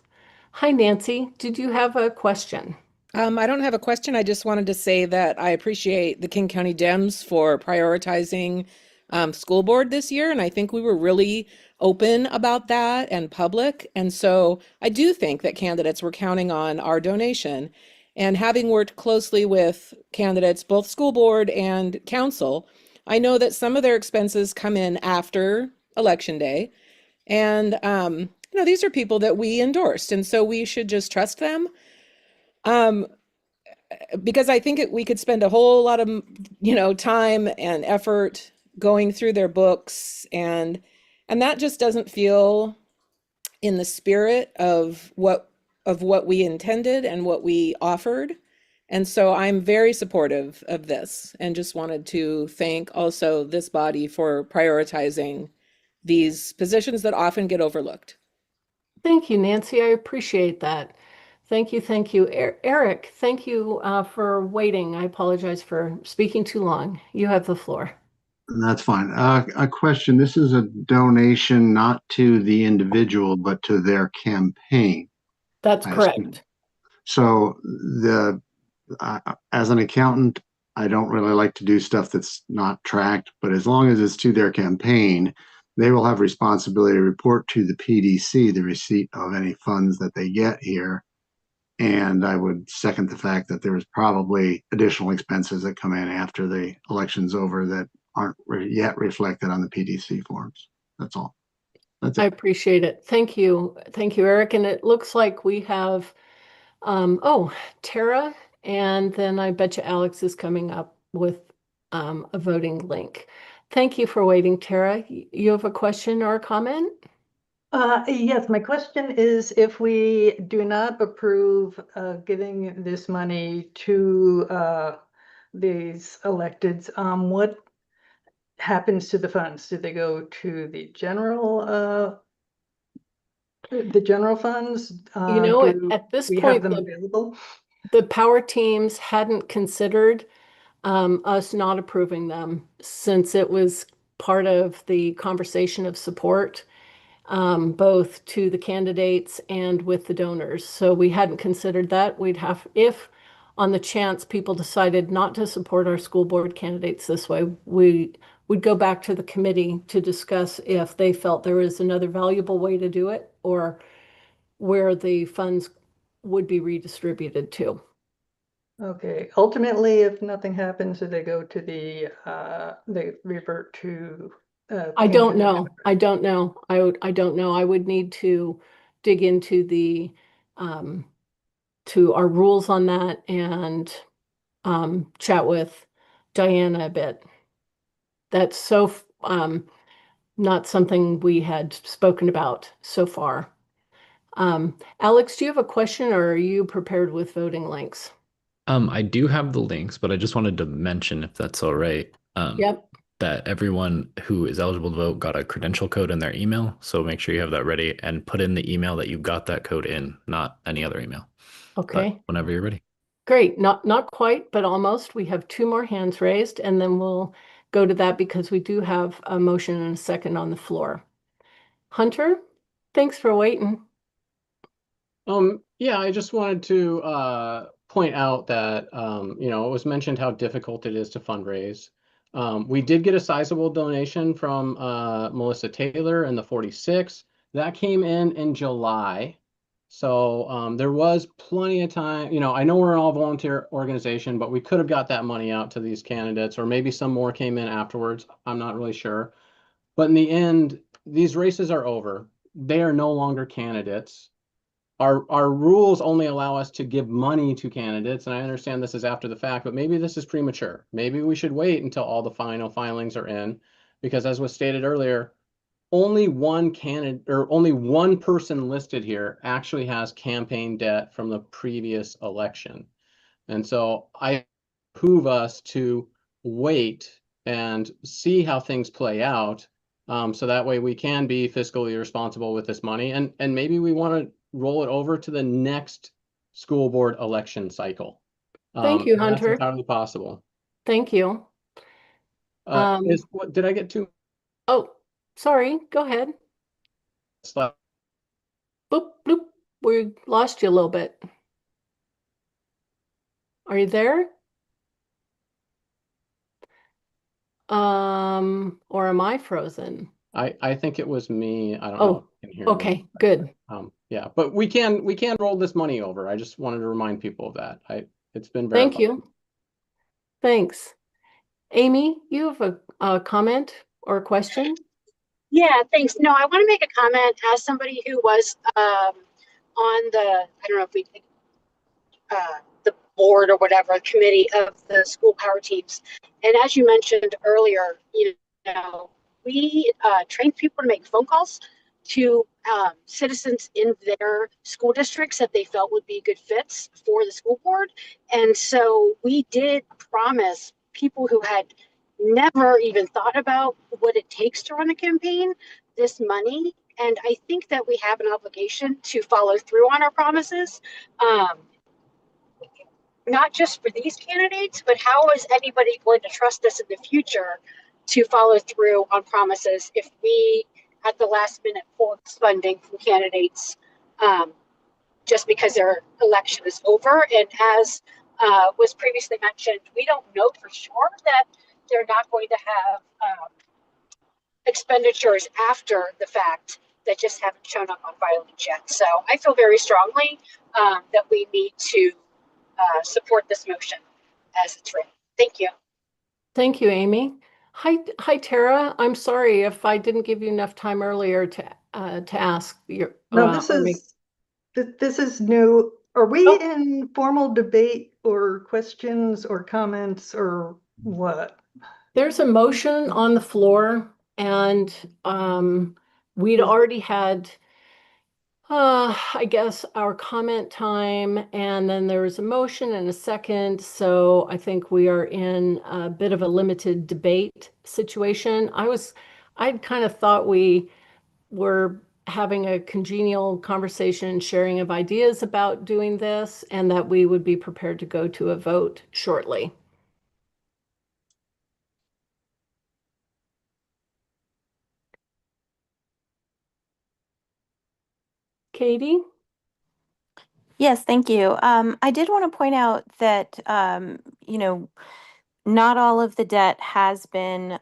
Hi, Nancy. Did you have a question? I don't have a question. I just wanted to say that I appreciate the King County Dems for prioritizing school board this year. And I think we were really open about that and public. And so I do think that candidates were counting on our donation. And having worked closely with candidates, both school board and council, I know that some of their expenses come in after Election Day. And, these are people that we endorsed. And so we should just trust them. Because I think we could spend a whole lot of, time and effort going through their books, and that just doesn't feel in the spirit of what we intended and what we offered. And so I'm very supportive of this, and just wanted to thank also this body for prioritizing these positions that often get overlooked. Thank you, Nancy. I appreciate that. Thank you. Thank you. Eric, thank you for waiting. I apologize for speaking too long. You have the floor. That's fine. A question. This is a donation not to the individual, but to their campaign. That's correct. So as an accountant, I don't really like to do stuff that's not tracked, but as long as it's to their campaign, they will have responsibility to report to the PDC the receipt of any funds that they get here. And I would second the fact that there was probably additional expenses that come in after the election's over that aren't yet reflected on the PDC forms. That's all. That's it. I appreciate it. Thank you. Thank you, Eric. And it looks like we have, Tara, and then I bet you Alex is coming up with a voting link. Thank you for waiting, Tara. You have a question or a comment? Yes, my question is, if we do not approve giving this money to these electeds, what happens to the funds? Do they go to the general funds? At this we point, have them available? the power teams hadn't considered us not approving them, since it was part of the conversation of support, both to the candidates and with the donors. So we hadn't considered that. If on the chance people decided not to support our school board candidates this way, we would go back to the committee to discuss if they felt there was another valuable way to do it, or where the funds would be redistributed to. Okay. Ultimately, if nothing happens, do they go to they revert to? I don't know. I don't know. I don't know. I would need to dig into the to our rules on that, and chat with Diana a bit. That's so not something we had spoken about so far. Alex, do you have a question, or are you prepared with voting links? I do have the links, but I just wanted to mention, if that's all right, Yep. that everyone who is eligible to vote got a credential code in their email. So make sure you have that ready and put in the email that you got that code in, not any other email. Okay. But whenever you're ready. Great. Not quite, but almost. We have two more hands raised, and then we'll go to that because we do have a motion and a second on the floor. Hunter, thanks for waiting. Yeah, I just wanted to point out that it was mentioned how difficult it is to fundraise. We did get a sizable donation from Melissa Taylor in the 46. That came in July. So there was plenty of time. I know we're an all volunteer organization, but we could have got that money out to these candidates, or maybe some more came in afterwards. I'm not really sure. But in the end, these races are over. they are no longer candidates. Our rules only allow us to give money to candidates, and I understand this is after the fact, but maybe this is premature. Maybe we should wait until all the final filings are in, because as was stated earlier, only one candidate or only one person listed here actually has campaign debt from the previous election. And so I behoove us to wait and see how things play out. So that way we can be fiscally responsible with this money. And maybe we want to roll it over to the next school board election cycle. Thank you, That's Hunter. entirely possible. Thank you. Did I get two? Oh, sorry. Go ahead. Boop, bloop. We lost you a little bit. Are you there? Or am I frozen? I think it was me. I don't know if you can hear okay, me. good. Yeah, but we can roll this money over. I just wanted to remind people of that. It's been verified. Thank you. Thanks. Amy, you have a comment or a question? Yeah, thanks. No, I want to make a comment as somebody who was on the, I don't know if we, the board or whatever, committee of the school power teams. And as you mentioned earlier, you know, we trained people to make phone calls to citizens in their school districts that they felt would be good fits for the school board. And so we did promise people who had never even thought about what it takes to run a campaign this money. And I think that we have an obligation to follow through on our promises. Not just for these candidates, but how is anybody going to trust us in the future to follow through on promises if we at the last minute pull funding from candidates just because their election is over? And as was previously mentioned, we don't know for sure that they're not going to have expenditures after the fact that just haven't shown up on filings yet. So I feel very strongly that we need to support this motion as it's written. Thank you. Thank you, Amy. Hi, Tara. I'm sorry if I didn't give you enough time earlier to ask your. No, this is new. Are we in formal debate or questions or comments or what? There's a motion on the floor, and we'd already had I guess our comment time, and then there was a motion and a second. So I think we are in a bit of a limited debate situation. I'd kind of thought we were having a congenial conversation, sharing of ideas about doing this, and that we would be prepared to go to a vote shortly. Katie? Yes, thank you. I did want to point out that, not all of the debt has been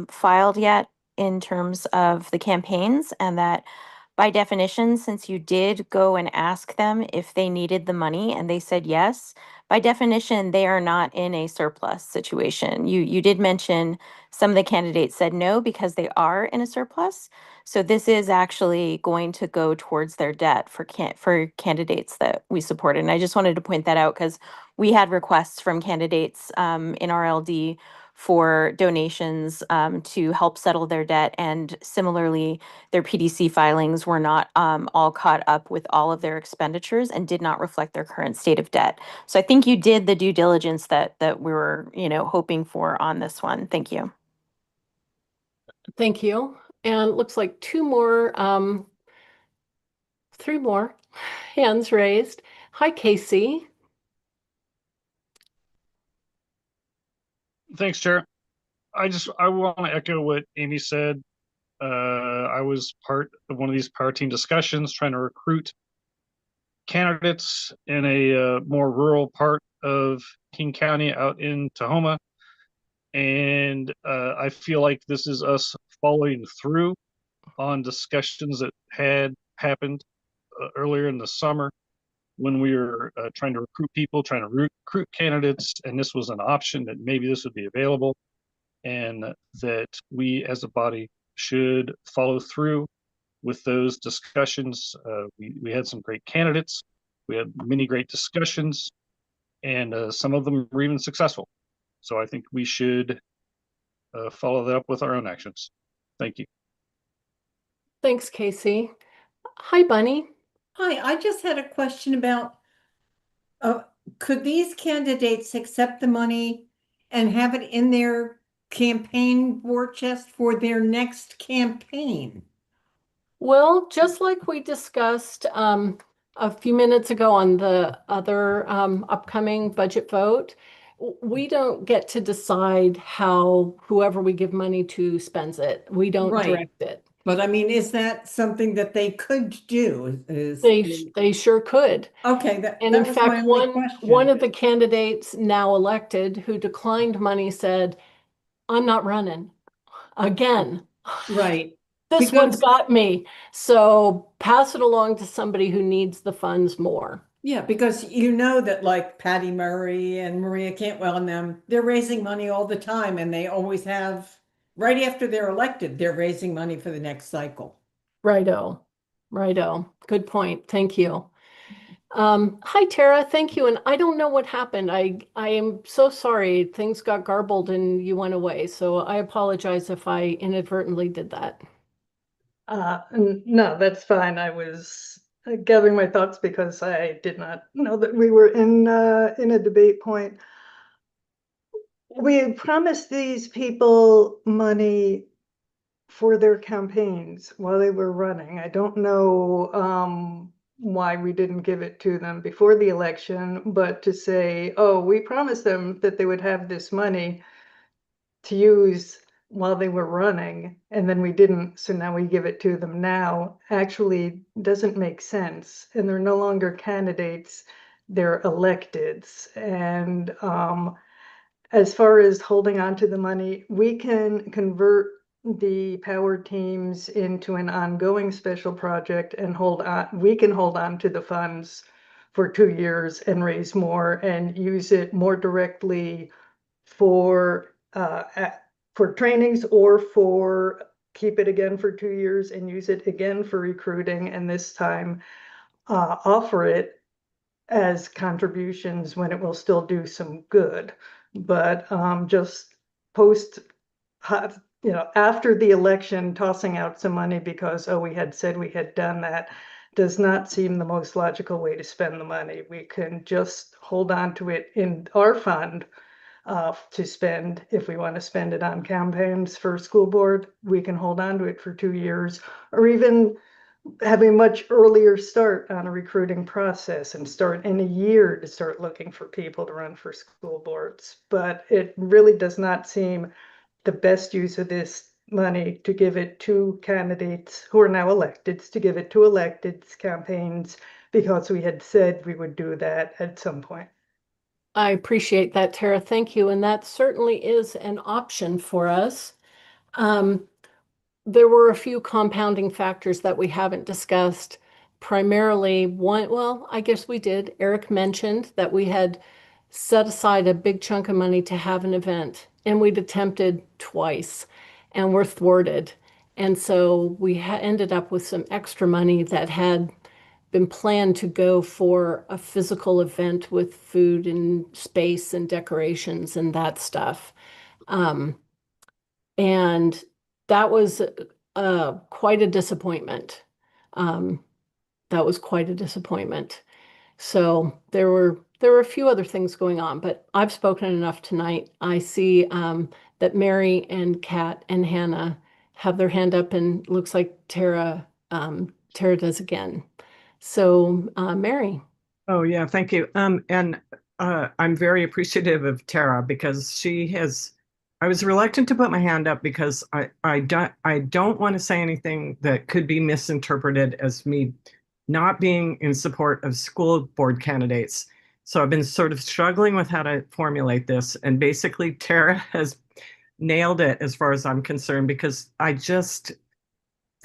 filed yet in terms of the campaigns, and that by definition, since you did go and ask them if they needed the money and they said yes, by definition, they are not in a surplus situation. You did mention some of the candidates said no because they are in a surplus. So this is actually going to go towards their debt for candidates that we supported. And I just wanted to point that out because we had requests from candidates in RLD for donations to help settle their debt. And similarly, their PDC filings were not all caught up with all of their expenditures and did not reflect their current state of debt. So I think you did the due diligence that we were, hoping for on this one. Thank you. Thank you. And it looks like three more hands raised. Hi, Casey. Thanks, Chair. I want to echo what Amy said. I was part of one of these power team discussions trying to recruit candidates in a more rural part of King County out in Tahoma. And I feel like this is us following through on discussions that had happened earlier in the summer when we were trying to recruit people, trying to recruit candidates, and this was an option that maybe this would be available, and that we as a body should follow through with those discussions. We had some great candidates. We had many great discussions, and some of them were even successful. So I think we should follow that up with our own actions. Thank you. Thanks, Casey. Hi, Bunny. Hi, I just had a question about, could these candidates accept the money and have it in their campaign war chest for their next campaign? Well, just like we discussed a few minutes ago on the other upcoming budget vote, we don't get to decide how whoever we give money to spends it. We don't Right. direct it. But I mean, is that something that they could do? They sure could. Okay, that And in was my fact, only one question. of the candidates now elected who declined money said, "I'm not running again." Right. This one's got me. So pass it along to somebody who needs the funds more. Yeah, because you know that like Patty Murray and Maria Cantwell and them, they're raising money all the time, and they always have, right after they're elected, they're raising money for the next cycle. Righto. Good point. Thank you. Hi, Tara. Thank you. And I don't know what happened. I am so sorry. Things got garbled and you went away. So I apologize if I inadvertently did that. No, that's fine. I was gathering my thoughts because I did not know that we were in a debate point. We promised these people money for their campaigns while they were running. I don't know why we didn't give it to them before the election, but to say, oh, we promised them that they would have this money to use while they were running, and then we didn't, so now we give it to them now, actually doesn't make sense. And they're no longer candidates, they're electeds. And as far as holding on to the money, we can convert the power teams into an ongoing special project and we can hold on to the funds for 2 years and raise more and use it more directly for trainings, or for keep it again for 2 years and use it again for recruiting, and this time offer it as contributions when it will still do some good. But just post, after the election, tossing out some money because, oh, we had said we had done that, does not seem the most logical way to spend the money. We can just hold on to it in our fund to spend. If we want to spend it on campaigns for school board, we can hold on to it for 2 years, or even have a much earlier start on a recruiting process and start in a year to start looking for people to run for school boards. But it really does not seem the best use of this money to give it to candidates who are now electeds, to give it to electeds campaigns, because we had said we would do that at some point. I appreciate that, Tara. Thank you. And that certainly is an option for us. There were a few compounding factors that we haven't discussed. Primarily one, well, I guess we did. Eric mentioned that we had set aside a big chunk of money to have an event, and we'd attempted twice and were thwarted. And so we ended up with some extra money that had been planned to go for a physical event with food and space and decorations and that stuff. And that was quite a disappointment. That was quite a disappointment. So there were a few other things going on, but I've spoken enough tonight. I see that Mary and Kat and Hannah have their hand up, and looks like Tara does again. So Mary. Oh yeah, thank you. And I'm very appreciative of Tara because she has. I was reluctant to put my hand up because I don't want to say anything that could be misinterpreted as me not being in support of school board candidates. So I've been sort of struggling with how to formulate this, and basically Tara has nailed it as far as I'm concerned, because the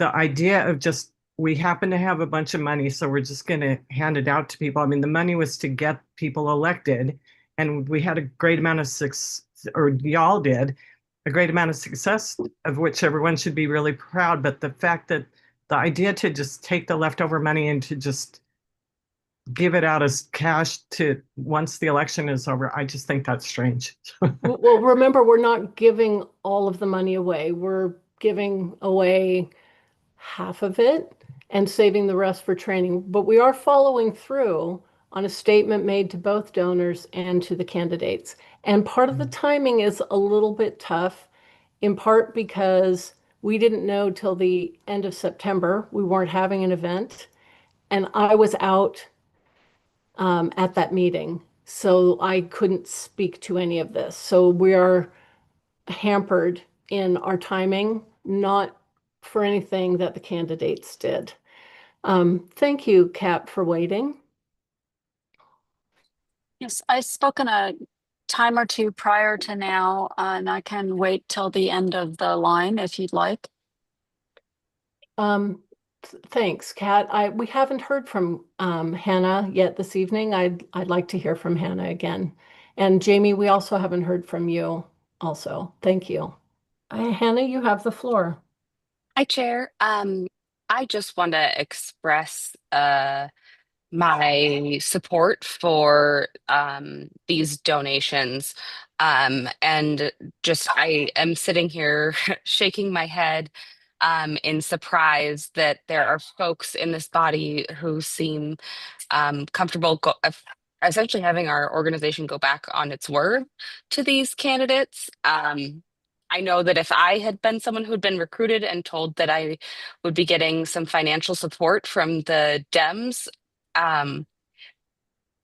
idea of just, we happen to have a bunch of money, so we're just going to hand it out to people. I mean, the money was to get people elected, and we had a great amount of success, or y'all did, a great amount of success, of which everyone should be really proud. But the fact that the idea to just take the leftover money and to just give it out as cash to once the election is over, I just think that's strange. Well, remember, we're not giving all of the money away. We're giving away half of it and saving the rest for training. But we are following through on a statement made to both donors and to the candidates. And part of the timing is a little bit tough, in part because we didn't know till the end of September we weren't having an event. And I was out at that meeting, so I couldn't speak to any of this. So we are hampered in our timing, not for anything that the candidates did. Thank you, Kat, for waiting. Yes, I've spoken a time or two prior to now, and I can wait till the end of the line if you'd like. Thanks, Kat. We haven't heard from Hannah yet this evening. I'd like to hear from Hannah again. And Jamie, we also haven't heard from you also. Thank you. Hannah, you have the floor. Hi, Chair. I just want to express my support for these donations. And just I am sitting here shaking my head in surprise that there are folks in this body who seem comfortable essentially having our organization go back on its word to these candidates. I know that if I had been someone who'd been recruited and told that I would be getting some financial support from the Dems, and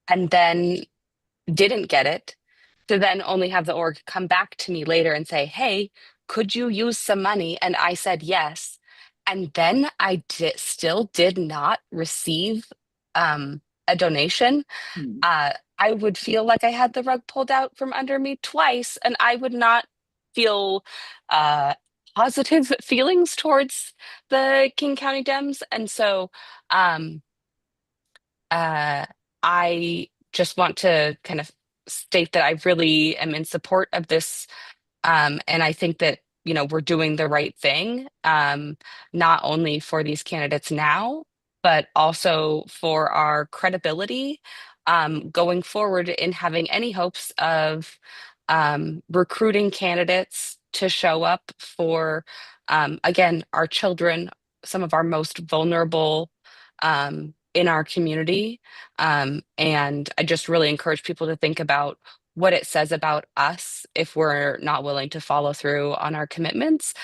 then didn't get it, to then only have the org come back to me later and say, hey, could you use some money? And I said yes. And then I still did not receive a donation. I would feel like I had the rug pulled out from under me twice, and I would not feel positive feelings towards the King County Dems. And so I just want to kind of state that I really am in support of this. And I think that, we're doing the right thing, not only for these candidates now, but also for our credibility going forward in having any hopes of recruiting candidates to show up for, again, our children, some of our most vulnerable in our community. And I just really encourage people to think about what it says about us if we're not willing to follow through on our commitments,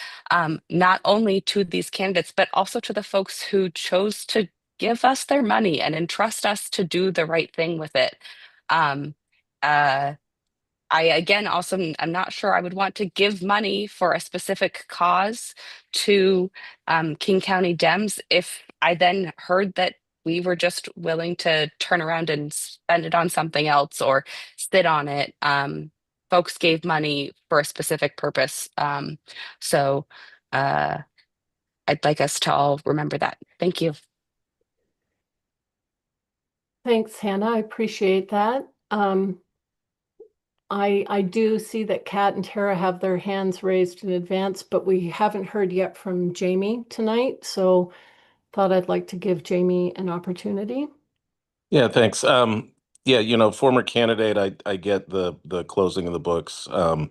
not only to these candidates, but also to the folks who chose to give us their money and entrust us to do the right thing with it. I again also I'm not sure I would want to give money for a specific cause to King County Dems if I then heard that we were just willing to turn around and spend it on something else or sit on it. Folks gave money for a specific purpose. So I'd like us to all remember that. Thank you. Thanks, Hannah. I appreciate that. I do see that Kat and Tara have their hands raised in advance, but we haven't heard yet from Jamie tonight. So thought I'd like to give Jamie an opportunity. Yeah, thanks. Yeah, former candidate, I get the closing of the books, and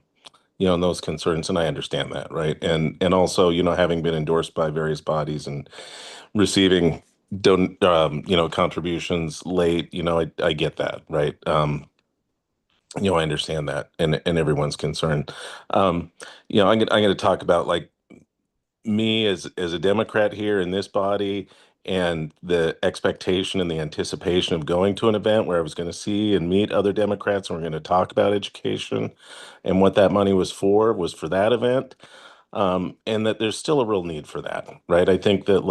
those concerns, and I understand that, right? And also, having been endorsed by various bodies and receiving contributions late, I get that, right? I understand that and everyone's concern. I'm gonna talk about like me as a Democrat here in this body and the expectation and the anticipation of going to an event where I was going to see and meet other Democrats and we're going to talk about education and what that money was for that event. And that there's still a real need for that, right? I think that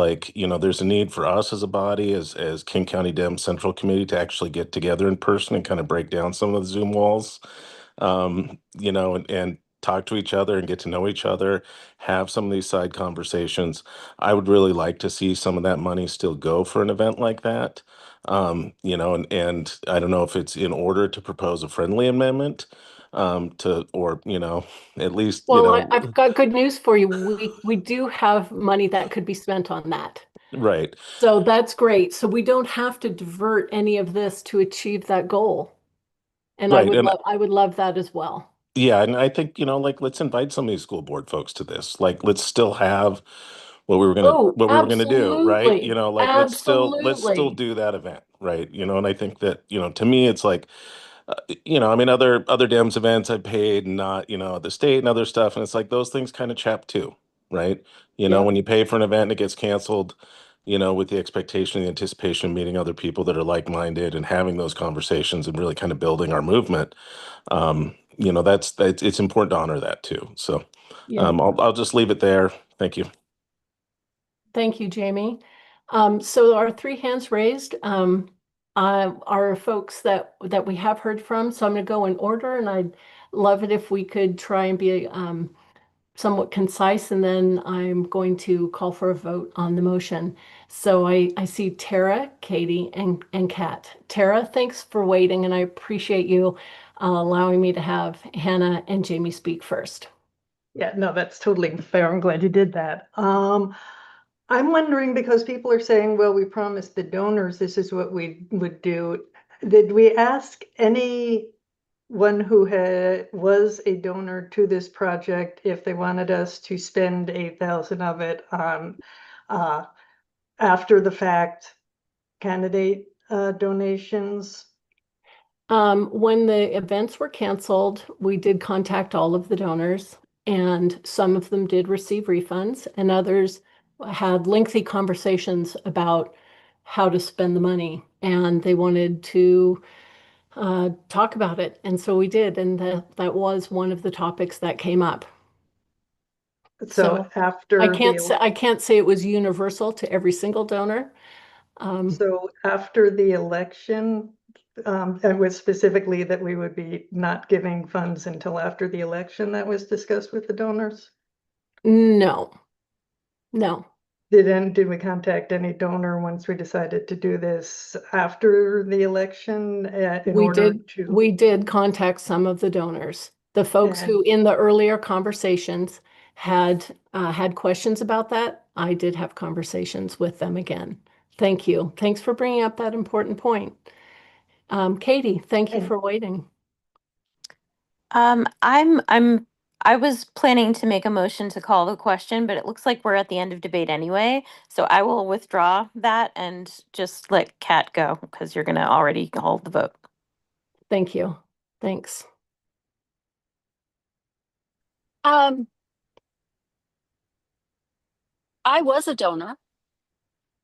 there's a need for us as a body, as King County Dem Central Committee to actually get together in person and kind of break down some of the Zoom walls, and talk to each other and get to know each other, have some of these side conversations. I would really like to see some of that money still go for an event like that. And I don't know if it's in order to propose a friendly amendment or at least Well, I've got good news for you. We do have money that could be spent on that. Right. So that's great. So we don't have to divert any of this to achieve that goal. And Right. And I would love that as well. yeah, and I think, like, let's invite some of these school board folks to this. Like, let's still have Oh, what we were gonna do, right? absolutely. Like, let's still Absolutely. do that event, right? And I think that, to me, it's like, I mean, other Dems events I paid, not, the state and other stuff, and it's like those things kind of chap too, right? Yeah. When you pay for an event and it gets canceled, with the expectation, the anticipation of meeting other people that are like-minded and having those conversations and really kind of building our movement. That's it's important to honor that too. So Yeah. I'll just leave it there. Thank you. Thank you, Jamie. So our three hands raised are folks that we have heard from. So I'm going to go in order, and I'd love it if we could try and be somewhat concise, and then I'm going to call for a vote on the motion. So I see Tara, Katie, and Kat. Tara, thanks for waiting, and I appreciate you allowing me to have Hannah and Jamie speak first. Yeah, no, that's totally fair. I'm glad you did that. I'm wondering, because people are saying, well, we promised the donors this is what we would do. Did we ask anyone who was a donor to this project if they wanted us to spend 8,000 of it on after the fact candidate donations? When the events were canceled, we did contact all of the donors, and some of them did receive refunds, and others had lengthy conversations about how to spend the money, and they wanted to talk about it. And so we did, and that was one of the topics that came up. So after I can't say it was universal to every single donor. So after the election, it was specifically that we would be not giving funds until after the election that was discussed with the donors? No, no. Did we contact any donor once we decided to do this after the election in order to? We did contact some of the donors. The folks who in the earlier conversations had questions about that, I did have conversations with them again. Thank you. Thanks for bringing up that important point. Katie, thank you for waiting. I was planning to make a motion to call the question, but it looks like we're at the end of debate anyway. So I will withdraw that and just let Kat go because you're going to already hold the vote. Thank you. Thanks. I was a donor,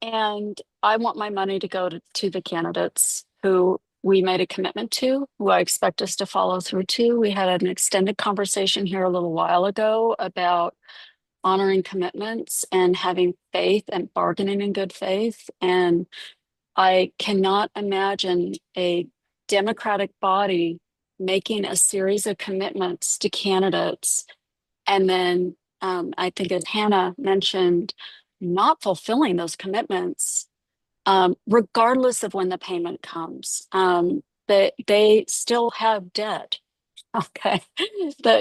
and I want my money to go to the candidates who we made a commitment to, who I expect us to follow through to. We had an extended conversation here a little while ago about honoring commitments and having faith and bargaining in good faith. And I cannot imagine a Democratic body making a series of commitments to candidates and then I think, as Hannah mentioned, not fulfilling those commitments, regardless of when the payment comes. They still have debt. Okay,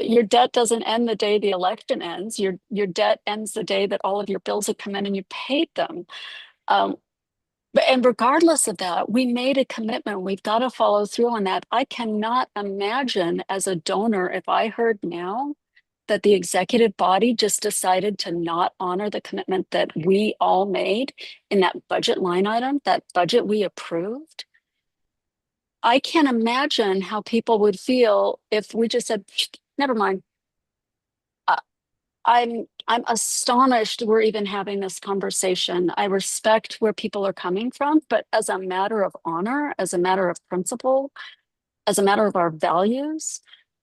your debt doesn't end the day the election ends. Your debt ends the day that all of your bills have come in and you paid them. And regardless of that, we made a commitment. We've got to follow through on that. I cannot imagine as a donor if I heard now that the executive body just decided to not honor the commitment that we all made in that budget line item, that budget we approved. I can't imagine how people would feel if we just said, never mind. I'm astonished we're even having this conversation. I respect where people are coming from, but as a matter of honor, as a matter of principle, as a matter of our values,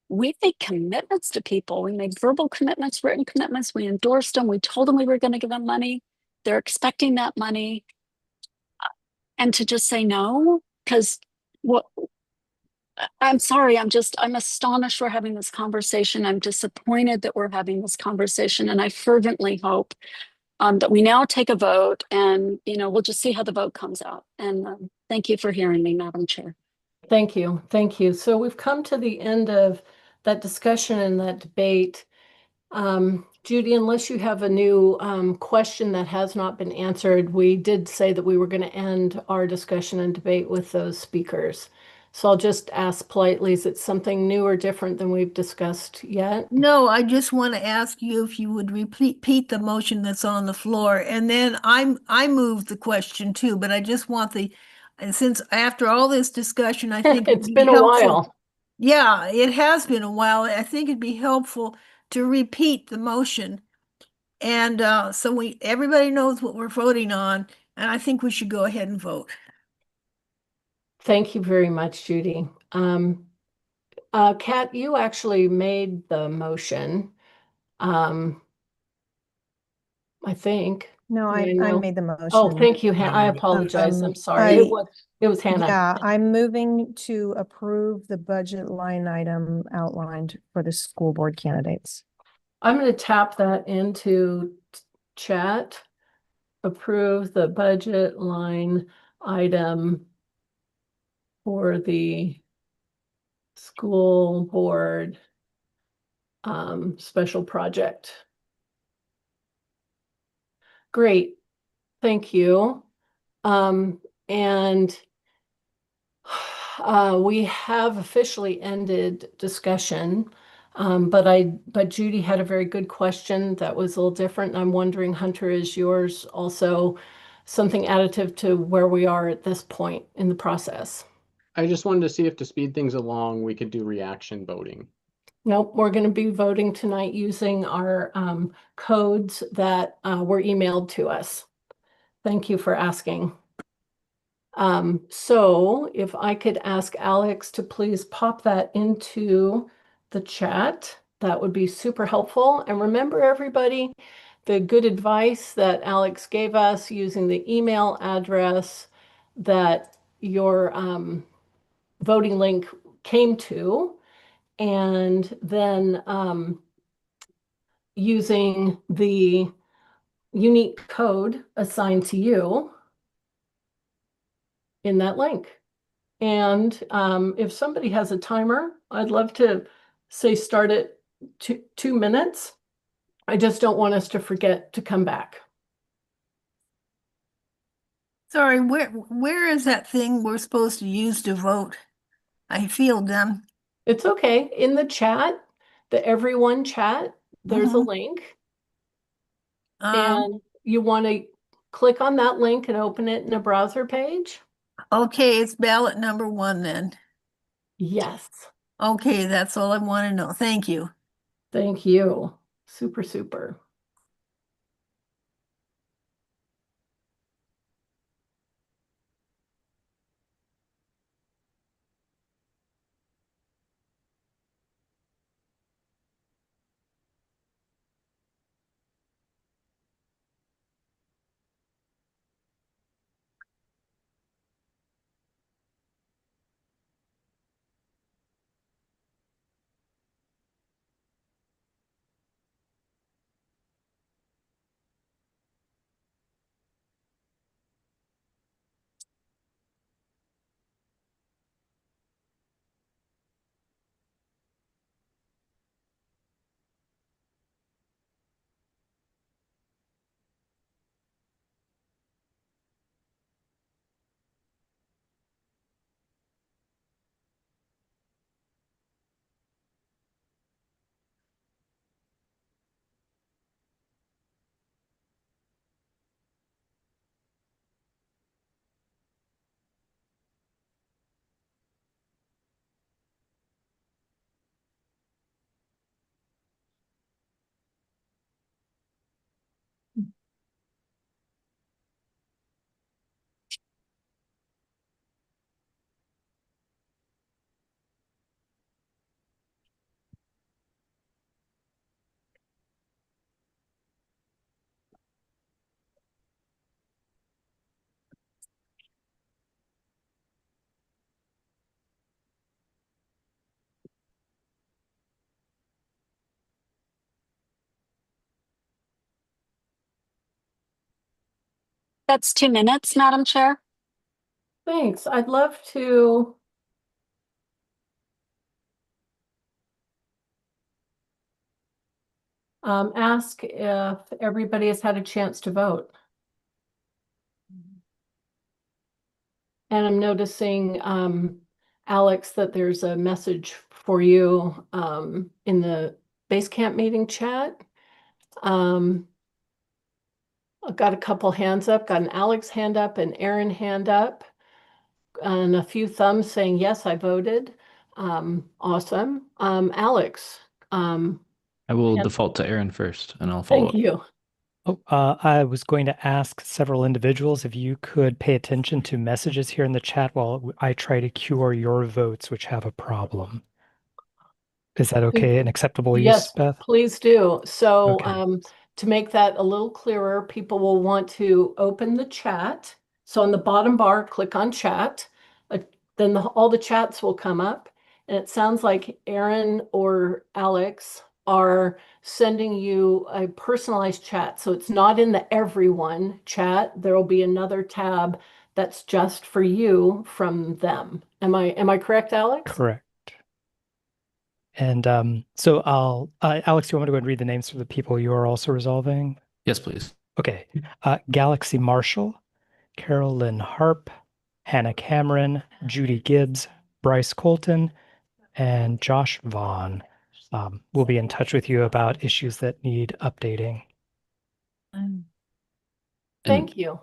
we made commitments to people. We made verbal commitments, written commitments. We endorsed them. We told them we were going to give them money. They're expecting that money. And to just say no, because I'm sorry, I'm astonished we're having this conversation. I'm disappointed that we're having this conversation. And I fervently hope that we now take a vote and, we'll just see how the vote comes out. And thank you for hearing me, Madam Chair. Thank you. Thank you. So we've come to the end of that discussion and that debate. Judy, unless you have a new question that has not been answered, we did say that we were going to end our discussion and debate with those speakers. So I'll just ask politely, is it something new or different than we've discussed yet? No, I just want to ask you if you would repeat the motion that's on the floor, and then I moved the question too, but I just want and since after all this discussion, I think it'd It's be been a helpful. while. Yeah, it has been a while. I think it'd be helpful to repeat the motion. And so everybody knows what we're voting on, and I think we should go ahead and vote. Thank you very much, Judy. Kat, you actually made the motion. I think. No, I made the motion. Oh, thank you. I apologize. I'm sorry. It was Hannah. Yeah, I'm moving to approve the budget line item outlined for the school board candidates. I'm going to tap that into chat. Approve the budget line item for the school board special project. Great. Thank you. And we have officially ended discussion, but Judy had a very good question that was a little different. And I'm wondering, Hunter, is yours also something additive to where we are at this point in the process? I just wanted to see if to speed things along, we could do reaction voting. Nope, we're going to be voting tonight using our codes that were emailed to us. Thank you for asking. So if I could ask Alex to please pop that into the chat, that would be super helpful. And remember, everybody, the good advice that Alex gave us using the email address that your voting link came to, and then using the unique code assigned to you in that link. And if somebody has a timer, I'd love to say start at 2 minutes. I just don't want us to forget to come back. Sorry, where is that thing we're supposed to use to vote? I feel dumb. It's okay. In the chat, the everyone chat, there's a link. And you want to click on that link and open it in a browser page? Okay, it's ballot number 1 then. Yes. Okay, that's all I want to know. Thank you. Thank you. Super, super. That's 2 minutes, Madam Chair. Thanks. I'd love to. Ask if everybody has had a chance to vote. And I'm noticing, Alex, that there's a message for you in the base camp meeting chat. I've got a couple hands up, got an Alex hand up, an Aaron hand up, and a few thumbs saying, yes, I voted. Awesome. Alex. I will and- default to Aaron first, and I'll follow Thank up. you. Oh, I was going to ask several individuals if you could pay attention to messages here in the chat while I try to cure your votes which have a problem. Is that okay? An acceptable use, Yes, Beth? please do. So Okay. to make that a little clearer, people will want to open the chat. So on the bottom bar, click on chat. Then all the chats will come up. And it sounds like Aaron or Alex are sending you a personalized chat. So it's not in the everyone chat. There will be another tab that's just for you from them. Am I correct, Alex? Correct. And so Alex, do you want me to go and read the names for the people you are also resolving? Yes, please. Okay. Galaxy Marshall, Carolyn Harp, Hannah Cameron, Judy Gibbs, Bryce Colton, and Josh Vaughn. We'll be in touch with you about issues that need updating. Thank you.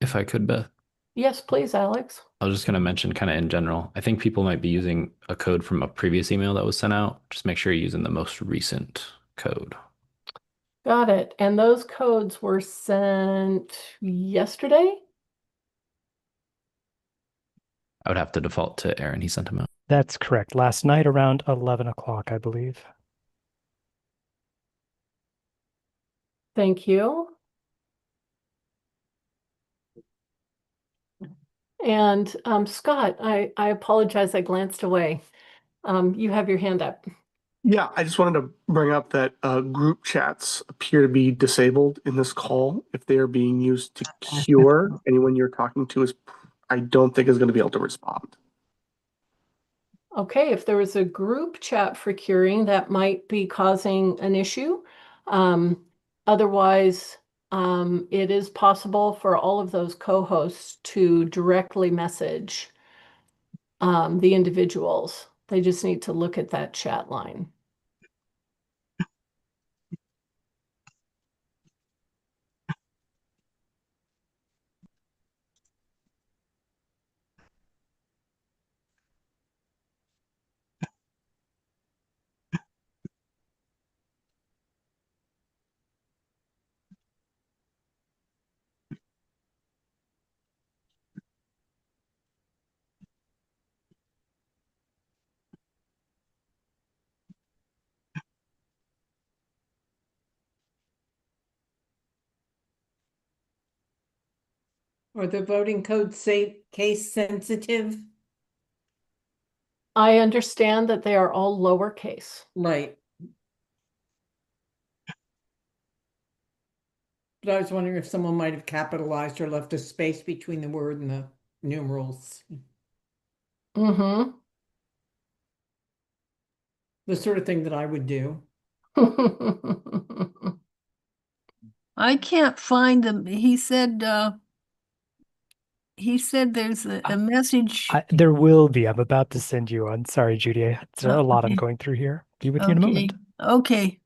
If I could, Beth, Yes, please, Alex. I was just going to mention kind of in general, I think people might be using a code from a previous email that was sent out. Just make sure you're using the most recent code. Got it. And those codes were sent yesterday? I would have to default to Aaron. He sent them out. That's correct. Last night around 11 o'clock, I believe. Thank you. And Scott, I apologize, I glanced away. You have your hand up. Yeah, I just wanted to bring up that group chats appear to be disabled in this call. If they are being used to cure anyone you're talking to, I don't think is going to be able to respond. Okay, if there was a group chat for curing, that might be causing an issue. Otherwise, it is possible for all of those co-hosts to directly message the individuals. They just need to look at that chat line. Or the voting code say case sensitive? I understand that they are all lowercase. Right. But I was wondering if someone might have capitalized or left a space between the word and the numerals. Mm-hmm. The sort of thing that I would do. I can't find them. He said there's a message. There will be. I'm about to send you one. Sorry, Judy. It's a lot I'm Okay. going through here. Be with you in a moment. Okay.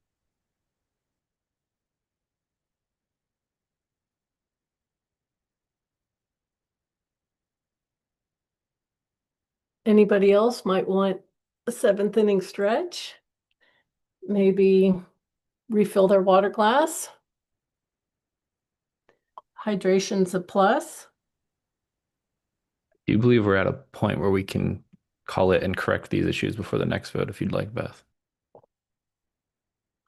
Anybody else might want a seventh inning stretch? Maybe refill their water glass. Hydration's a plus. Do you believe we're at a point where we can call it and correct these issues before the next vote if you'd like, Beth?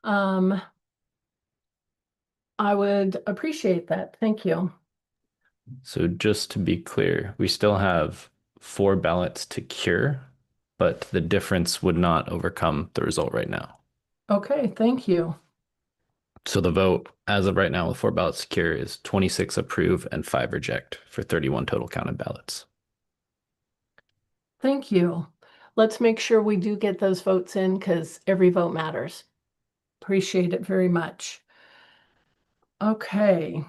I would appreciate that. Thank you. So just to be clear, we still have 4 ballots to cure, but the difference would not overcome the result right now. Okay, thank you. So the vote as of right now with 4 ballots to cure is 26 approve and 5 reject for 31 total counted ballots. Thank you. Let's make sure we do get those votes in because every vote matters. Appreciate it very much. Okay.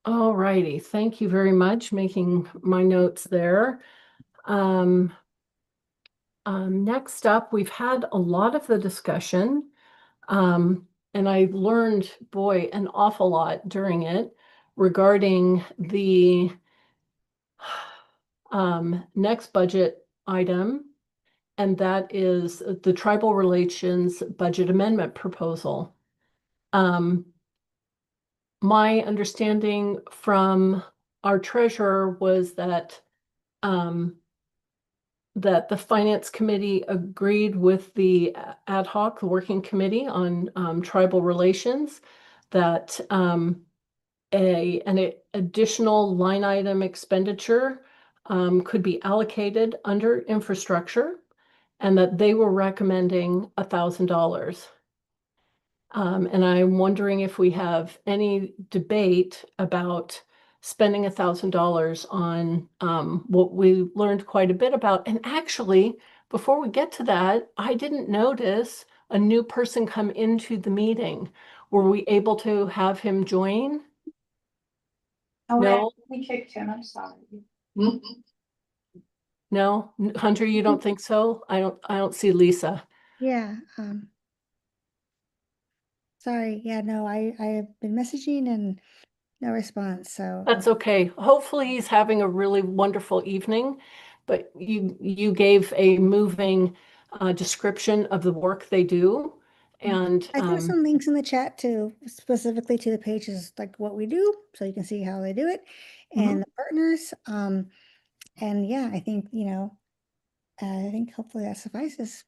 All righty. Thank you very much. Making my notes there. Next up, we've had a lot of the discussion, and I learned, boy, an awful lot during it regarding the next budget item, and that is the tribal relations budget amendment proposal. My understanding from our treasurer was that that the finance committee agreed with the ad hoc working committee on tribal relations that an additional line item expenditure could be allocated under infrastructure, and that they were recommending $1,000. And I'm wondering if we have any debate about spending $1,000 on what we learned quite a bit about. And actually, before we get to that, I didn't notice a new person come into the meeting. Were we able to have him join? Oh, No? we kicked him. I'm sorry. No? Hunter, you don't think so? I don't see Lisa. Yeah, sorry. Yeah, no, I've been messaging and no response. So That's okay. Hopefully he's having a really wonderful evening, but you gave a moving description of the work they do. And I threw some links in the chat to specifically to the pages, like what we do, so you can see how they do it, and the partners. And yeah, I think, I think hopefully that suffices.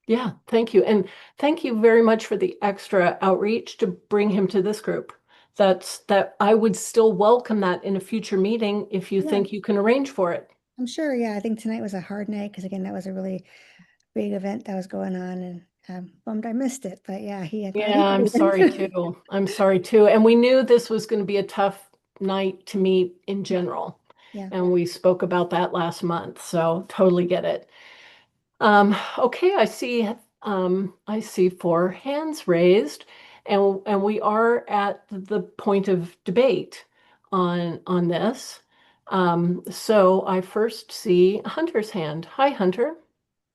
yeah, thank you. And thank you very much for the extra outreach to bring him to this group. That I would still welcome that in a future meeting if you Yeah. think you can arrange for it. I'm sure. Yeah, I think tonight was a hard night because again, that was a really big event that was going on, and bummed I missed it. But yeah, he had. Yeah, I'm sorry too. I'm sorry too. And we knew this was going to be a tough night to meet in general. Yeah. And we spoke about that last month, so totally get it. Okay, I see 4 hands raised, and we are at the point of debate on this. So I first see Hunter's hand. Hi, Hunter.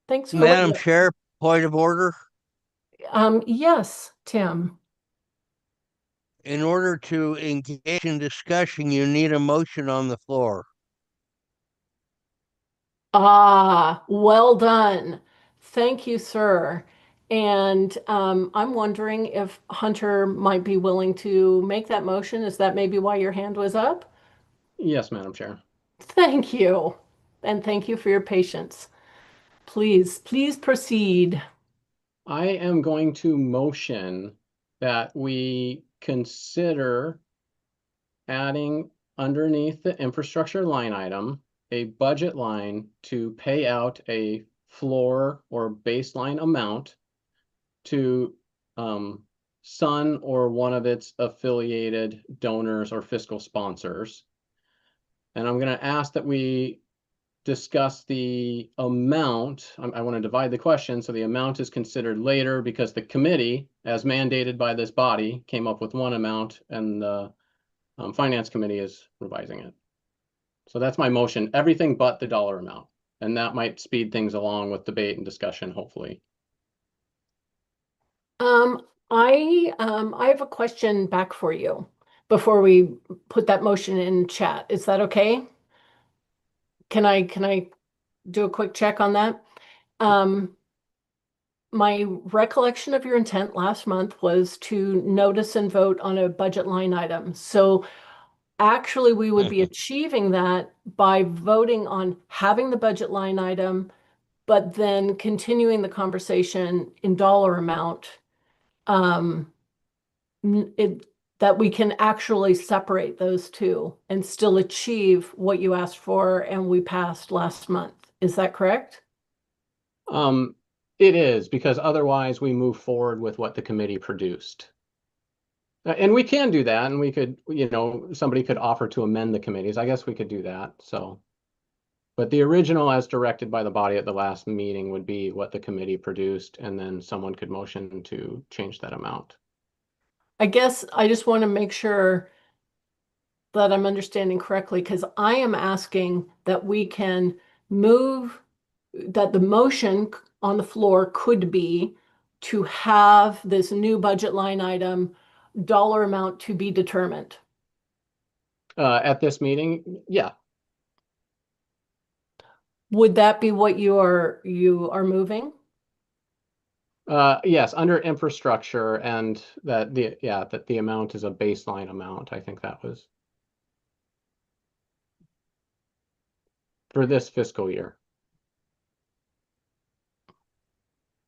Thanks for Madam Chair, point of order. Yes, Tim. In order to engage in discussion, you need a motion on the floor. Ah, well done. Thank you, sir. And I'm wondering if Hunter might be willing to make that motion. Is that maybe why your hand was up? Yes, Madam Chair. Thank you. And thank you for your patience. Please proceed. I am going to motion that we consider adding underneath the infrastructure line item a budget line to pay out a floor or baseline amount to Sun or one of its affiliated donors or fiscal sponsors. And I'm going to ask that we discuss the amount. I want to divide the question so the amount is considered later because the committee, as mandated by this body, came up with one amount and the finance committee is revising it. So that's my motion, everything but the dollar amount. And that might speed things along with debate and discussion, hopefully. I have a question back for you before we put that motion in chat. Is that okay? Can I do a quick check on that? My recollection of your intent last month was to notice and vote on a budget line item. So actually, we would be achieving that by voting on having the budget line item, but then continuing the conversation in dollar amount. That we can actually separate those two and still achieve what you asked for and we passed last month. Is that correct? It is, because otherwise we move forward with what the committee produced. And we can do that, and we could, somebody could offer to amend the committees. I guess we could do that, so. But the original, as directed by the body at the last meeting, would be what the committee produced, and then someone could motion to change that amount. I guess I just want to make sure that I'm understanding correctly, because I am asking that we can move, that the motion on the floor could be to have this new budget line item dollar amount to be determined. At this meeting, yeah. Would that be what you are moving? Yes, under infrastructure, and that the amount is a baseline amount. I think that was for this fiscal year.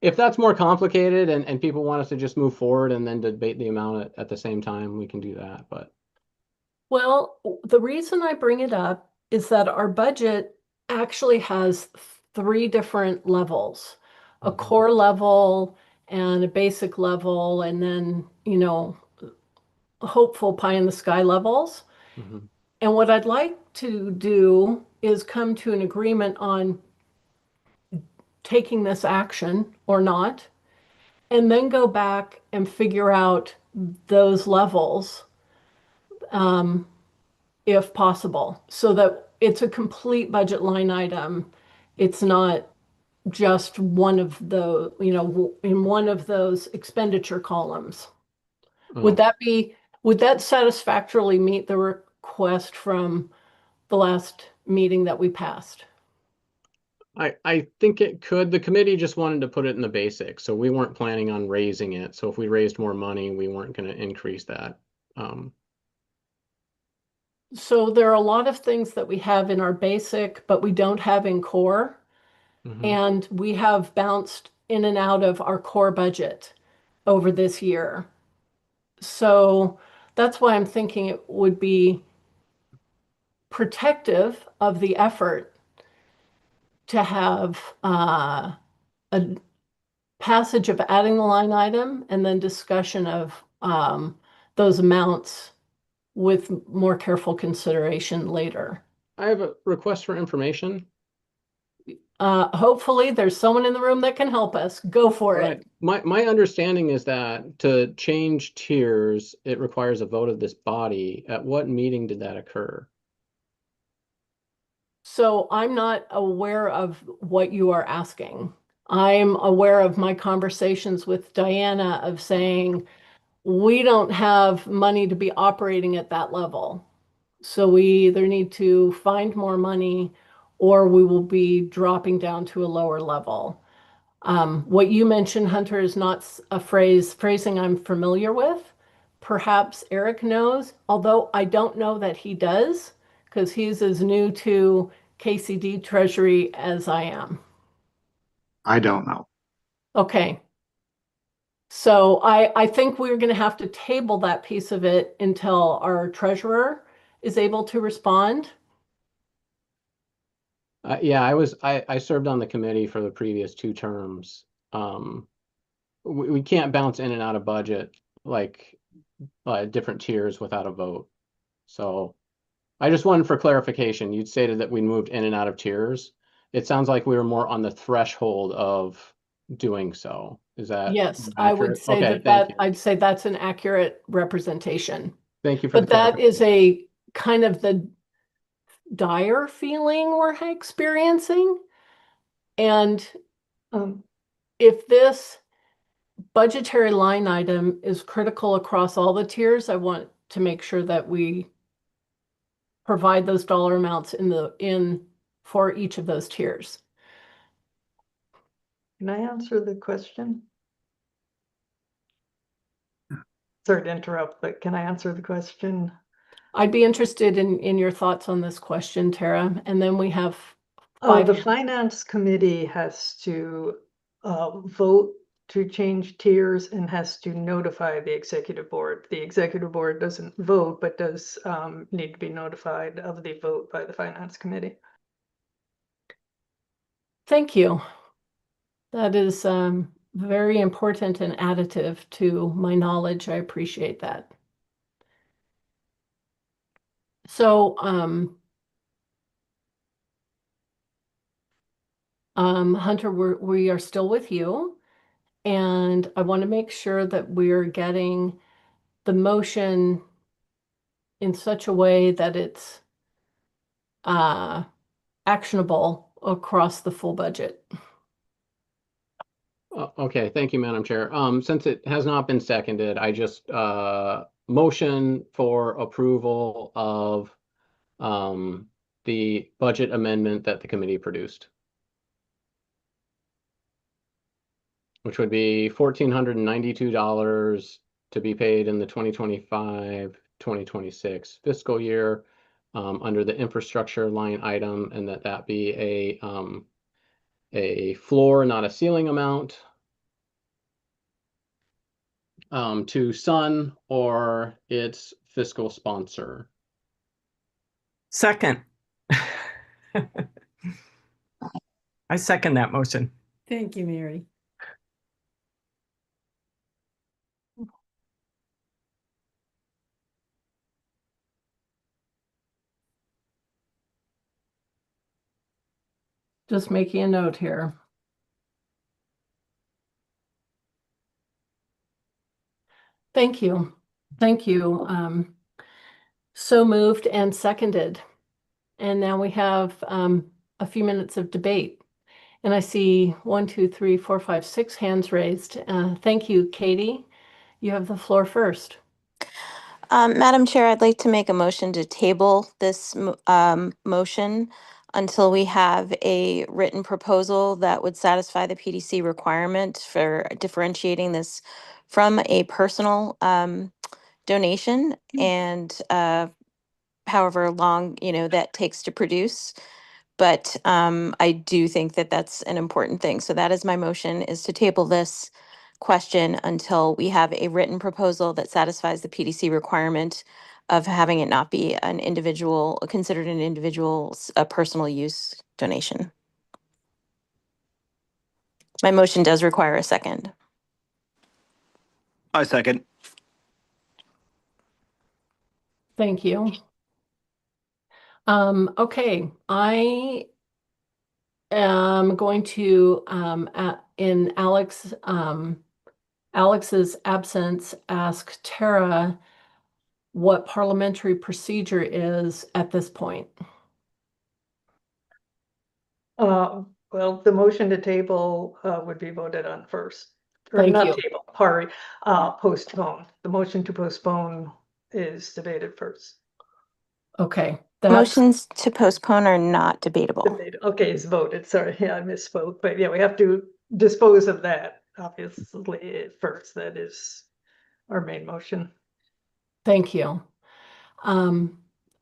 If that's more complicated and people want us to just move forward and then debate the amount at the same time, we can do that. But Well, the reason I bring it up is that our budget actually has three different levels, a core level and a basic level, and then, hopeful pie in the sky levels. And what I'd like to do is come to an agreement on taking this action or not, and then go back and figure out those levels, if possible, so that it's a complete budget line item. It's not just one of the, in one of those expenditure columns. Would that satisfactorily meet the request from the last meeting that we passed? I think it could. The committee just wanted to put it in the basics, so we weren't planning on raising it. So if we raised more money, we weren't going to increase that. So there are a lot of things that we have in our basic, but we don't have in core. And we have bounced in and out of our core budget over this year. So that's why I'm thinking it would be protective of the effort to have a passage of adding the line item and then discussion of those amounts with more careful consideration later. I have a request for information. Hopefully there's someone in the room that can help us. Go for it. My understanding is that to change tiers, it requires a vote of this body. At what meeting did that occur? So I'm not aware of what you are asking. I'm aware of my conversations with Diana of saying, we don't have money to be operating at that level. So we either need to find more money or we will be dropping down to a lower level. What you mentioned, Hunter, is not a phrasing I'm familiar with. Perhaps Eric knows, although I don't know that he does, because he's as new to KCD Treasury as I am. I don't know. Okay. So I think we're going to have to table that piece of it until our treasurer is able to respond. Yeah, I served on the committee for the previous 2 terms. We can't bounce in and out of budget like different tiers without a vote. So I just wanted for clarification. You'd stated that we moved in and out of tiers. It sounds like we were more on the threshold of doing so. Is that Yes, I would accurate? say Okay, that you. I'd say that's an accurate representation. Thank you for But the that is a kind of the dire feeling we're experiencing. And if this budgetary line item is critical across all the tiers, I want to make sure that we provide those dollar amounts for each of those tiers. Can I answer the question? Sorry to interrupt, but can I answer the question? I'd be interested in your thoughts on this question, Tara, and then we have the finance committee has to vote to change tiers and has to notify the executive board. The executive board doesn't vote, but does need to be notified of the vote by the finance committee. Thank you. That is very important and additive to my knowledge. I appreciate that. So Hunter, we are still with you. And I want to make sure that we're getting the motion in such a way that it's actionable across the full budget. Okay, thank you, Madam Chair. Since it has not been seconded, I just motion for approval of the budget amendment that the committee produced, which would be $1,492 to be paid in the 2025-2026 fiscal year under the infrastructure line item, and that be a floor, not a ceiling amount, to Sun or its fiscal sponsor. Second. I second that motion. Thank you, Mary. Just making a note here. Thank you. Thank you. So moved and seconded. And now we have a few minutes of debate. And I see 1, 2, 3, 4, 5, 6 hands raised. Thank you, Katie. You have the floor first. Madam Chair, I'd like to make a motion to table this motion until we have a written proposal that would satisfy the PDC requirement for differentiating this from a personal donation and however long, that takes to produce. But I do think that that's an important thing. So that is my motion, is to table this question until we have a written proposal that satisfies the PDC requirement of having it not be an individual, considered an individual's personal use donation. My motion does require a second. I second. Thank you. Okay, I am going to, in Alex's absence, ask Tara what parliamentary procedure is at this point. Well, the motion to table would be voted on first. Or Thank not you. table, postpone. The motion to postpone is debated first. Okay. Motions to postpone are not debatable. Okay, it's voted. Sorry, yeah, I misspoke. But yeah, we have to dispose of that, obviously, first. That is our main motion. Thank you.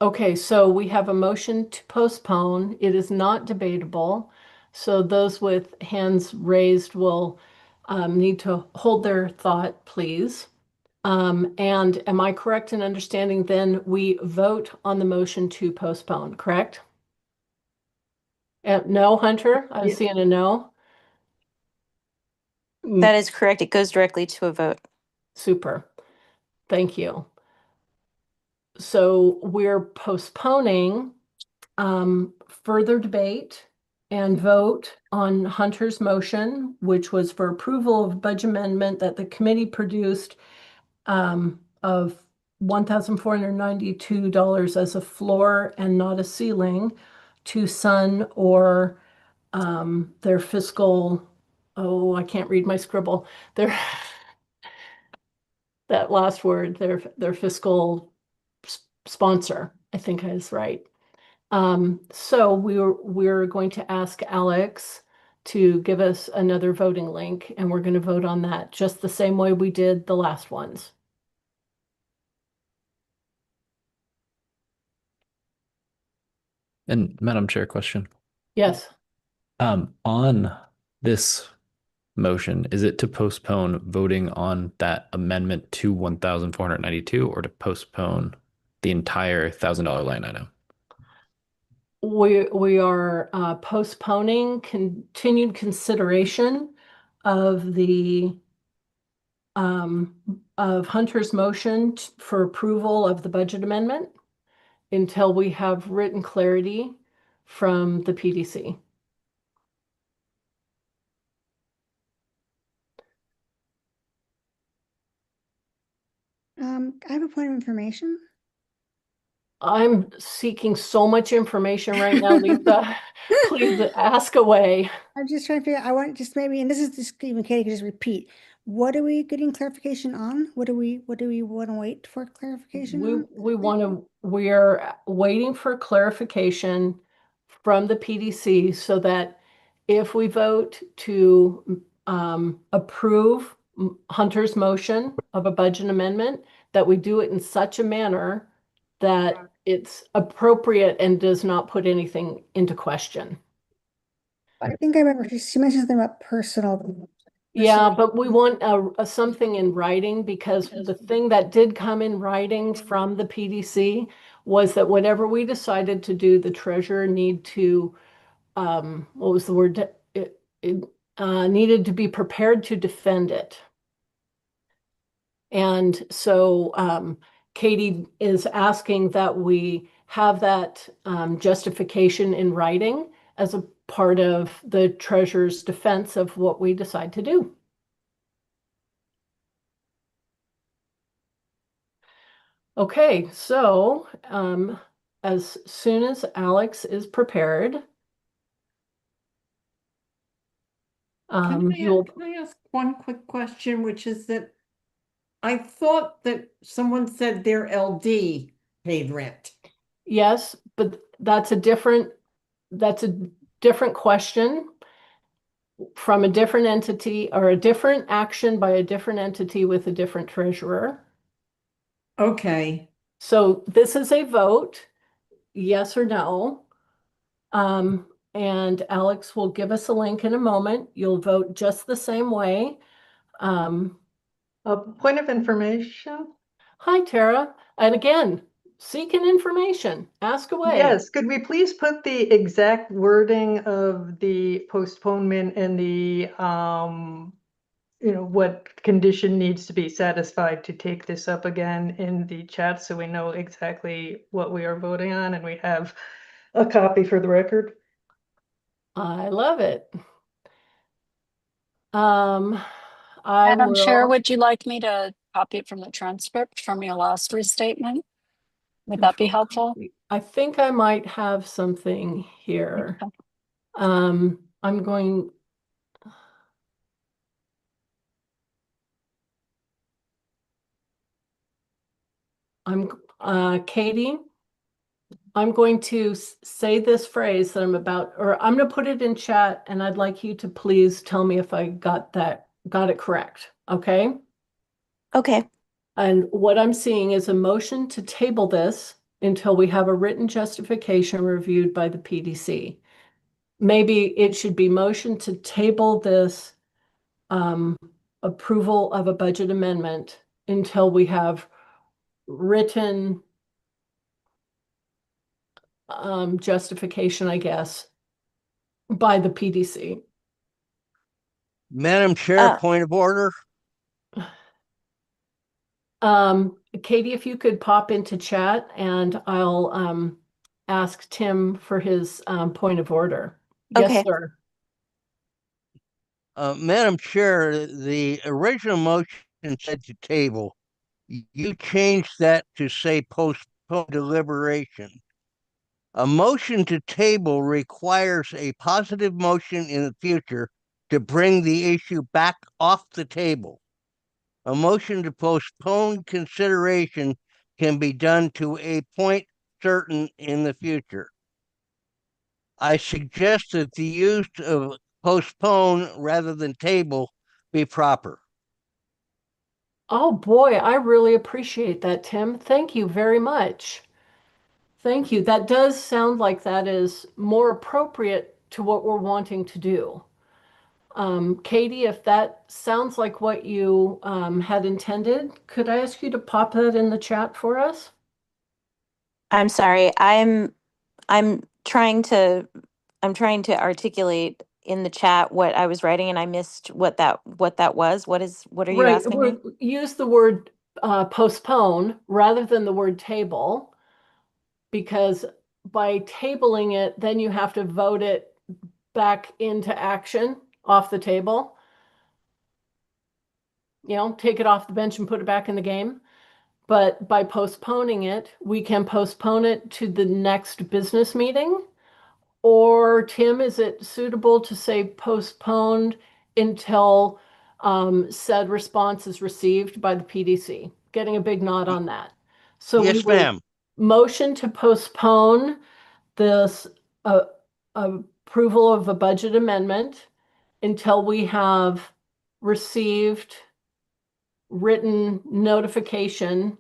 Okay, so we have a motion to postpone. It is not debatable. So those with hands raised will need to hold their thought, please. And am I correct in understanding then we vote on the motion to postpone, correct? No, Hunter? I was seeing a no. That is correct. It goes directly to a vote. Super. Thank you. So we're postponing further debate and vote on Hunter's motion, which was for approval of budget amendment that the committee produced of $1,492 as a floor and not a ceiling to Sun or their fiscal, I can't read my scribble. Their that last word, their fiscal sponsor, I think is right. So we're going to ask Alex to give us another voting link, and we're going to vote on that just the same way we did the last ones. And Madam Chair, question. Yes. On this motion, is it to postpone voting on that amendment to 1,492 or to postpone the entire $1,000 line item? We are postponing continued consideration of the of Hunter's motion for approval of the budget amendment until we have written clarity from the PDC. I have a point of information. I'm seeking so much information right now, Lisa. Please ask away. I'm just trying to figure, I want just maybe, and this is just even Katie could just repeat. What are we getting clarification on? What do we want to wait for clarification on? We're waiting for clarification from the PDC so that if we vote to approve Hunter's motion of a budget amendment, that we do it in such a manner that it's appropriate and does not put anything into question. I think I remember she mentioned something about personal. Yeah, but we want something in writing, because the thing that did come in writing from the PDC was that whatever we decided to do, the treasurer need to, what was the word? It needed to be prepared to defend it. And so Katie is asking that we have that justification in writing as a part of the treasurer's defense of what we decide to do. Okay, so as soon as Alex is prepared, Can you'll. I ask one quick question, which is that I thought that someone said their LD paid rent. Yes, but that's a different question from a different entity, or a different action by a different entity with a different treasurer. Okay. So this is a vote, yes or no. And Alex will give us a link in a moment. You'll vote just the same way. A point of information? Hi, Tara. And again, seeking information, ask away. Yes, could we please put the exact wording of the postponement and the, what condition needs to be satisfied to take this up again in the chat, so we know exactly what we are voting on and we have a copy for the record? I love it. Madam Chair, would you like me to copy it from the transcript from your last restatement? Would that be helpful? I think I might have something here. Okay. I'm going. Katie, I'm going to say this phrase that I'm about, or I'm going to put it in chat, and I'd like you to please tell me if I got it correct. Okay? Okay. And what I'm seeing is a motion to table this until we have a written justification reviewed by the PDC. Maybe it should be motion to table this approval of a budget amendment until we have written justification, I guess, by the PDC. Madam Chair, point of order. Katie, if you could pop into chat, and I'll ask Tim for his point of order. Okay. Yes, sir. Madam Chair, the original motion said to table. You changed that to say postpone deliberation. A motion to table requires a positive motion in the future to bring the issue back off the table. A motion to postpone consideration can be done to a point certain in the future. I suggest that the use of postpone rather than table be proper. Oh boy, I really appreciate that, Tim. Thank you very much. Thank you. That does sound like that is more appropriate to what we're wanting to do. Katie, if that sounds like what you had intended, could I ask you to pop that in the chat for us? I'm sorry. I'm trying to articulate in the chat what I was writing, and I missed what that was. What are you asking me? Use the word postpone rather than the word table, because by tabling it, then you have to vote it back into action off the table. Take it off the bench and put it back in the game. but by postponing it, we can postpone it to the next business meeting. Or Tim, is it suitable to say postponed until said response is received by the PDC? Getting a big nod on that. So we Yes, will ma'am. motion to postpone this approval of a budget amendment until we have received written notification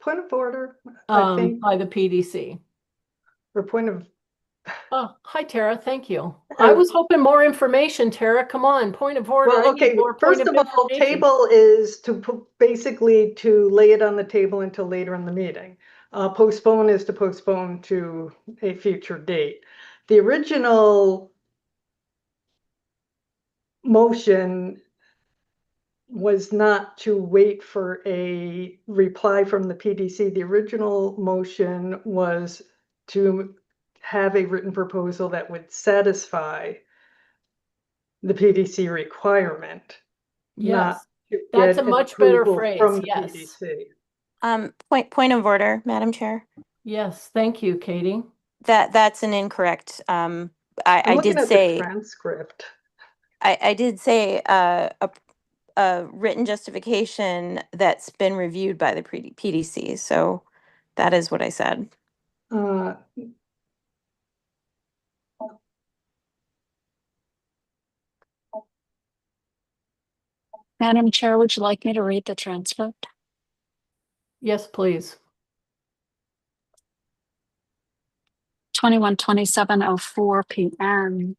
Point of order, I think, by the PDC. or point of, Oh, hi, Tara. Thank you. I was hoping more information, Tara. Come on, point of order. well, I need okay, more first point of all, information. table is to basically to lay it on the table until later in the meeting. Postpone is to postpone to a future date. The original motion was not to wait for a reply from the PDC. The original motion was to have a written proposal that would satisfy the PDC requirement, not Yes, to that's get a an much better approval phrase. from the Yes. PDC. Point of order, Madam Chair. Yes, thank you, Katie. That's an incorrect. I'm I looking did at the say transcript. I did say a written justification that's been reviewed by the PDC. So that is what I said. Madam Chair, would you like me to read the transcript? Yes, please. 21:27:04 p.m.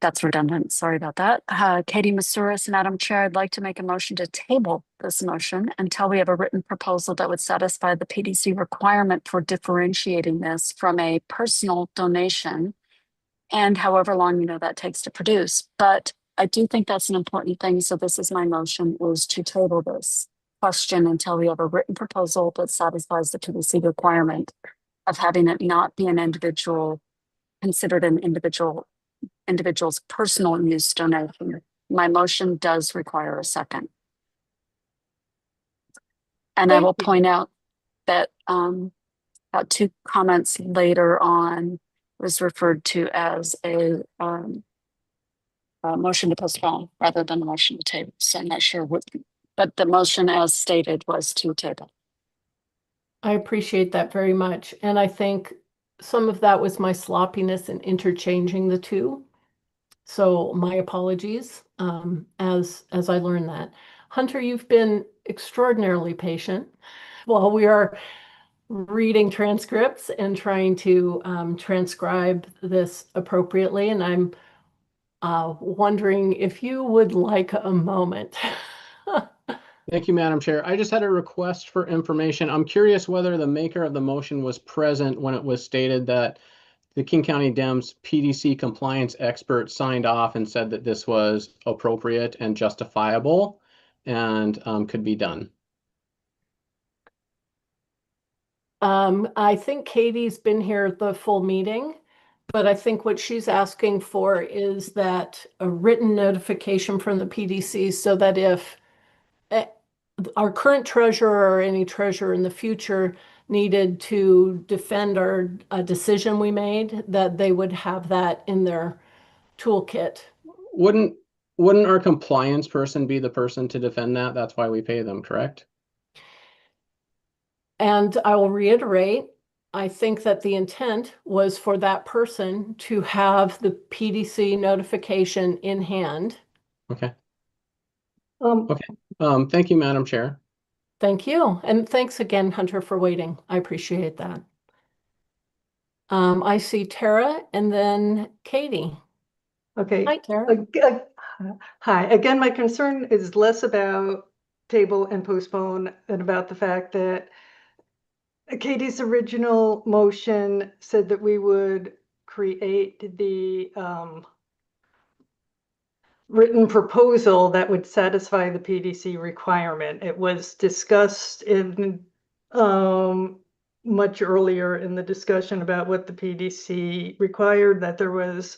That's redundant. Sorry about that. Katie Masuris, Madam Chair, I'd like to make a motion to table this motion until we have a written proposal that would satisfy the PDC requirement for differentiating this from a personal donation and however long, that takes to produce. But I do think that's an important thing. So this is my motion, is to table this question until we have a written proposal that satisfies the PDC requirement of having it not be an individual, considered an individual's personal use donation. My motion does require a second. And I will point out that about 2 comments later on was referred to as a motion to postpone rather than a motion to table. So I'm not sure what, but the motion as stated was to table. I appreciate that very much. And I think some of that was my sloppiness in interchanging the two. So my apologies as I learned that. Hunter, you've been extraordinarily patient while we are reading transcripts and trying to transcribe this appropriately. And I'm wondering if you would like a moment. Thank you, Madam Chair. I just had a request for information. I'm curious whether the maker of the motion was present when it was stated that the King County Dems PDC compliance expert signed off and said that this was appropriate and justifiable and could be done. I think Katie's been here the full meeting, but I think what she's asking for is that a written notification from the PDC so that if our current treasurer or any treasurer in the future needed to defend our decision we made, that they would have that in their toolkit. Wouldn't our compliance person be the person to defend that? That's why we pay them, correct? And I will reiterate, I think that the intent was for that person to have the PDC notification in hand. Okay. Okay. Thank you, Madam Chair. Thank you. And thanks again, Hunter, for waiting. I appreciate that. I see Tara and then Katie. Okay. Hi, Tara. Hi. Again, my concern is less about table and postpone than about the fact that Katie's original motion said that we would create the written proposal that would satisfy the PDC requirement. It was discussed in much earlier in the discussion about what the PDC required, that there was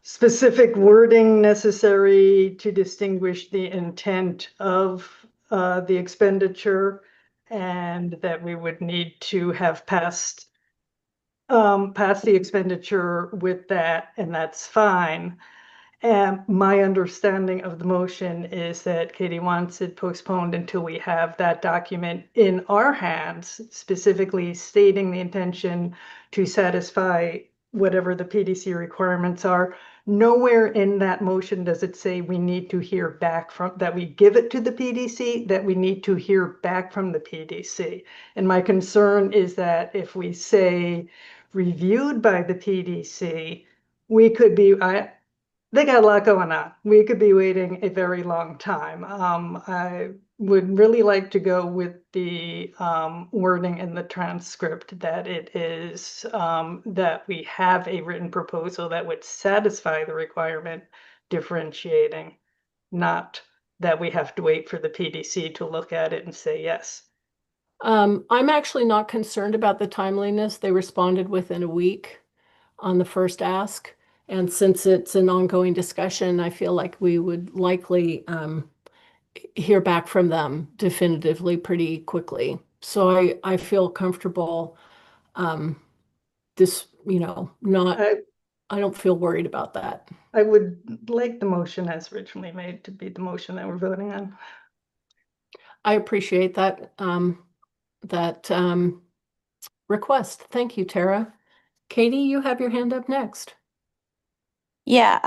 specific wording necessary to distinguish the intent of the expenditure and that we would need to have passed the expenditure with that, and that's fine. And my understanding of the motion is that Katie wants it postponed until we have that document in our hands, specifically stating the intention to satisfy whatever the PDC requirements are. Nowhere in that motion does it say we need to hear back from, that we give it to the PDC, that we need to hear back from the PDC. And my concern is that if we say reviewed by the PDC, we could be, they got a lot going on. We could be waiting a very long time. I would really like to go with the wording in the transcript that it is that we have a written proposal that would satisfy the requirement differentiating, not that we have to wait for the PDC to look at it and say yes. I'm actually not concerned about the timeliness. They responded within a week on the first ask. And since it's an ongoing discussion, I feel like we would likely hear back from them definitively pretty quickly. So I feel comfortable I don't feel worried about that. I would like the motion as originally made to be the motion that we're voting on. I appreciate that request. Thank you, Tara. Katie, you have your hand up next. Yeah,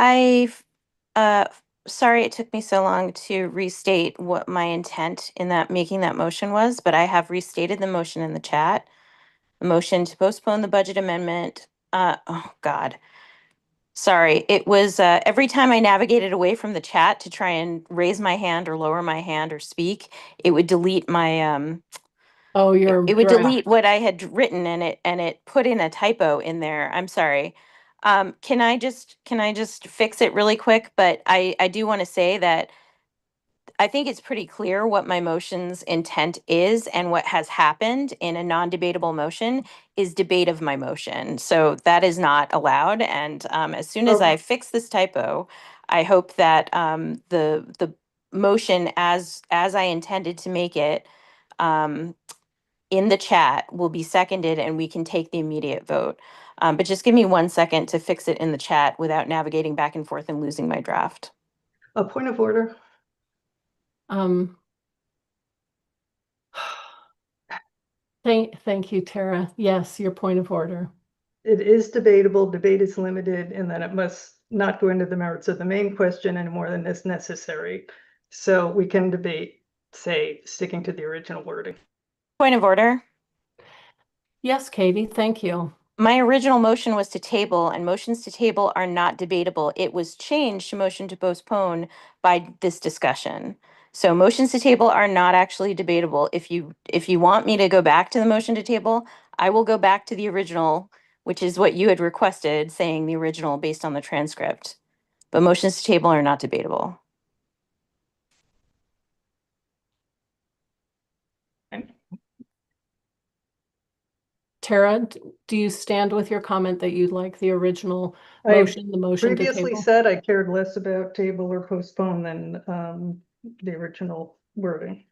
sorry it took me so long to restate what my intent in that making that motion was, but I have restated the motion in the chat. The motion to postpone the budget amendment. Oh God. Sorry, it was every time I navigated away from the chat to try and raise my hand or lower my hand or speak, it would delete my Oh, your it would draft. delete what I had written and it put in a typo in there. I'm sorry. Can I just fix it really quick? But I do want to say that I think it's pretty clear what my motion's intent is, and what has happened in a non-debatable motion is debate of my motion. So that is not allowed. And as soon as I fix this typo, I hope that the motion as I intended to make it in the chat will be seconded, and we can take the immediate vote. But just give me 1 second to fix it in the chat without navigating back and forth and losing my draft. A point of order. Thank you, Tara. Yes, your point of order. It is debatable, debate is limited, and then it must not go into the merits of the main question any more than is necessary. So we can debate, say, sticking to the original wording. Point of order. Yes, Katie, thank you. My original motion was to table, and motions to table are not debatable. It was changed to motion to postpone by this discussion. So motions to table are not actually debatable. If you want me to go back to the motion to table, I will go back to the original, which is what you had requested, saying the original based on the transcript. But motions to table are not debatable. Tara, do you stand with your comment that you'd like the original I motion, the motion to previously table? said I cared less about table or postpone than the original wording.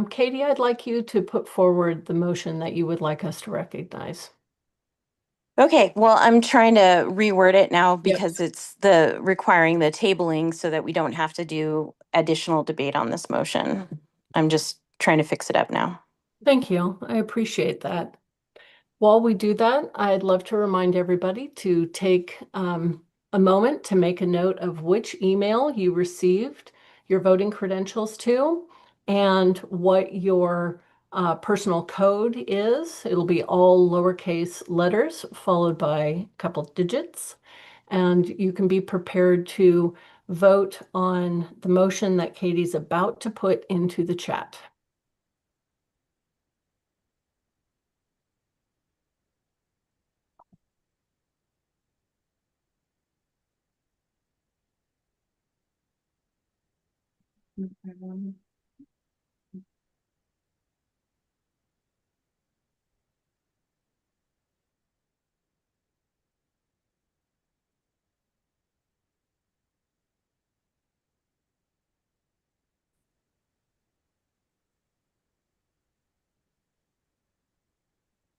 Katie, I'd like you to put forward the motion that you would like us to recognize. Okay, well, I'm trying to reword it now because it's the requiring the tabling so that we don't have to do additional debate on this motion. I'm just trying to fix it up now. Thank you. I appreciate that. While we do that, I'd love to remind everybody to take a moment to make a note of which email you received your voting credentials to and what your personal code is. It'll be all lowercase letters followed by a couple digits. And you can be prepared to vote on the motion that Katie's about to put into the chat.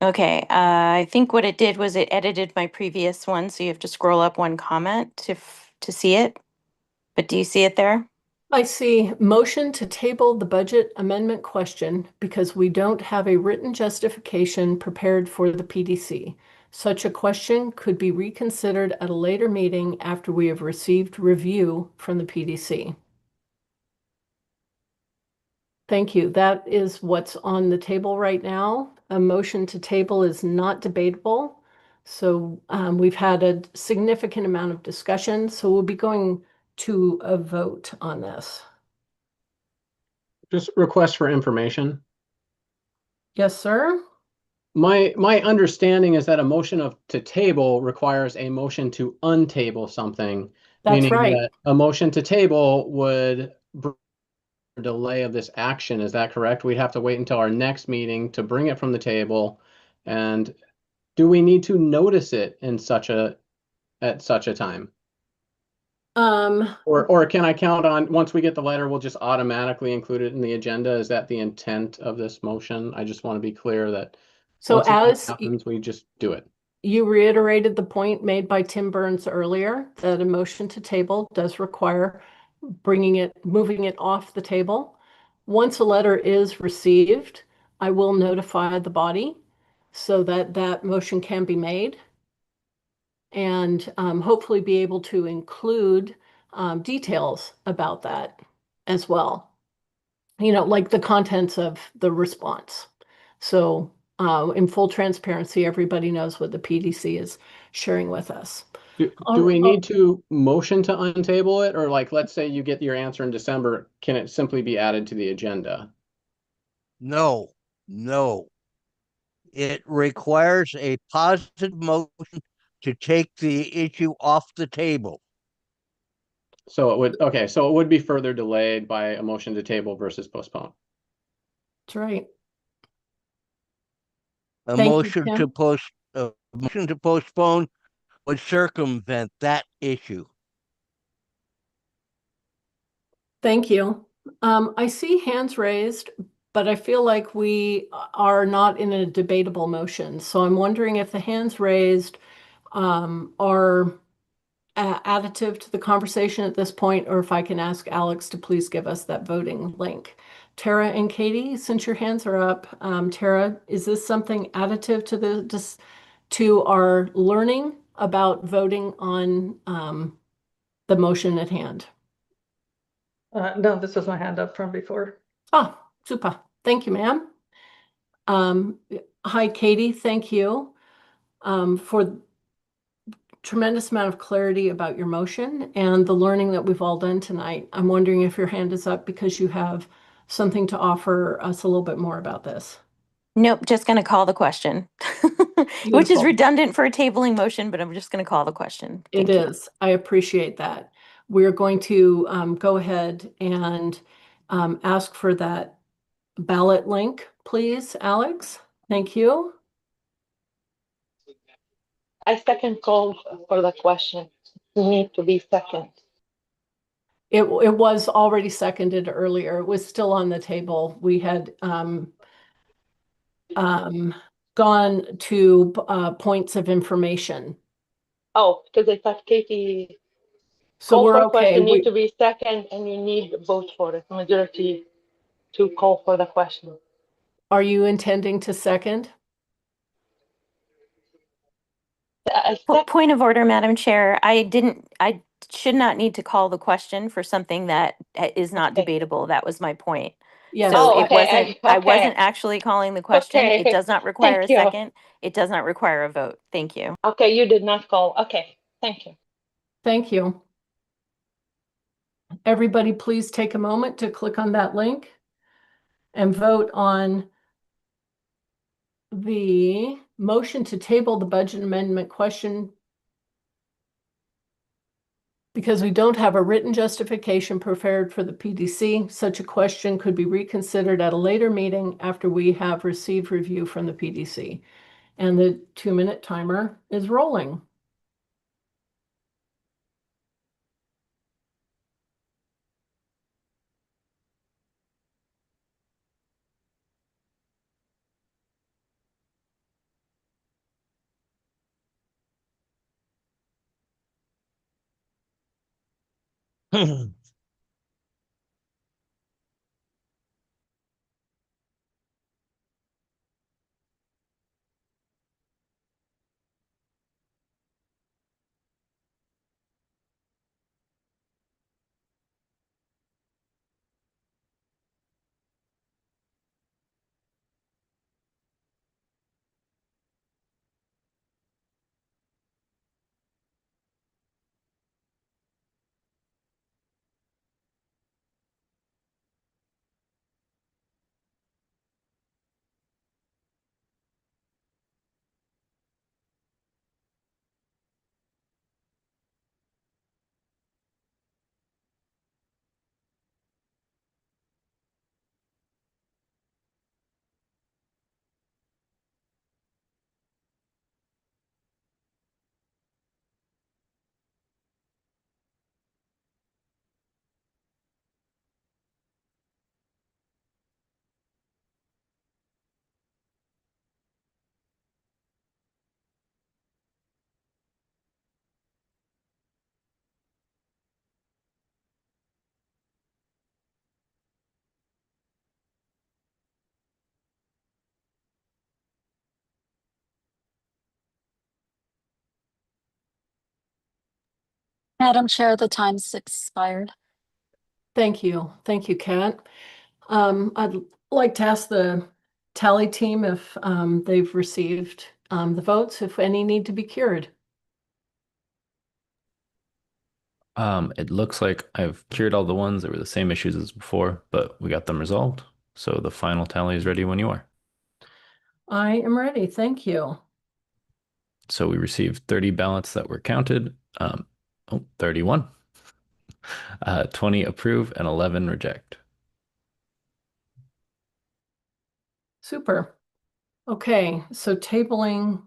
Okay, I think what it did was it edited my previous one, so you have to scroll up one comment to see it. But do you see it there? I see motion to table the budget amendment question because we don't have a written justification prepared for the PDC. Such a question could be reconsidered at a later meeting after we have received review from the PDC. Thank you. That is what's on the table right now. A motion to table is not debatable. So we've had a significant amount of discussion, so we'll be going to a vote on this. Just request for information. Yes, sir. My understanding is that a motion to table requires a motion to untable something. That's meaning right. that a motion to table would bring a delay of this action. Is that correct? We'd have to wait until our next meeting to bring it from the table. And do we need to notice it in at such a time? Or can I count on, once we get the letter, we'll just automatically include it in the agenda? Is that the intent of this motion? I just want to be clear that So once it as happens, we just do it. you reiterated the point made by Tim Burns earlier, that a motion to table does require moving it off the table. Once a letter is received, I will notify the body so that that motion can be made and hopefully be able to include details about that as well. You know, like the contents of the response. So in full transparency, everybody knows what the PDC is sharing with us. Do we need to motion to untable it? Or like, let's say you get your answer in December, can it simply be added to the agenda? No, no. It requires a positive motion to take the issue off the table. So it would be further delayed by a motion to table versus postpone. That's right. A Thank you, motion Tim. to motion to postpone would circumvent that issue. Thank you. I see hands raised, but I feel like we are not in a debatable motion. So I'm wondering if the hands raised are additive to the conversation at this point, or if I can ask Alex to please give us that voting link. Tara and Katie, since your hands are up, Tara, is this something additive to to our learning about voting on the motion at hand? No, this was my hand up from before. Oh, super. Thank you, ma'am. Hi, Katie. Thank you for tremendous amount of clarity about your motion and the learning that we've all done tonight. I'm wondering if your hand is up because you have something to offer us a little bit more about this. Nope, just going to call the question, which is Beautiful. redundant for a tabling motion, but I'm just going to call the question. It is. I appreciate that. We're going to go ahead and ask for that ballot link, please, Alex. Thank you. I second call for the question. You need to be second. It was already seconded earlier. It was still on the table. We had gone to points of information. Oh, because I thought Katie So call we're for okay. question need to be second and you need vote for it, majority to call for the question. Are you intending to second? Point of order, Madam Chair. I should not need to call the question for something that is not debatable. That was my point. Yes. So Oh, it wasn't, I okay. wasn't actually calling the question. Okay. It does not require a Thank you. second. It does not require a vote. Thank you. Okay, you did not call. Okay, thank you. Thank you. Everybody, please take a moment to click on that link and vote on the motion to table the budget amendment question because we don't have a written justification prepared for the PDC. Such a question could be reconsidered at a later meeting after we have received review from the PDC. And the 2-minute timer is rolling. Madam Chair, the time's expired. Thank you. Thank you, Kat. I'd like to ask the tally team if they've received the votes, if any need to be cured. It looks like I've cured all the ones that were the same issues as before, but we got them resolved. So the final tally is ready when you are. I am ready. Thank you. So we received 30 ballots that were counted. 31. 20 approve and 11 reject. Super. Okay, so tabling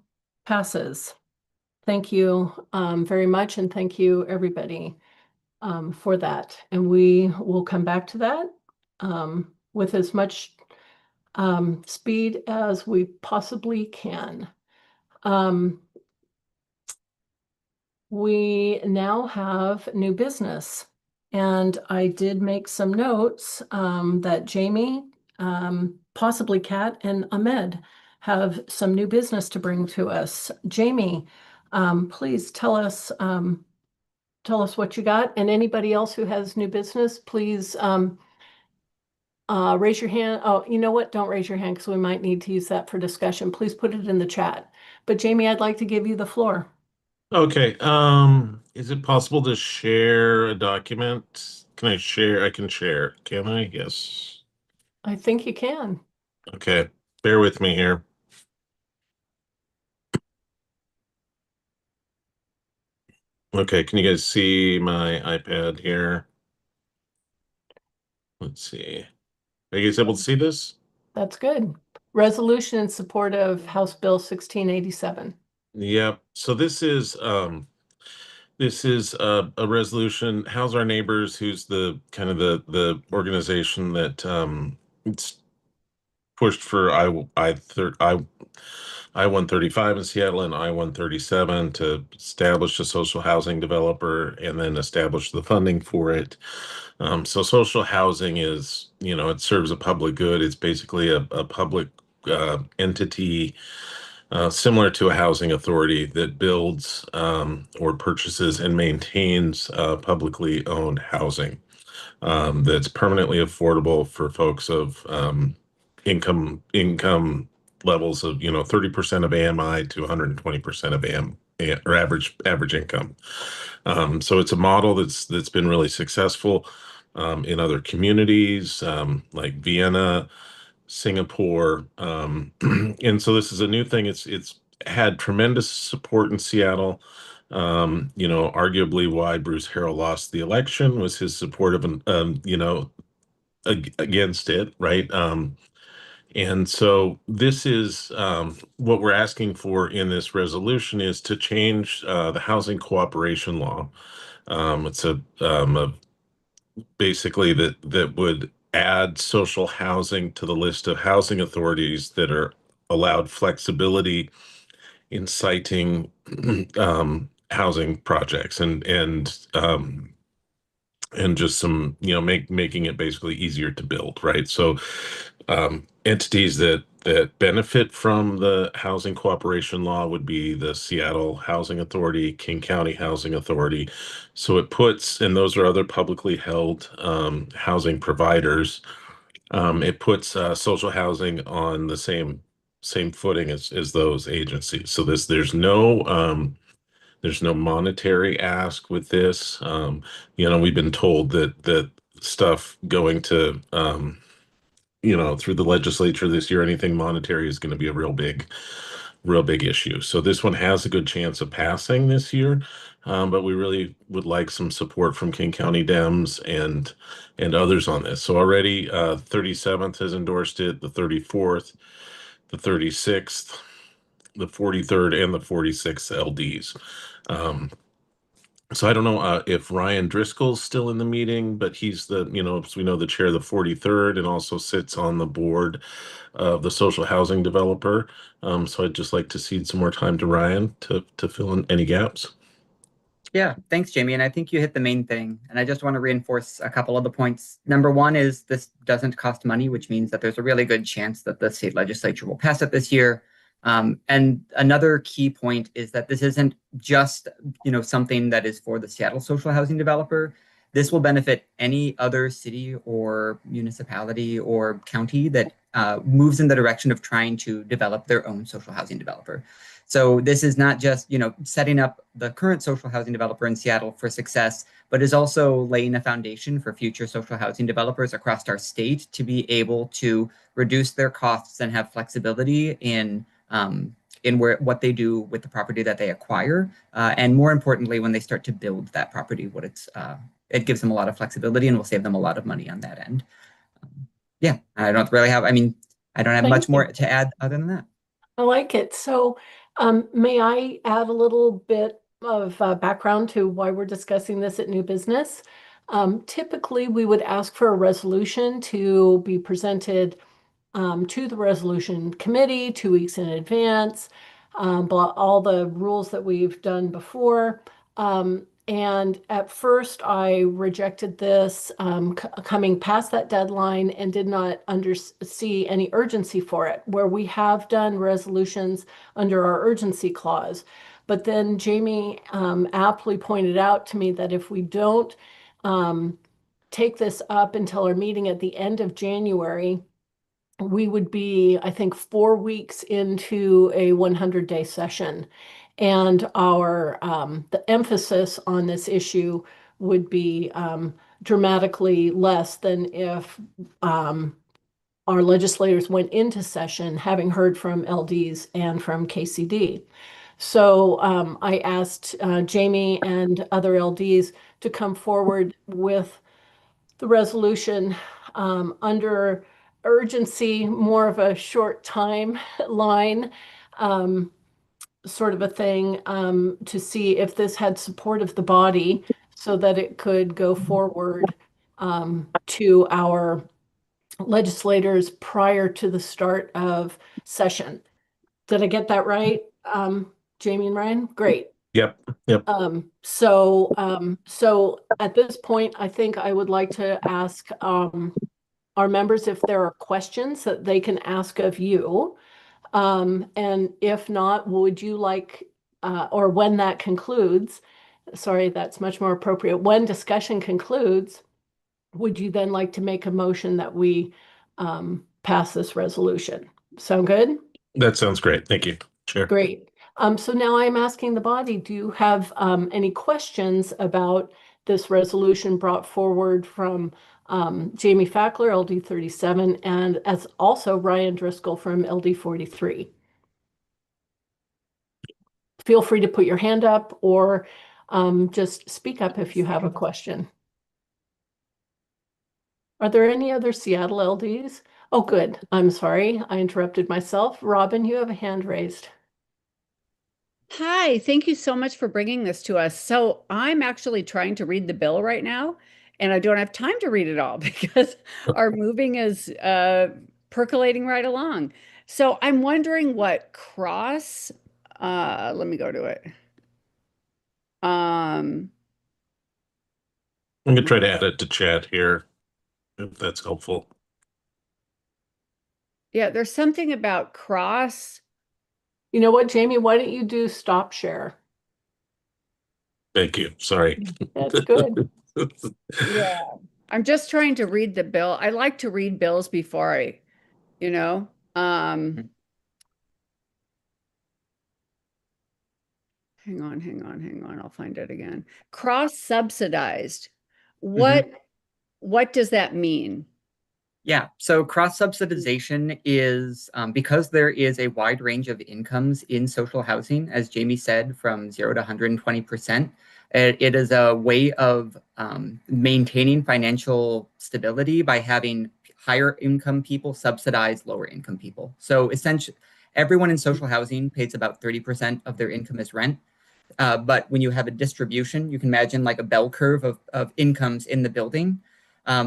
passes. Thank you very much, and thank you, everybody, for that. And we will come back to that with as much speed as we possibly can. We now have new business, and I did make some notes that Jamie, possibly Kat, and Ahmed have some new business to bring to us. Jamie, please tell us what you got, and anybody else who has new business, please raise your hand. Oh, you know what? Don't raise your hand because we might need to use that for discussion. Please put it in the chat. But Jamie, I'd like to give you the floor. Okay. Is it possible to share a document? Can I share? I can share. Can I? Yes. I think you can. Okay. Bear with me here. Okay. Can you guys see my iPad here? Let's see. Are you guys able to see this? That's good. Resolution in support of House Bill 1687. Yep. So this is a resolution. How's Our Neighbors, who's the kind of the organization that it's pushed for I-135 in Seattle and I-137 to establish a social housing developer and then establish the funding for it. So social housing is, it serves a public good. It's basically a public entity similar to a housing authority that builds or purchases and maintains publicly owned housing that's permanently affordable for folks of income levels of 30% of AMI to 120% of or average income. So it's a model that's been really successful in other communities like Vienna, Singapore, and so this is a new thing. It's had tremendous support in Seattle. Arguably why Bruce Harrell lost the election was his support of against it, right? And so this is what we're asking for in this resolution is to change the housing cooperation law. It's basically that would add social housing to the list of housing authorities that are allowed flexibility in citing housing projects and and just some, making it basically easier to build, right? So entities that benefit from the housing cooperation law would be the Seattle Housing Authority, King County Housing Authority. So it puts, and those are other publicly held housing providers. It puts social housing on the same footing as those agencies. So there's no monetary ask with this. We've been told that stuff going to through the legislature this year, anything monetary is going to be a real big issue. So this one has a good chance of passing this year, but we really would like some support from King County Dems and others on this. So already 37th has endorsed it, the 34th, the 36th, the 43rd, and the 46th LDs. So I don't know if Ryan Driscoll's still in the meeting, but he's as we know, the chair of the 43rd and also sits on the board of the social housing developer. So I'd just like to cede some more time to Ryan to fill in any gaps. Yeah, thanks, Jamie. And I think you hit the main thing. And I just want to reinforce a couple of the points. Number one is this doesn't cost money, which means that there's a really good chance that the state legislature will pass it this year. And another key point is that this isn't just, something that is for the Seattle social housing developer. This will benefit any other city or municipality or county that moves in the direction of trying to develop their own social housing developer. So this is not just, setting up the current social housing developer in Seattle for success, but is also laying a foundation for future social housing developers across our state to be able to reduce their costs and have flexibility in what they do with the property that they acquire, and more importantly, when they start to build that property, it gives them a lot of flexibility and will save them a lot of money on that end. Yeah, I don't have much more to add other than that. I like it. So may I add a little bit of background to why we're discussing this at New Business? Typically, we would ask for a resolution to be presented to the resolution committee 2 weeks in advance, all the rules that we've done before. And at first, I rejected this coming past that deadline and did not see any urgency for it, where we have done resolutions under our urgency clause. But then Jamie aptly pointed out to me that if we don't take this up until our meeting at the end of January, we would be, I think, 4 weeks into a 100-day session. And the emphasis on this issue would be dramatically less than if our legislators went into session having heard from LDs and from KCD. So I asked Jamie and other LDs to come forward with the resolution under urgency, more of a short timeline sort of a thing, to see if this had support of the body so that it could go forward to our legislators prior to the start of session. Did I get that right, Jamie and Ryan? Great. Yep. So at this point, I think I would like to ask our members if there are questions that they can ask of you. And if not, would you like, or when that concludes, sorry, that's much more appropriate. When discussion concludes, would you then like to make a motion that we pass this resolution? Sound good? That sounds great. Thank you, Chair. Great. So now I'm asking the body, do you have any questions about this resolution brought forward from Jamie Fackler, LD 37, and as also Ryan Driscoll from LD 43? Feel free to put your hand up or just speak up if you have a question. Are there any other Seattle LDs? Oh, good. I'm sorry. I interrupted myself. Robin, you have a hand raised. Hi, thank you so much for bringing this to us. So I'm actually trying to read the bill right now, and I don't have time to read it all because our moving is percolating right along. So I'm wondering what let me go to it. I'm gonna try to add it to chat here, if that's helpful. Yeah, there's something about cross. You know what, Jamie, why don't you do stop share? Thank you. Sorry. That's good. Yeah. I'm just trying to read the bill. I like to read bills before I, you know, hang on. I'll find it again. Cross subsidized. What does that mean? Yeah, so cross subsidization is because there is a wide range of incomes in social housing, as Jamie said, from 0 to 120%. It is a way of maintaining financial stability by having higher income people subsidize lower income people. So essentially, everyone in social housing pays about 30% of their income as rent. But when you have a distribution, you can imagine like a bell curve of incomes in the building.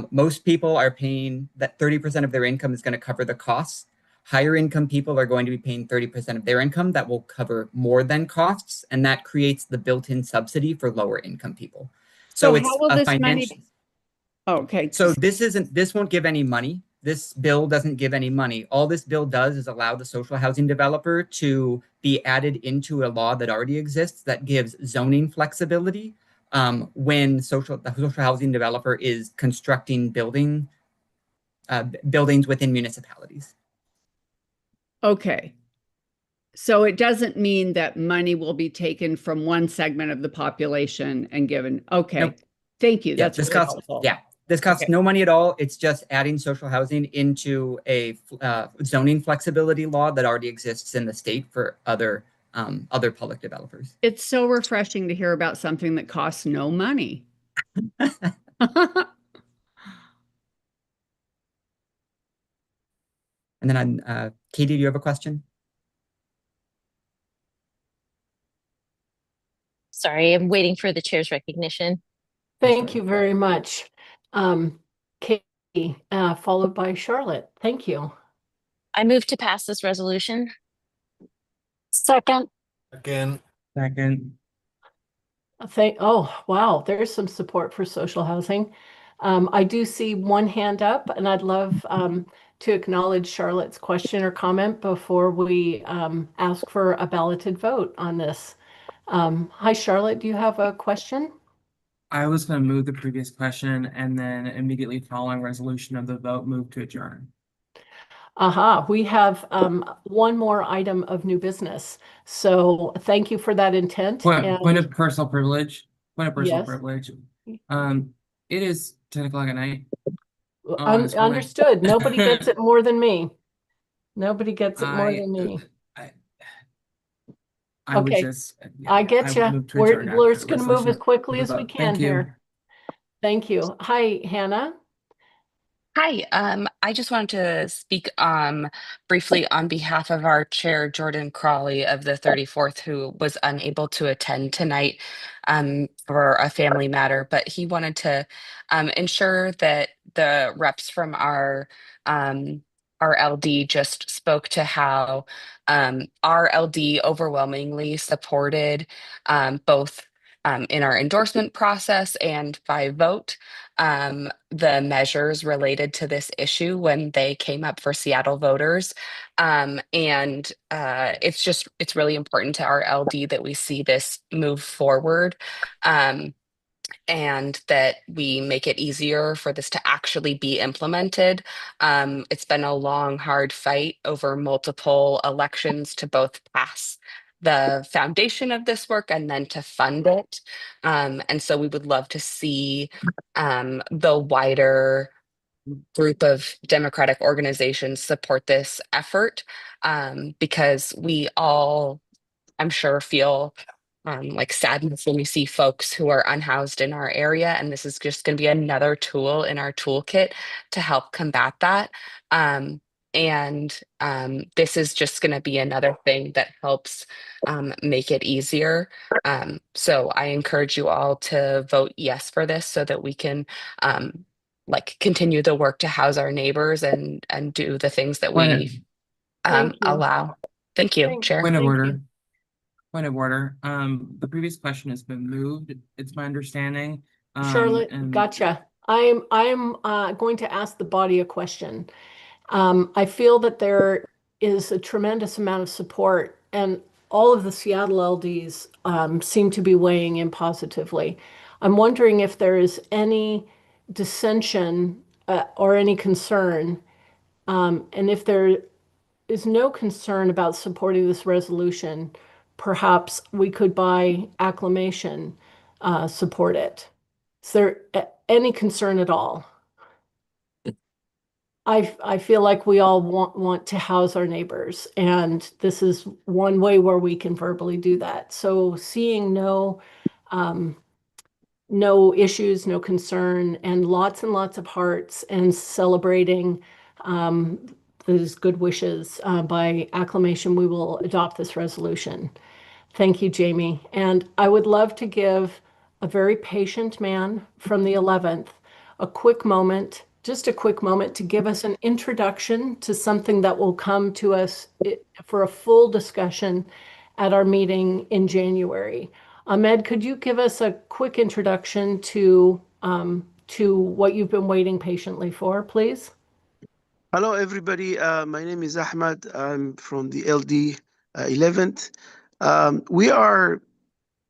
Most people are paying that 30% of their income is going to cover the costs. Higher income people are going to be paying 30% of their income that will cover more than costs. And that creates the built-in subsidy for lower income people. So it's how will a this financial. money? Okay. So this won't give any money. This bill doesn't give any money. All this bill does is allow the social housing developer to be added into a law that already exists that gives zoning flexibility when the social housing developer is constructing buildings within municipalities. Okay. So it doesn't mean that money will be taken from one segment of the population and given. Okay. Nope. Thank you. Yeah, That's this really costs, helpful. yeah, this costs Okay. no money at all. It's just adding social housing into a zoning flexibility law that already exists in the state for other public developers. It's so refreshing to hear about something that costs no money. And then Katie, do you have a question? Sorry, I'm waiting for the chair's recognition. Thank you very much. Katie, followed by Charlotte. Thank you. I move to pass this resolution. Second. Again. Second. Oh, wow, there's some support for social housing. I do see one hand up, and I'd love to acknowledge Charlotte's question or comment before we ask for a balloted vote on this. Hi, Charlotte, do you have a question? I was going to move the previous question and then immediately following resolution of the vote, move to adjourn. Aha, we have one more item of new business. So thank you for that intent. Point of personal privilege. Point of personal Yes. privilege. It is 10 o'clock at night. Understood. Nobody gets it more than me. Nobody gets it more than me. I would Okay, just, I get would you. move to We're adjourn after just going to move resolution as quickly of the as we vote. can Thank you. here. Thank you. Hi, Hannah. Hi, I just wanted to speak briefly on behalf of our chair, Jordan Crawley of the 34th, who was unable to attend tonight for a family matter, but he wanted to ensure that the reps from our LD just spoke to how our LD overwhelmingly supported both in our endorsement process and by vote the measures related to this issue when they came up for Seattle voters. It's really important to our LD that we see this move forward. And that we make it easier for this to actually be implemented. It's been a long, hard fight over multiple elections to both pass the foundation of this work and then to fund it. And so we would love to see the wider group of Democratic organizations support this effort because we all, I'm sure, feel like sadness when we see folks who are unhoused in our area. And this is just going to be another tool in our toolkit to help combat that. This is just going to be another thing that helps make it easier. So I encourage you all to vote yes for this so that we can continue the work to house our neighbors and do the things that we allow. Thank you, Chair. Point of order. Point of order. The previous question has been moved. It's my understanding. Charlotte, And gotcha. I'm going to ask the body a question. I feel that there is a tremendous amount of support, and all of the Seattle LDs seem to be weighing in positively. I'm wondering if there is any dissension or any concern, and if there is no concern about supporting this resolution, perhaps we could by acclamation support it. Is there any concern at all? I feel like we all want to house our neighbors, and this is one way where we can verbally do that. So seeing no issues, no concern, and lots of hearts, and celebrating those good wishes by acclamation, we will adopt this resolution. Thank you, Jamie. And I would love to give a very patient man from the 11th a quick moment, just a quick moment to give us an introduction to something that will come to us for a full discussion at our meeting in January. Ahmed, could you give us a quick introduction to what you've been waiting patiently for, please? Hello, everybody. My name is Ahmed. I'm from the LD 11th.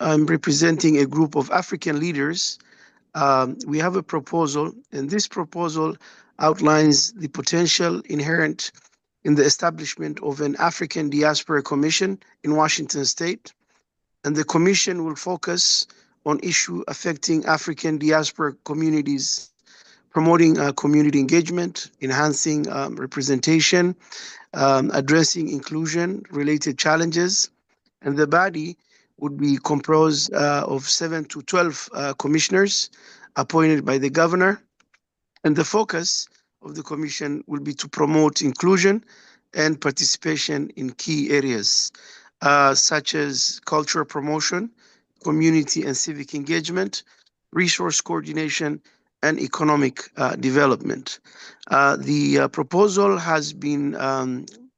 I'm representing a group of African leaders. We have a proposal, and this proposal outlines the potential inherent in the establishment of an African Diaspora Commission in Washington State. And the commission will focus on issues affecting African diaspora communities, promoting community engagement, enhancing representation, addressing inclusion-related challenges. And the body would be composed of 7 to 12 commissioners appointed by the governor. And the focus of the commission will be to promote inclusion and participation in key areas, such as cultural promotion, community and civic engagement, resource coordination, and economic development. The proposal has been,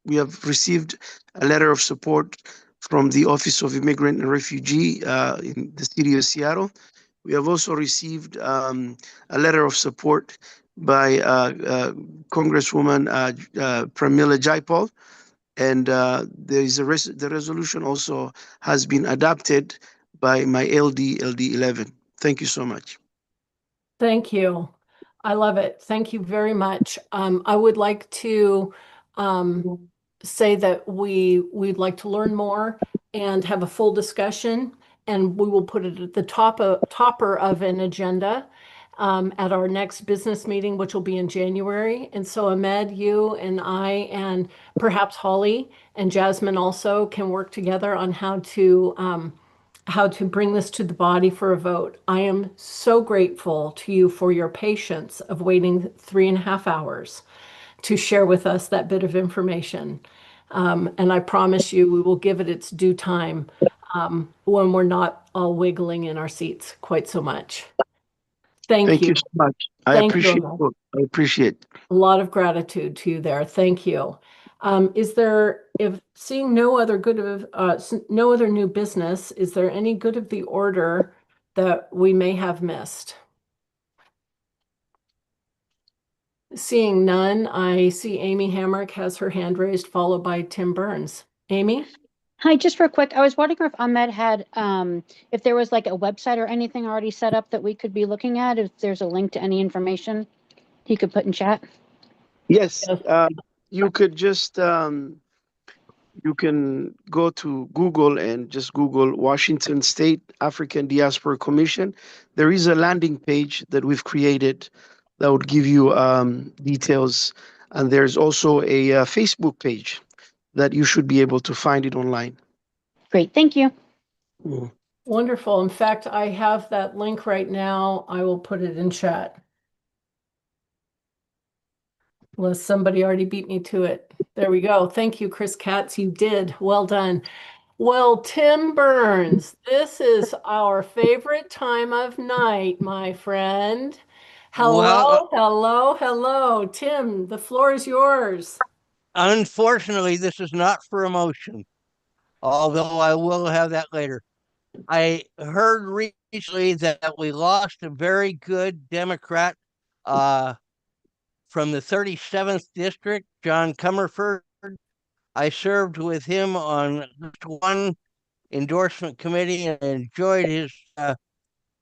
we have received a letter of support from the Office of Immigrant and Refugee in the city of Seattle. We have also received a letter of support by Congresswoman Pramila Jayapal, and there is the resolution also has been adopted by my LD 11. Thank you so much. Thank you. I love it. Thank you very much. I would like to say that we'd like to learn more and have a full discussion, and we will put it at the topper of an agenda at our next business meeting, which will be in January. And so Ahmed, you and I, and perhaps Holly and Jasmine also can work together on how to bring this to the body for a vote. I am so grateful to you for your patience of waiting 3.5 hours to share with us that bit of information. And I promise you, we will give it its due time when we're not all wiggling in our seats quite so much. Thank you. Thank you so much. I appreciate it. I appreciate. A lot of gratitude to you there. Thank you. If seeing no other no other new business, is there any good of the order that we may have missed? Seeing none, I see Amy Hamrick has her hand raised, followed by Tim Burns. Amy? Hi, just real quick. I was wondering if Ahmed had, if there was like a website or anything already set up that we could be looking at, if there's a link to any information he could put in chat. Yes, you could just, you can go to Google and just Google Washington State African Diaspora Commission. There is a landing page that we've created that would give you details. And there's also a Facebook page that you should be able to find it online. Great, thank you. Mm. Wonderful. In fact, I have that link right now. I will put it in chat. Unless somebody already beat me to it. There we go. Thank you, Chris Katz. You did. Well done. Well, Tim Burns, this is our favorite time of night, my friend. Hello, hello. Tim, the floor is yours. Unfortunately, this is not for a motion, although I will have that later. I heard obviously that we lost a very good Democrat from the 37th district, John Comerford. I served with him on just one endorsement committee and enjoyed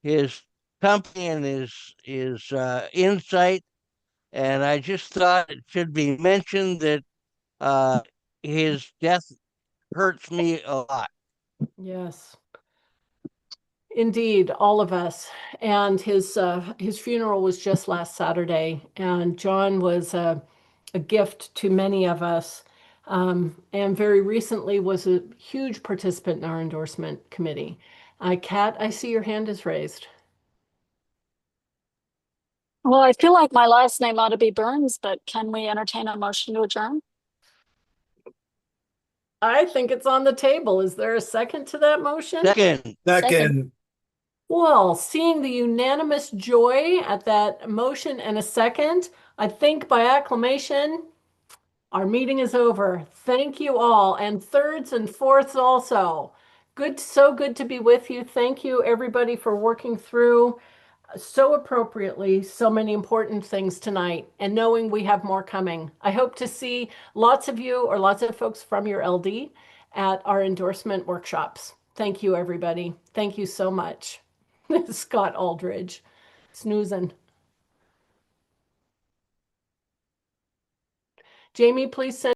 his company and his insight. And I just thought it should be mentioned that his death hurts me a lot. Yes. Indeed, all of us. And his funeral was just last Saturday, and John was a gift to many of us. And very recently was a huge participant in our endorsement committee. Kat, I see your hand is raised. Well, I feel like my last name ought to be Burns, but can we entertain a motion to adjourn? I think it's on the table. Is there a second to that motion? Second. Well, seeing the unanimous joy at that motion and a second, I think by acclamation, our meeting is over. Thank you all, and thirds and fourths also. Good, so good to be with you. Thank you, everybody, for working through so appropriately so many important things tonight, and knowing we have more coming. I hope to see lots of you or lots of folks from your LD at our endorsement workshops. Thank you, everybody. Thank you so much. Scott Aldridge, snoozing. Jamie, please send